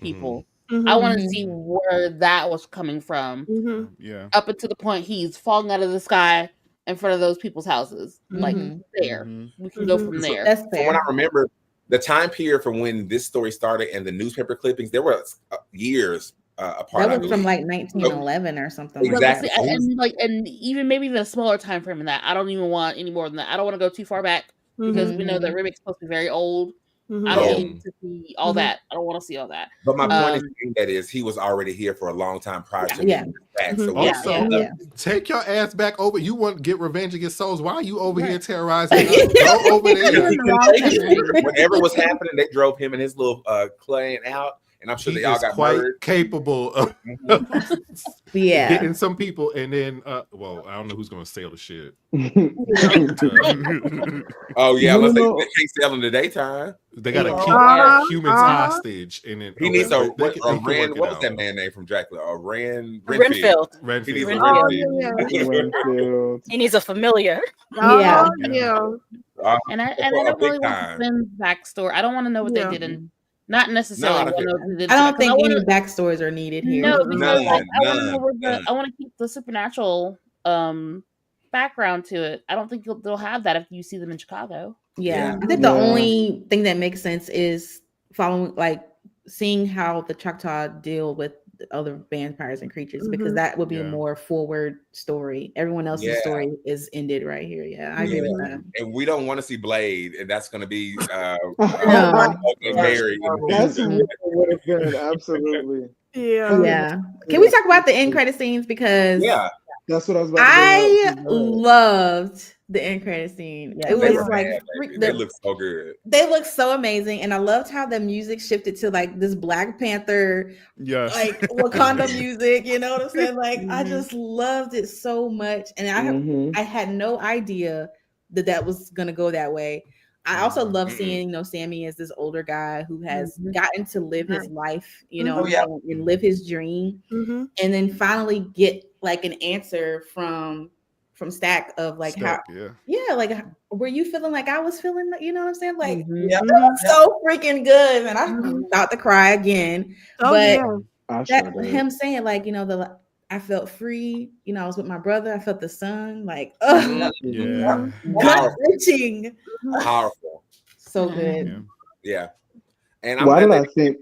people. I want to see where that was coming from. Up until the point he's falling out of the sky in front of those people's houses. Like there. We can go from there. That's fair. From what I remember, the time period from when this story started and the newspaper clippings, there were years apart. That was from like 1911 or something. Exactly. And even maybe even a smaller time frame than that. I don't even want any more than that. I don't want to go too far back because we know that Remick's supposed to be very old. I don't need to see all that. I don't want to see all that. But my point is he was already here for a long time prior to take your ass back over. You want to get revenge against souls? Why are you over here terrorizing us? Go over there. Whatever was happening, they drove him and his little clan out. And I'm sure they all got quite murdered. Capable of getting some people, and then well, I don't know who's gonna sail the ship. Oh yeah, let's say they can't sail in the daytime. They gotta keep humans hostage, and then he needs a Ren. What was that man name from Dracula? Renfield. He needs a Renfield. He needs a familiar. And I don't really want Finn's backstory. I don't want to know what they did in. Not necessarily. I don't think any backstories are needed here. No, because I want to keep the supernatural background to it. I don't think they'll have that if you see them in Chicago. Yeah. I think the only thing that makes sense is following, like, seeing how the Choctaw deal with the other vampires and creatures, because that would be a more forward story. Everyone else's story is ended right here. Yeah, I agree with that. And we don't want to see Blade, and that's going to be Mary. That's what would have been absolutely. Yeah. Can we talk about the end credit scenes? Because that's what I was about to I loved the end credit scene. It was like they look so good. They look so amazing, and I loved how the music shifted to like this Black Panther, like Wakanda music. You know what I'm saying? Like I just loved it so much, and I had no idea that was gonna go that way. I also love seeing, Sammy as this older guy who has gotten to live his life, and live his dream, and then finally get like an answer from Stack of like like were you feeling like I was feeling, you know what I'm saying? Like it was so freaking good, and I'm about to cry again. Him saying like, I felt free. You know, I was with my brother. I felt the sun. Like, Powerful. gut-wrenching. Powerful. So good. Yeah. And why did I think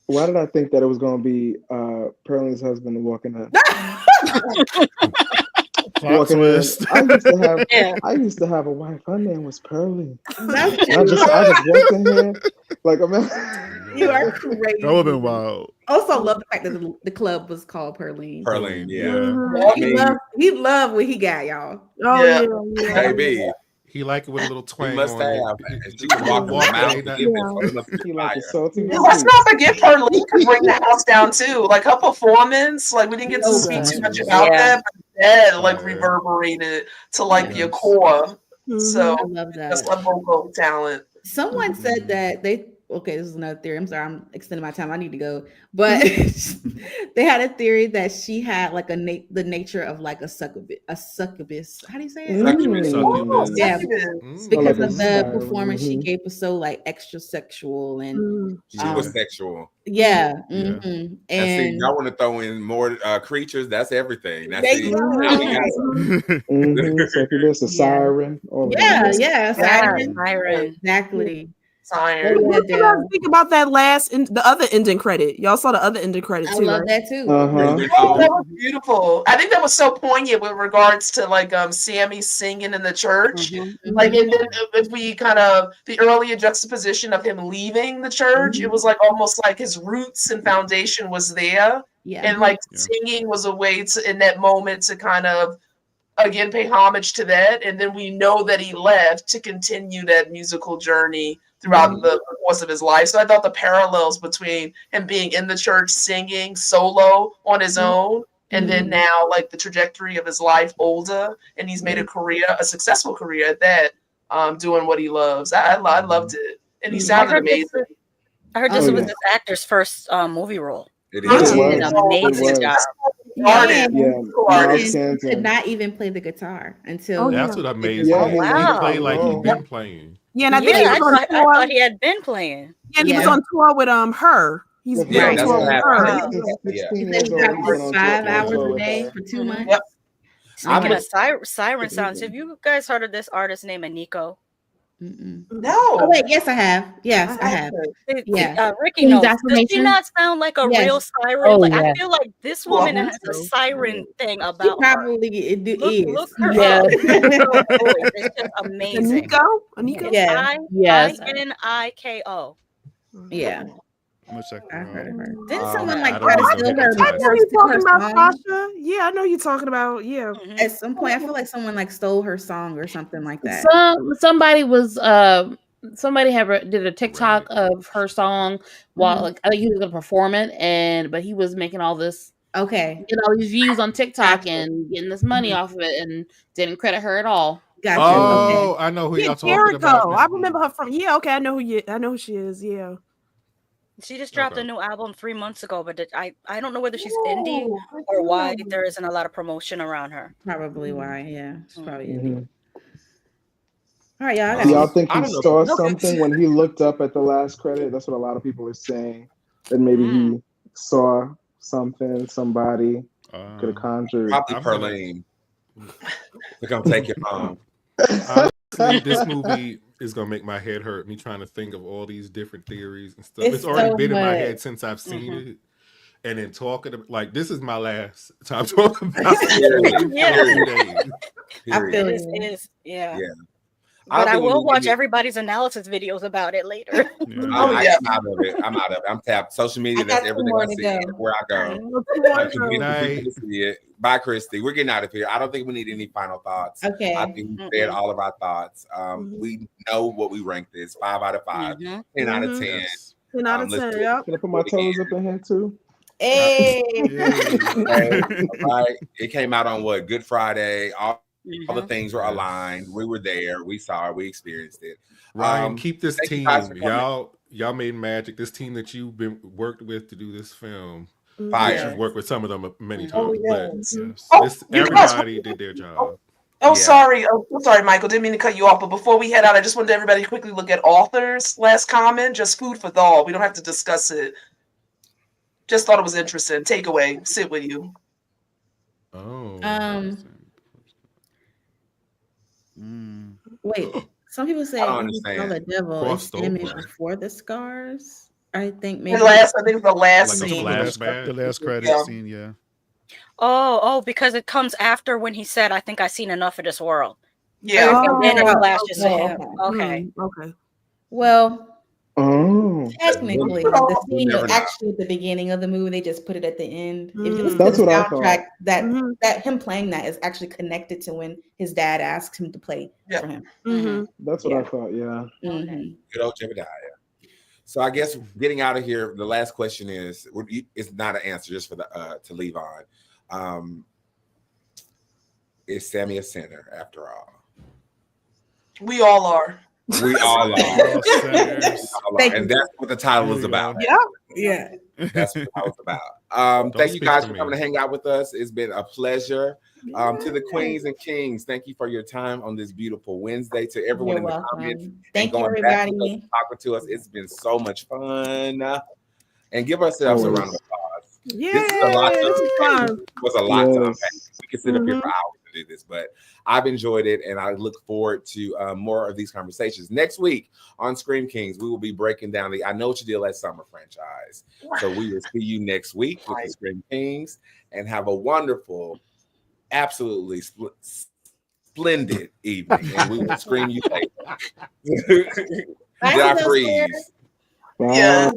that it was going to be Pearlie's husband walking in? Walking in. I used to have a wife. Her name was Pearlie. I just walked in here like a man. You are crazy. That would have been wild. Also, love the fact that the club was called Pearline. Pearline, yeah. He loved what he got, y'all. Oh yeah. Baby. He liked it with a little twang. He must on have. it. She was walking around. He liked the salty. Let's not forget Pearlie could bring the house down too. Like her performance, like we didn't get to speak too much about that, but that like reverberated to like your core. So I love that. That's like vocal talent. Someone said that this is another theory. I'm sorry, I'm extending my time. I need to go. But they had a theory that she had like the nature of like a succubus. How do you say it? Succubus. Yeah, Succubus. because of the performance she gave was so like extra sexual and she was sexual. Yeah. And see, y'all want to throw in more creatures? That's everything. That's it. Succubus, a siren. Siren. Exactly. What did you guys think about that the other ending credit? Y'all saw the other ending credit too. I love that too. Oh, that was beautiful. I think that was so poignant with regards to like Sammy singing in the church. Like, and then if we kind of the earlier juxtaposition of him leaving the church, it was like almost like his roots and foundation was there. And like singing was a way to in that moment to kind of again pay homage to that. And then we know that he left to continue that musical journey throughout the course of his life. So I thought the parallels between him being in the church singing solo on his own, and then now like the trajectory of his life older, and he's made a successful career at that, doing what he loves. I loved it, and he sounded amazing. I heard this was his actor's first movie role. It He did an amazing job. Could not even play the guitar until that's what amazing. He played like he'd been playing. Yeah, and I think I thought he had been playing. Yeah, and he was on tour with her. He's on tour with her. He dropped 5 hours a day for 2 months. Yep. Speaking of siren sounds, have you guys heard of this artist named Aniko? No. Oh wait, yes, I have. Yes, I have. Yeah, Ricky knows. Does she not sound like a real siren? I feel like this woman has a siren thing about her. Probably is. Look her up. It's just amazing. Aniko? Yes. Aniko. Yeah. I'm gonna check I heard of her. Oh. Didn't someone like try to steal her? I know you're talking about Sasha. Yeah, I know you're talking about. Yeah. At some point, I feel like someone like stole her song or something like that. Somebody was somebody did a TikTok of her song while like I think he was gonna perform it, but he was making all this getting all these views on TikTok and getting this money off of it and didn't credit her at all. Gotcha. Oh, I know who y'all talking about. I remember her from. Yeah, okay, I know who she is. Yeah. She just dropped a new album 3 months ago, but I don't know whether she's indie or why there isn't a lot of promotion around her. Probably why, yeah. She's probably indie. All right, y'all. Do y'all think he saw something when he looked up at the last credit? That's what a lot of people are saying. That maybe he saw something, somebody could have conjured. Probably Pearline. We're gonna take it home. Honestly, this movie is gonna make my head hurt. Me trying to think of all these different theories and stuff. It's already been in my head since I've seen it. And then talking like this is my last time talking about it. I feel it. Yeah. But I will watch everybody's analysis videos about it later. I'm out of it. I'm tapped. Social media, that's everything I see. Where I go. Good night. Bye, Christy. We're getting out of here. I don't think we need any final thoughts. Okay. I think we said all of our thoughts. We know what we ranked this. 5 out of 5. 10 out of 10. 10 out of 10, yeah. Can I put my toes up in here too? Hey. Right. It came out on what? Good Friday. All the things were aligned. We were there. We saw it. We experienced it. Ryan, keep this team. Y'all made magic. This team that you've been worked with to do this film. Fire. You've worked with some of them many times. Everybody did their job. Sorry. I'm sorry, Michael. Didn't mean to cut you off. But before we head out, I just wanted everybody to quickly look at author's last comment. Just food for thought. We don't have to discuss it. Just thought it was interesting. Takeaway, sit with you. Oh. Wait. Some people say I don't he saw understand. the devil Crossed is image over. before the scars. I think maybe I think the last Like a scene. flashback. The last credit scene, yeah. Oh, because it comes after when he said, "I think I've seen enough of this world." Yeah. And then it flashes to Oh, him. Okay. Okay. Well, Oh, technically, We'll the scene never was know. actually at the beginning of the movie. They just put it at the end. If you listen That's to the what I soundtrack, thought. that him playing that is actually connected to when his dad asked him to play for him. That's what I thought. Yeah. Good old Jebediah. So I guess getting out of here, the last question is, it's not an answer, just for the to leave on. Is Sammy a sinner after all? We all are. We all are. And that's what the title is about. Yeah. That's what I was about. Thank you guys for coming to hang out with us. It's been a pleasure. To the Queens and Kings, thank you for your time on this beautiful Wednesday. To everyone in the comments, thank you, everybody, everybody. talking to us. It's been so much fun. And give ourselves a round of applause. Yeah, this is a lot. this is fun. It was a lot to unpack. We could sit up here for hours to do this, but I've enjoyed it, and I look forward to more of these conversations. Next week on Scream Kings, we will be breaking down the I Know What You Did Last Summer franchise. So we will see you next week with the Scream Kings, and have a wonderful, absolutely splendid evening. And we will scream you later. Did I freeze? Yeah.